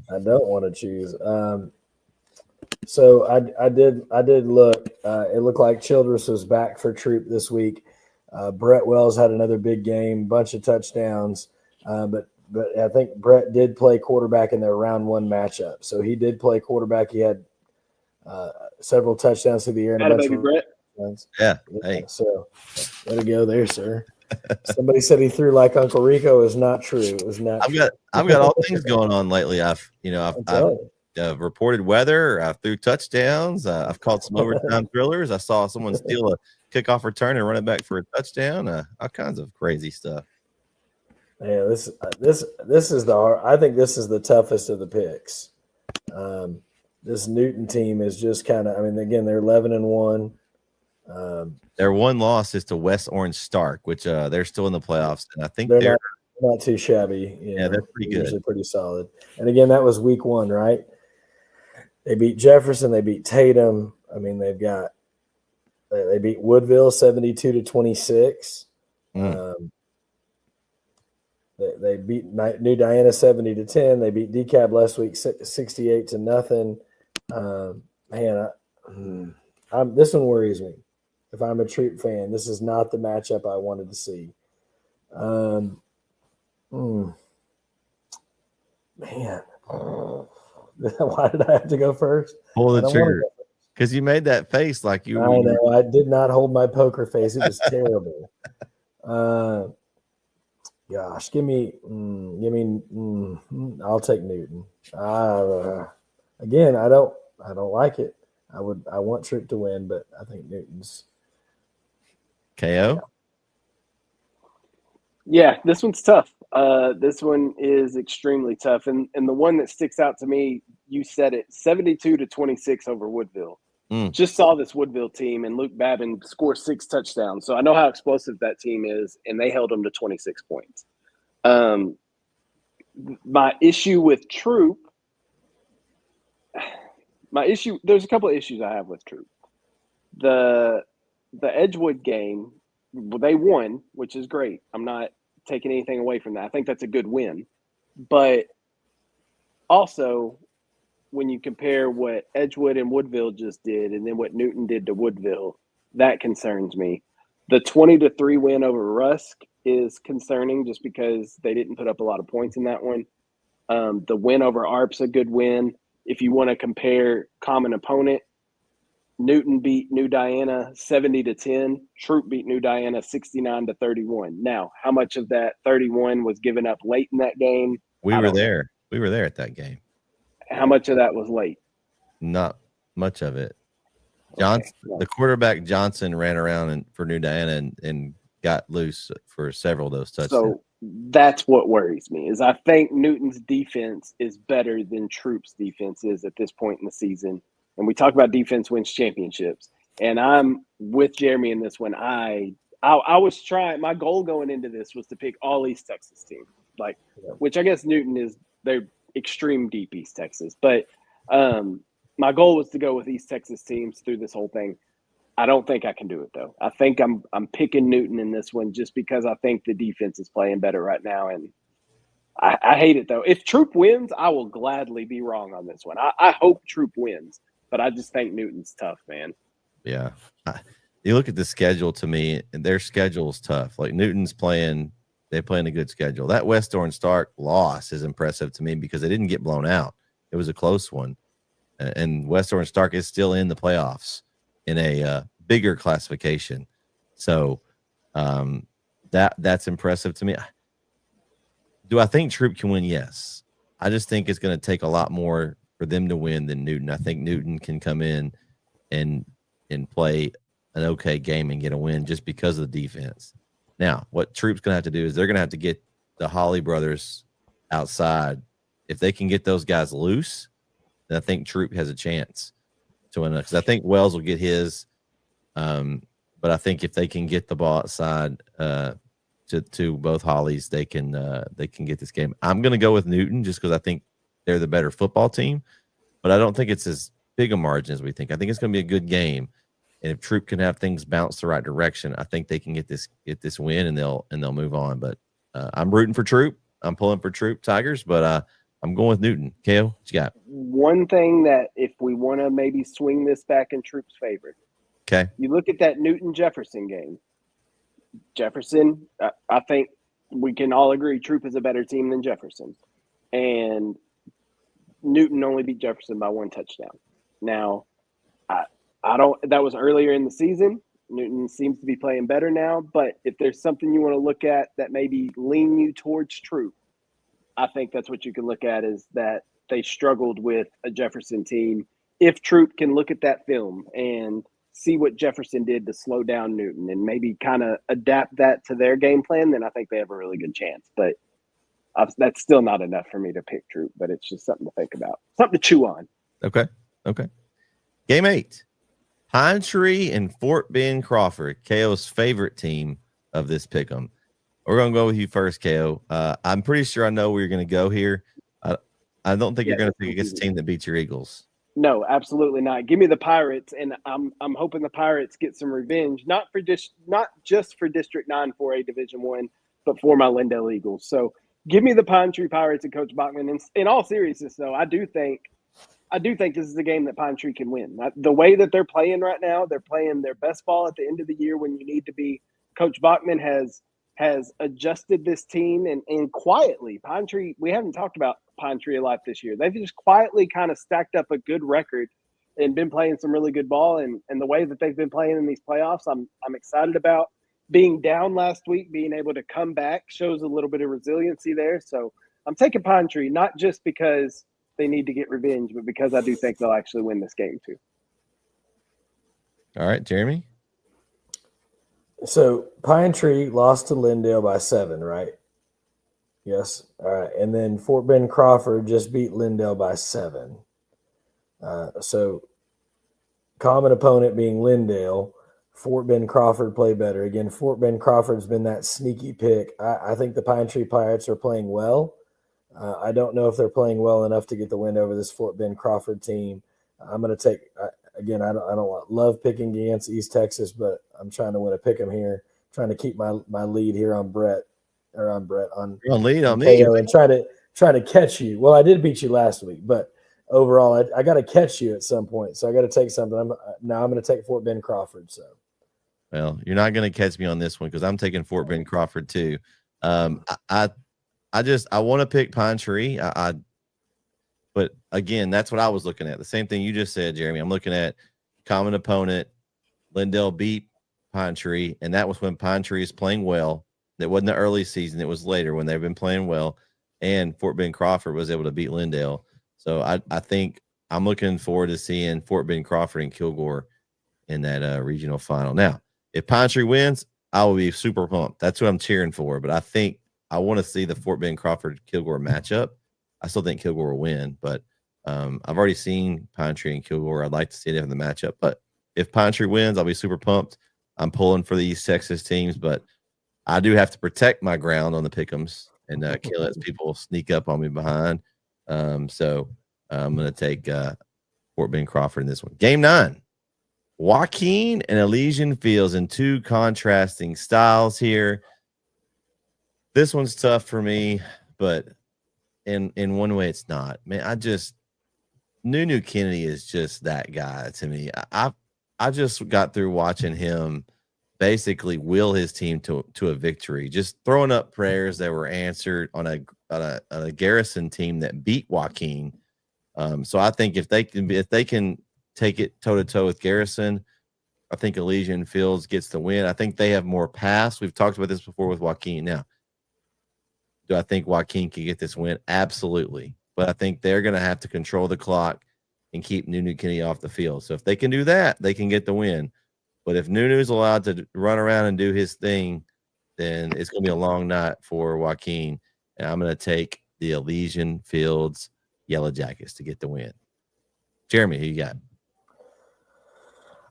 I don't want to choose. So I did look. It looked like Childress was back for Troop this week. Brett Wells had another big game, bunch of touchdowns. But I think Brett did play quarterback in their round 1 matchup. So he did play quarterback. He had several touchdowns through the air. Had a baby Brett. Yeah. Hey. So let it go there, sir. Somebody said he threw like Uncle Rico. Is not true. It was not. I've got all things going on lately. I've reported weather. I threw touchdowns. I've called some overtime thrillers. I saw someone steal a kickoff return and run it back for a touchdown. All kinds of crazy stuff. Yeah, this is the hard. I think this is the toughest of the picks. This Newton team is just kind of. I mean, again, they're 11-1. Their one loss is to West Orange Stark, which they're still in the playoffs, and I think they're not too shabby. Yeah, they're pretty good. Usually pretty solid. And again, that was week 1, right? They beat Jefferson. They beat Tatum. I mean, they beat Woodville 72-26. They beat New Diana 70-10. They beat DeKalb last week 68-0. This one worries me. If I'm a Troop fan, this is not the matchup I wanted to see. Man, why did I have to go first? Pull the trigger because you made that face like you. I know. I did not hold my poker face. It was terrible. Gosh, give me. I'll take Newton. Again, I don't like it. I want Troop to win, but I think Newton's KO. Yeah, this one's tough. This one is extremely tough, and the one that sticks out to me, you said it, 72-26 over Woodville. Just saw this Woodville team, and Luke Babin score 6 touchdowns, so I know how explosive that team is, and they held them to 26 points. My issue with Troop. There's a couple of issues I have with Troop. The Edgewood game, they won, which is great. I'm not taking anything away from that. I think that's a good win. But also, when you compare what Edgewood and Woodville just did and then what Newton did to Woodville, that concerns me. The 20-3 win over Rusk is concerning just because they didn't put up a lot of points in that one. The win over ARP's a good win. If you want to compare common opponent, Newton beat New Diana 70-10. Troop beat New Diana 69-31. Now, how much of that 31 was given up late in that game? We were there. We were there at that game. How much of that was late? Not much of it. Johnson, the quarterback Johnson ran around for New Diana and got loose for several of those touchdowns. So That's what worries me. Is I think Newton's defense is better than Troop's defense is at this point in the season. And we talk about defense wins championships. And I'm with Jeremy in this one. I was trying. My goal going into this was to pick all East Texas teams, which I guess Newton is. They're extreme deep East Texas, but my goal was to go with East Texas teams through this whole thing. I don't think I can do it though. I think I'm picking Newton in this one just because I think the defense is playing better right now, and I hate it though. If Troop wins, I will gladly be wrong on this one. I hope Troop wins, but I just think Newton's tough, man. Yeah, you look at the schedule to me, and their schedule is tough. Like Newton's playing, they're playing a good schedule. That West Orange Stark loss is impressive to me because they didn't get blown out. It was a close one, and West Orange Stark is still in the playoffs in a bigger classification. So that's impressive to me. Do I think Troop can win? Yes. I just think it's going to take a lot more for them to win than Newton. I think Newton can come in and play an okay game and get a win just because of the defense. Now, what Troop's going to have to do is they're going to have to get the Holly brothers outside. If they can get those guys loose, then I think Troop has a chance to win, because I think Wells will get his, but I think if they can get the ball outside to both Hollies, they can get this game. I'm going to go with Newton just because I think they're the better football team, but I don't think it's as big a margin as we think. I think it's going to be a good game, and if Troop can have things bounce the right direction, I think they can get this win and they'll move on. But I'm rooting for Troop. I'm pulling for Troop Tigers, but I'm going with Newton. KO, what you got? One thing that if we want to maybe swing this back in Troop's favor, okay, you look at that Newton-Jefferson game. Jefferson, I think we can all agree Troop is a better team than Jefferson. And Newton only beat Jefferson by 1 touchdown. Now, that was earlier in the season. Newton seems to be playing better now. But if there's something you want to look at that maybe lean you towards Troop, I think that's what you can look at, is that they struggled with a Jefferson team. If Troop can look at that film and see what Jefferson did to slow down Newton and maybe kind of adapt that to their game plan, then I think they have a really good chance. But that's still not enough for me to pick Troop, but it's just something to think about, something to chew on. Okay. Game 8, Pine Tree and Fort Bend Crawford, KO's favorite team of this pick'em. We're going to go with you first, KO. I'm pretty sure I know where you're going to go here. I don't think you're going to pick against a team that beats your Eagles. No, absolutely not. Give me the Pirates, and I'm hoping the Pirates get some revenge, not just for District 9 for a Division I, but for my Lindale Eagles. So give me the Pine Tree Pirates and Coach Bachman. And in all seriousness, though, I do think this is a game that Pine Tree can win. The way that they're playing right now, they're playing their best ball at the end of the year when you need to be. Coach Bachman has adjusted this team and quietly, Pine Tree, we haven't talked about Pine Tree a lot this year. They've just quietly kind of stacked up a good record and been playing some really good ball. And the way that they've been playing in these playoffs, I'm excited about. Being down last week, being able to come back shows a little bit of resiliency there. So I'm taking Pine Tree, not just because they need to get revenge, but because I do think they'll actually win this game too. All right, Jeremy. So Pine Tree lost to Lindale by 7, right? Yes. All right. And then Fort Bend Crawford just beat Lindale by 7. So common opponent being Lindale, Fort Bend Crawford play better. Again, Fort Bend Crawford's been that sneaky pick. I think the Pine Tree Pirates are playing well. I don't know if they're playing well enough to get the win over this Fort Bend Crawford team. I'm going to take again. I don't love picking against East Texas, but I'm trying to win a pick 'em here. Trying to keep my lead here on Brett on lead on me and try to catch you. Well, I did beat you last week, but overall, I got to catch you at some point. So I got to take something. I'm going to take Fort Bend Crawford. So. Well, you're not going to catch me on this one because I'm taking Fort Bend Crawford too. I want to pick Pine Tree. But again, that's what I was looking at. The same thing you just said, Jeremy. I'm looking at common opponent. Lindale beat Pine Tree, and that was when Pine Tree is playing well. That wasn't the early season. It was later when they've been playing well, and Fort Bend Crawford was able to beat Lindale. So I think I'm looking forward to seeing Fort Bend Crawford and Kilgore in that regional final. Now, if Pine Tree wins, I will be super pumped. That's what I'm cheering for. But I think I want to see the Fort Bend Crawford Kilgore matchup. I still think Kilgore will win, but I've already seen Pine Tree and Kilgore. I'd like to see them in the matchup, but if Pine Tree wins, I'll be super pumped. I'm pulling for the East Texas teams, but I do have to protect my ground on the pick'ems and can't let people sneak up on me behind. So I'm going to take Fort Bend Crawford in this one. Game 9. Joaquin and Elysian Fields in two contrasting styles here. This one's tough for me, but in one way it's not. Man, Nunu Kennedy is just that guy to me. I just got through watching him basically will his team to a victory, just throwing up prayers that were answered on a Garrison team that beat Joaquin. So I think if they can take it toe to toe with Garrison, I think Elysian Fields gets the win. I think they have more pass. We've talked about this before with Joaquin. Now, do I think Joaquin can get this win? Absolutely. But I think they're going to have to control the clock and keep Nunu Kennedy off the field. So if they can do that, they can get the win. But if Nunu's allowed to run around and do his thing, then it's going to be a long night for Joaquin. And I'm going to take the Elysian Fields Yellow Jackets to get the win. Jeremy, who you got?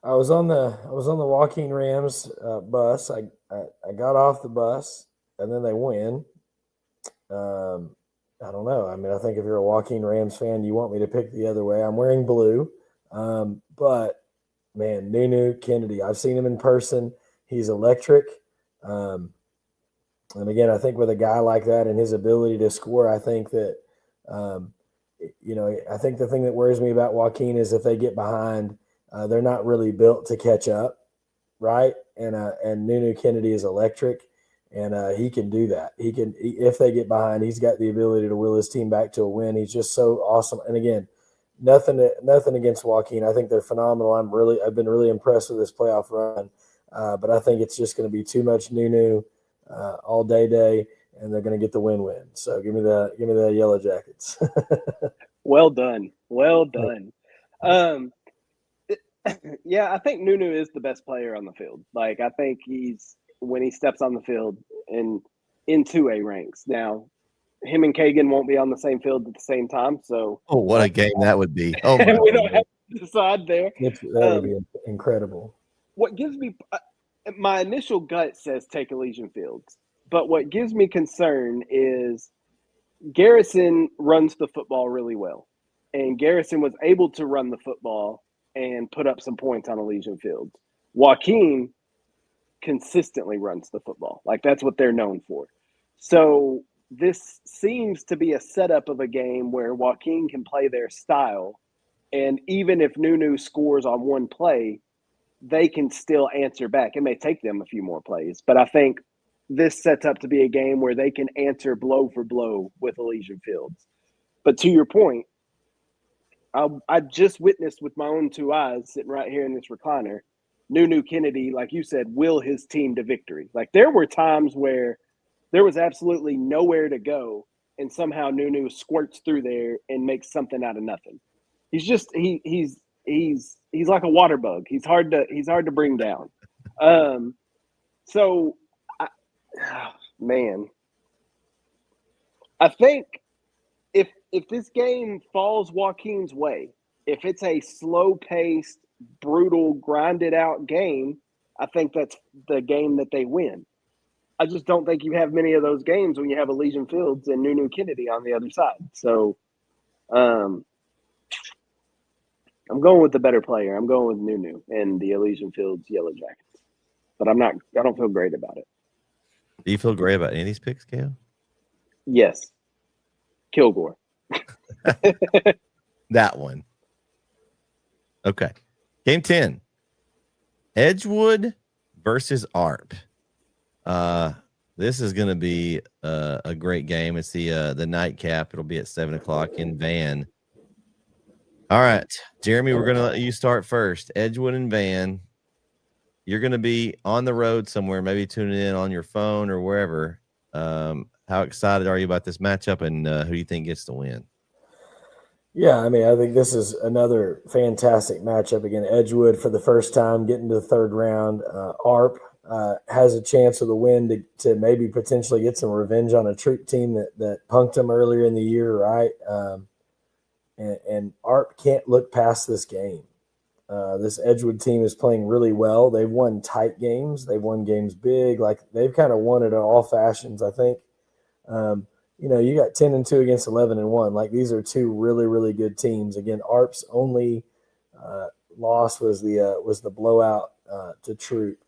I was on the Joaquin Rams bus. I got off the bus, and then they win. I don't know. I mean, I think if you're a Joaquin Rams fan, you want me to pick the other way. I'm wearing blue, but man, Nunu Kennedy, I've seen him in person. He's electric. And again, I think with a guy like that and his ability to score, I think that, I think the thing that worries me about Joaquin is if they get behind, they're not really built to catch up, right? And Nunu Kennedy is electric, and he can do that. If they get behind, he's got the ability to will his team back to a win. He's just so awesome. And again, nothing against Joaquin. I think they're phenomenal. I've been really impressed with this playoff run, but I think it's just going to be too much Nunu all day, and they're going to get the win. So give me the Yellow Jackets. Well done. Yeah, I think Nunu is the best player on the field. Like, I think when he steps on the field and into A ranks. Now, him and Kagan won't be on the same field at the same time. So, what a game that would be! Oh my we don't have to decide there. That would be incredible. What gives me my initial gut says take Elysian Fields, but what gives me concern is Garrison runs the football really well, and Garrison was able to run the football and put up some points on Elysian Fields. Joaquin consistently runs the football. Like, that's what they're known for. So this seems to be a setup of a game where Joaquin can play their style, and even if Nunu scores on one play, they can still answer back. It may take them a few more plays, but I think this sets up to be a game where they can answer blow for blow with Elysian Fields. But to your point, I just witnessed with my own two eyes, sitting right here in this recliner, Nunu Kennedy, like you said, will his team to victory. Like, there were times where there was absolutely nowhere to go, and somehow Nunu squirts through there and makes something out of nothing. He's just he's like a water bug. He's hard to bring down. Man, I think if this game falls Joaquin's way, if it's a slow-paced, brutal, grinded-out game, I think that's the game that they win. I just don't think you have many of those games when you have Elysian Fields and Nunu Kennedy on the other side. So, I'm going with the better player. I'm going with Nunu and the Elysian Fields Yellow Jackets. But I don't feel great about it. Do you feel great about any of these picks, Cale? Yes. Kilgore. That one. Okay. Game 10. Edgewood versus ARP. This is going to be a great game. It's the nightcap. It'll be at 7:00 in Van. All right, Jeremy, we're going to let you start first. Edgewood and Van. You're going to be on the road somewhere, maybe tuning in on your phone or wherever. How excited are you about this matchup, and who do you think gets the win? Yeah, I mean, I think this is another fantastic matchup. Again, Edgewood for the first time getting to the third round. ARP, has a chance of the win to maybe potentially get some revenge on a Troop team that punked them earlier in the year, right? And ARP can't look past this game. This Edgewood team is playing really well. They've won tight games. They've won games big. Like they've kind of won it in all fashions, I think. You got 10-2 against 11-1. Like these are two really, really good teams. Again, ARP's only loss was the blowout to Troop.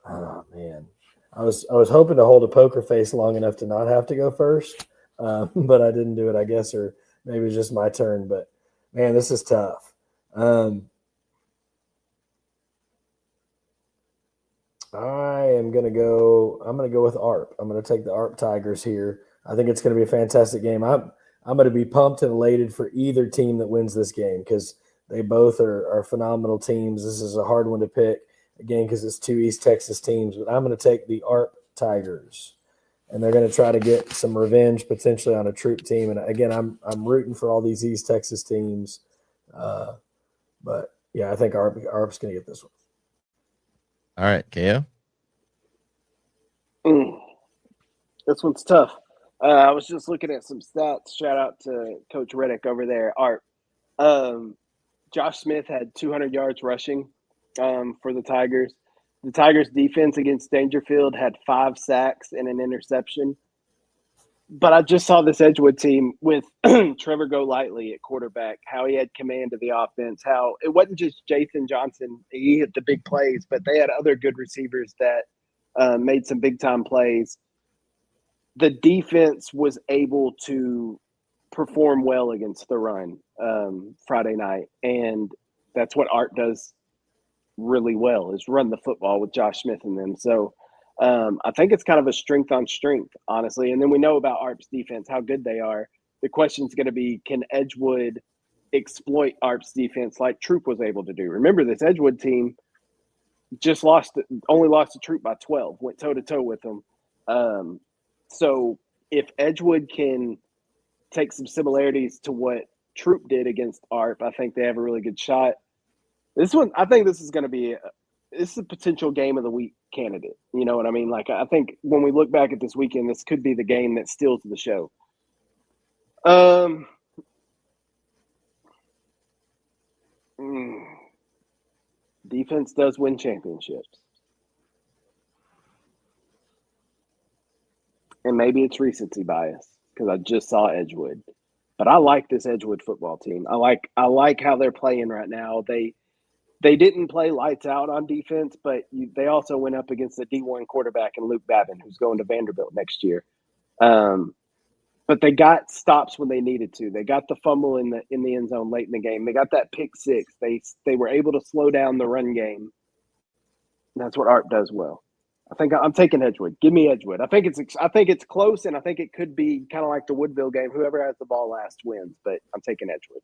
Oh man, I was hoping to hold a poker face long enough to not have to go first, but I didn't do it, I guess, or maybe it's just my turn. But man, this is tough. I'm gonna go with ARP. I'm gonna take the ARP Tigers here. I think it's gonna be a fantastic game. I'm gonna be pumped and elated for either team that wins this game because they both are phenomenal teams. This is a hard one to pick. Again, because it's two East Texas teams, but I'm going to take the ARP Tigers, and they're going to try to get some revenge potentially on a Troop team. And again, I'm rooting for all these East Texas teams, but yeah, I think ARP's going to get this one. All right, KO. This one's tough. I was just looking at some stats. Shout out to Coach Reddick over there, ARP. Josh Smith had 200 yards rushing for the Tigers. The Tigers defense against Dangerfield had 5 sacks and an interception. But I just saw this Edgewood team with Trevor Golightly at quarterback, how he had command of the offense, how it wasn't just Jathan Johnson. He hit the big plays, but they had other good receivers that made some big-time plays. The defense was able to perform well against the run Friday night, and that's what ARP does really well, is run the football with Josh Smith and them. So I think it's kind of a strength on strength, honestly. And then we know about ARP's defense, how good they are. The question is going to be, can Edgewood exploit ARP's defense like Troop was able to do? Remember, this Edgewood team just only lost to Troop by 12, went toe-to-toe with them. So if Edgewood can take some similarities to what Troop did against ARP, I think they have a really good shot. This one, I think this is going to be this is a potential game of the week candidate. You know what I mean? Like, I think when we look back at this weekend, this could be the game that steals the show. Defense does win championships. And maybe it's recency bias because I just saw Edgewood. But I like this Edgewood football team. I like how they're playing right now. They didn't play lights out on defense, but they also went up against the D1 quarterback in Luke Babin, who's going to Vanderbilt next year. But they got stops when they needed to. They got the fumble in the end zone late in the game. They got that pick six. They were able to slow down the run game. And that's what ARP does well. I think I'm taking Edgewood. Give me Edgewood. I think it's close, and I think it could be kind of like the Woodville game. Whoever has the ball last wins, but I'm taking Edgewood.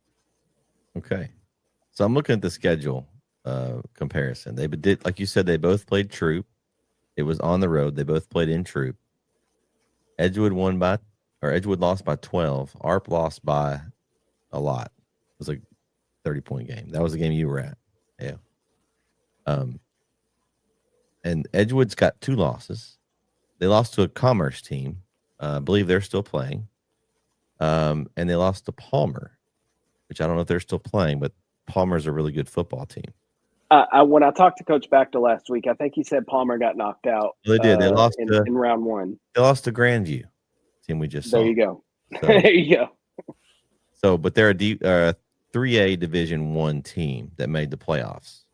Okay, so I'm looking at the schedule comparison. They did, like you said, they both played Troop. It was on the road. They both played in Troop. Edgewood lost by 12. ARP lost by a lot. It was a 30-point game. That was the game you were at. Yeah. And Edgewood's got 2 losses. They lost to a Commerce team. I believe they're still playing. And they lost to Palmer, which I don't know if they're still playing, but Palmer's a really good football team. When I talked to Coach Bachta last week, I think he said Palmer got knocked out. Well, they did. They lost in round 1. They lost to Grandview, team we just saw. There you go. So, there you go. So, but they're a 3A Division I team that made the playoffs.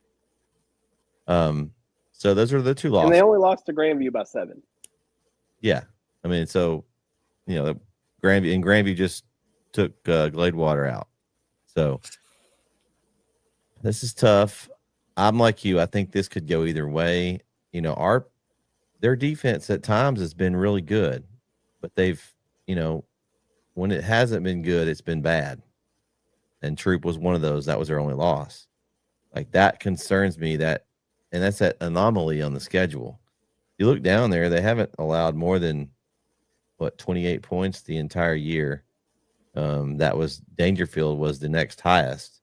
So those are the 2 losses. And they only lost to Grandview by 7. Yeah. I mean, so, Grandview just took Gladewater out. So this is tough. I'm like you. I think this could go either way. Their defense at times has been really good, but they've, when it hasn't been good, it's been bad. And Troop was one of those. That was their only loss. Like, that concerns me, and that's that anomaly on the schedule. You look down there, they haven't allowed more than 28 points the entire year. That was Dangerfield was the next highest,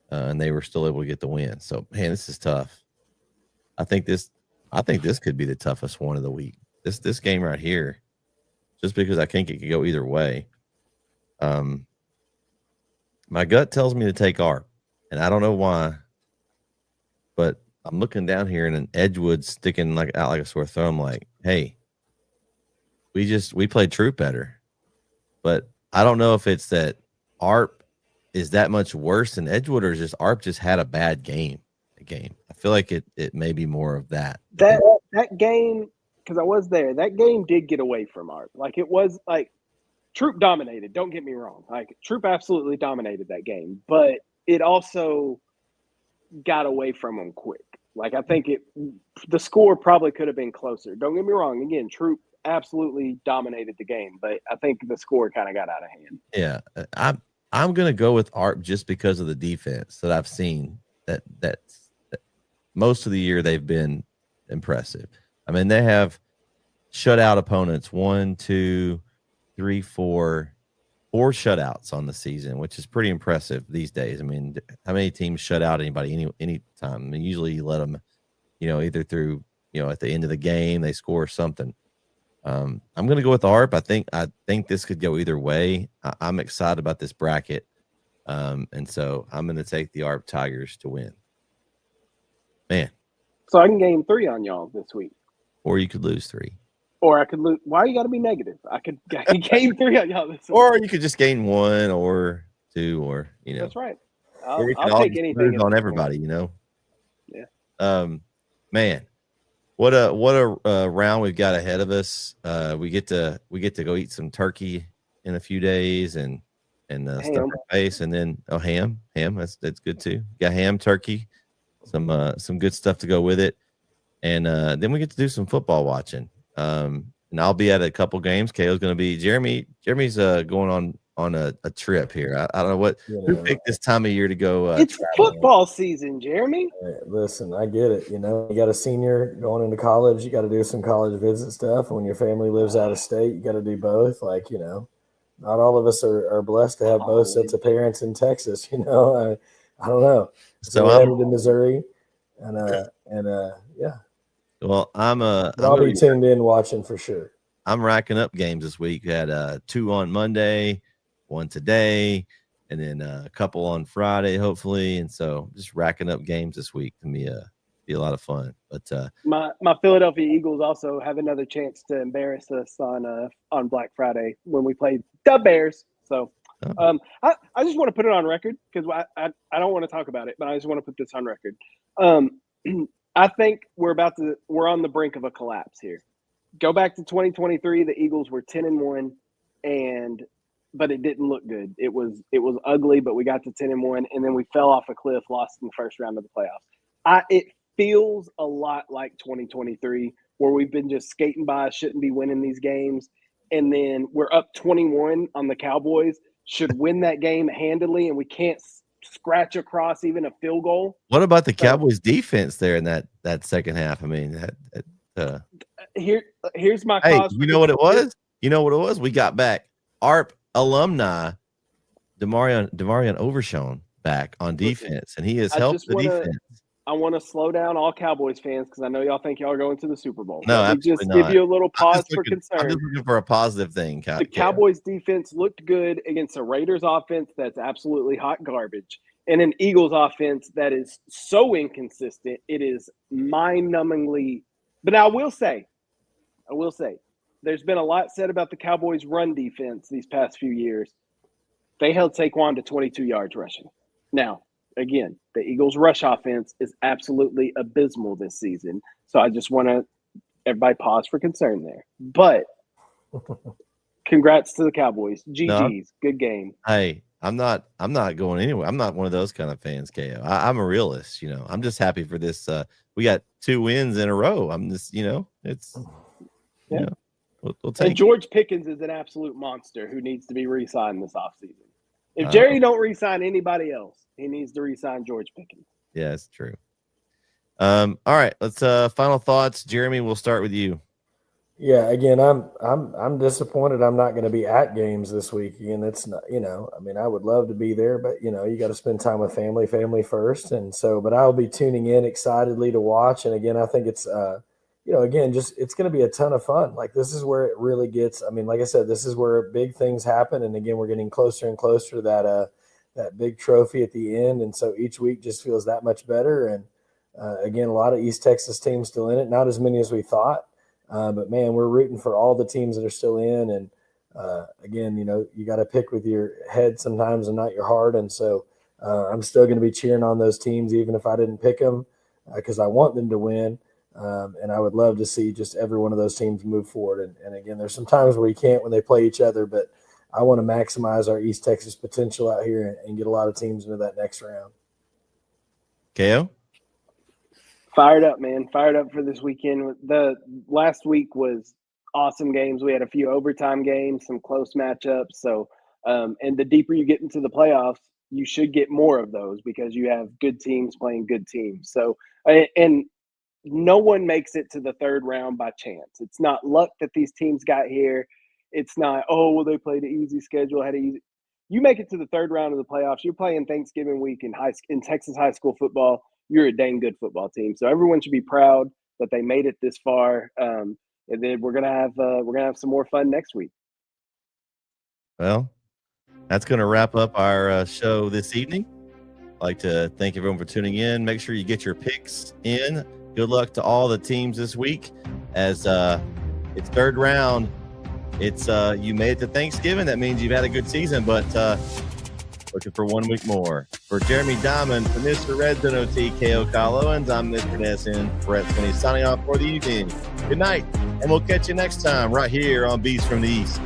and they were still able to get the win. So, man, this is tough. I think this I think this could be the toughest one of the week. This game right here, just because I think it could go either way. My gut tells me to take ARP, and I don't know why, but I'm looking down here and an Edgewood's sticking out like a sore thumb. Like, hey, we played Troop better, but I don't know if it's that ARP is that much worse than Edgewood, or is just ARP just had a bad game. I feel like it may be more of that. That game, because I was there, that game did get away from ARP. Like, it was like Troop dominated. Don't get me wrong. Like, Troop absolutely dominated that game, but it also got away from them quick. Like, I think the score probably could have been closer. Don't get me wrong. Again, Troop absolutely dominated the game, but I think the score kind of got out of hand. Yeah, I'm gonna go with ARP just because of the defense that I've seen. That most of the year they've been impressive. I mean, they have shut out opponents 1, 2, 3, 4 shutouts on the season, which is pretty impressive these days. I mean, how many teams shut out anybody any time? I mean, usually you let them, either through, at the end of the game they score something. I'm going to go with ARP. I think this could go either way. I'm excited about this bracket, and so I'm going to take the ARP Tigers to win. Man, so I can gain 3 on y'all this week, or you could lose 3. Or I could lose. Why you got to be negative? I could gain 3 on y'all this week. Or you could just gain 1 or 2, or That's right. I'll take anything on everybody. Yeah. Man, what a round we've got ahead of us. We get to go eat some turkey in a few days and stuff our face, and then ham. That's good too. Got ham, turkey, some good stuff to go with it, and then we get to do some football watching. And I'll be at a couple games. KO's going to be Jeremy's going on a trip here. I don't know who picked this time of year to go. It's football season, Jeremy. Hey, listen, I get it. You got a senior going into college. You got to do some college visit stuff. When your family lives out of state, you got to do both. Like, not all of us are blessed to have both sets of parents in Texas. I don't know. So we're headed to Missouri, and yeah. Well, I'll be tuned in watching for sure. I'm racking up games this week. We had 2 on Monday, 1 today, and then a couple on Friday, hopefully. And so just racking up games this week can be a lot of fun. But my Philadelphia Eagles also have another chance to embarrass us on Black Friday when we play the Bears. So I just want to put it on record because I don't want to talk about it, but I just want to put this on record. I think we're on the brink of a collapse here. Go back to 2023. The Eagles were 10-1, but it didn't look good. It was ugly, but we got to 10-1, and then we fell off a cliff, lost in the first round of the playoffs. It feels a lot like 2023, where we've been just skating by, shouldn't be winning these games, and then we're up 21 on the Cowboys, should win that game handily, and we can't scratch across even a field goal. What about the Cowboys defense there in that second half? I mean, here's my hey, cause. You know what it was? We got back ARP alumni DeMarion Overshown back on defense, and he has helped the defense. I want to slow down all Cowboys fans because I know y'all think y'all are going to the Super Bowl. No, Let me just give you a little pause for concern. I'm just looking for a positive thing. The Cowboys defense looked good against a Raiders offense that's absolutely hot garbage and an Eagles offense that is so inconsistent. It is mind-numbingly. But I will say, there's been a lot said about the Cowboys' run defense these past few years. They held Saquon to 22 yards rushing. Now, again, the Eagles' rush offense is absolutely abysmal this season. So I just want to everybody pause for concern there. But congrats to the Cowboys. GG's. Good game. Hey, I'm not going anywhere. I'm not one of those kind of fans, KO. I'm a realist, I'm just happy for this. We got 2 wins in a row. I'm just, it's we'll take and George Pickens is an absolute monster who needs to be re-signed this offseason. If Jerry don't re-sign anybody else, he needs to re-sign George Pickens. Yeah, it's true. All right, let's final thoughts. Jeremy, we'll start with you. Yeah, again, I'm disappointed I'm not going to be at games this week. Again, it's not, I would love to be there, but you got to spend time with family first. And so, but I'll be tuning in excitedly to watch. And again, I think it's again, just it's going to be a ton of fun. Like this is where it really gets. I mean, like I said, this is where big things happen, and again, we're getting closer and closer to that big trophy at the end, and so each week just feels that much better. And again, a lot of East Texas teams still in it, not as many as we thought, but man, we're rooting for all the teams that are still in. And again, you got to pick with your head sometimes and not your heart, and so I'm still going to be cheering on those teams even if I didn't pick them because I want them to win. And I would love to see just every one of those teams move forward. And again, there's some times where you can't when they play each other, but I want to maximize our East Texas potential out here and get a lot of teams into that next round. KO? Fired up, man. Fired up for this weekend. The last week was awesome games. We had a few overtime games, some close matchups. So, and the deeper you get into the playoffs, you should get more of those because you have good teams playing good teams. So, and no one makes it to the third round by chance. It's not luck that these teams got here. It's not, they played an easy schedule, had an easy. You make it to the third round of the playoffs. You're playing Thanksgiving week in Texas high school football. You're a dang good football team. So everyone should be proud that they made it this far. And then we're gonna have some more fun next week. Well, that's going to wrap up our show this evening. I'd like to thank everyone for tuning in. Make sure you get your picks in. Good luck to all the teams this week as it's third round. It's you made it to Thanksgiving. That means you've had a good season, but looking for 1 week more. For Jeremy Diamond, for Mr. Red Zone OT, KO Kyle Owens, I'm Mr. NETSN, Brett Swinney, signing off for the evening. Good night, and we'll catch you next time right here on bEast from the East.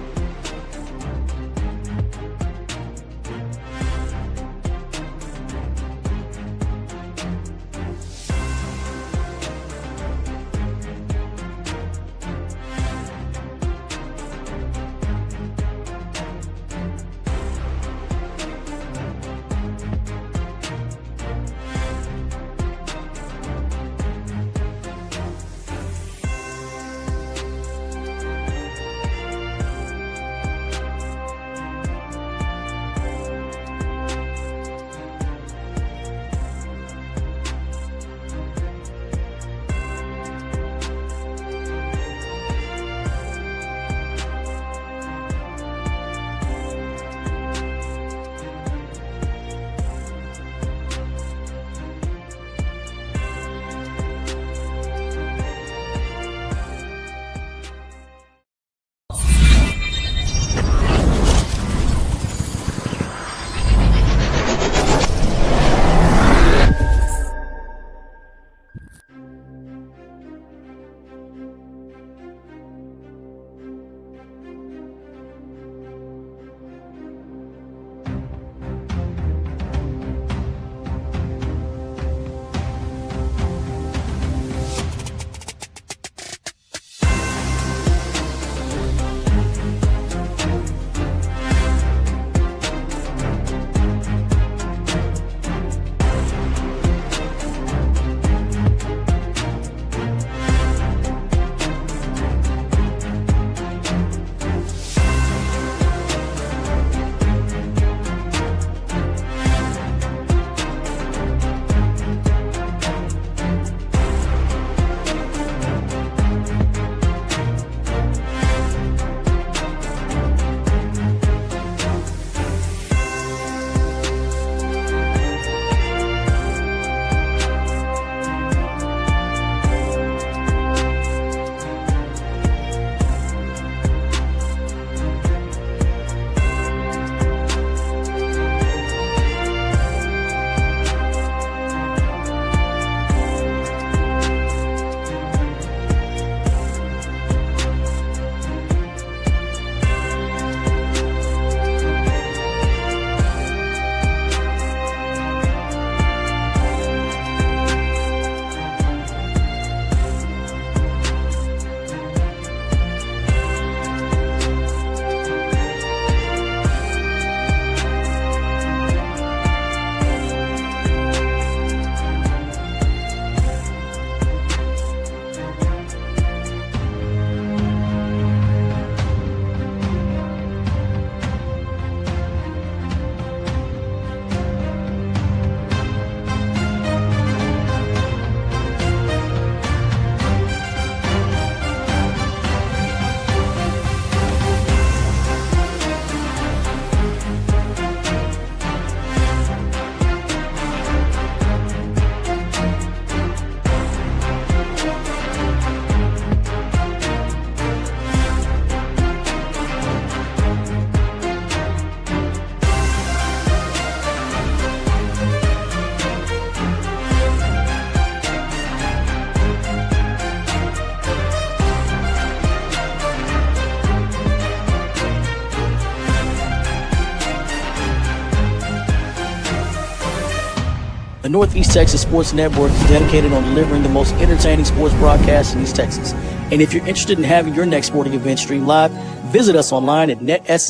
The Northeast Texas Sports Network is dedicated on delivering the most entertaining sports broadcasts in East Texas. And if you're interested in having your next sporting event streamed live, visit us online at NETSN.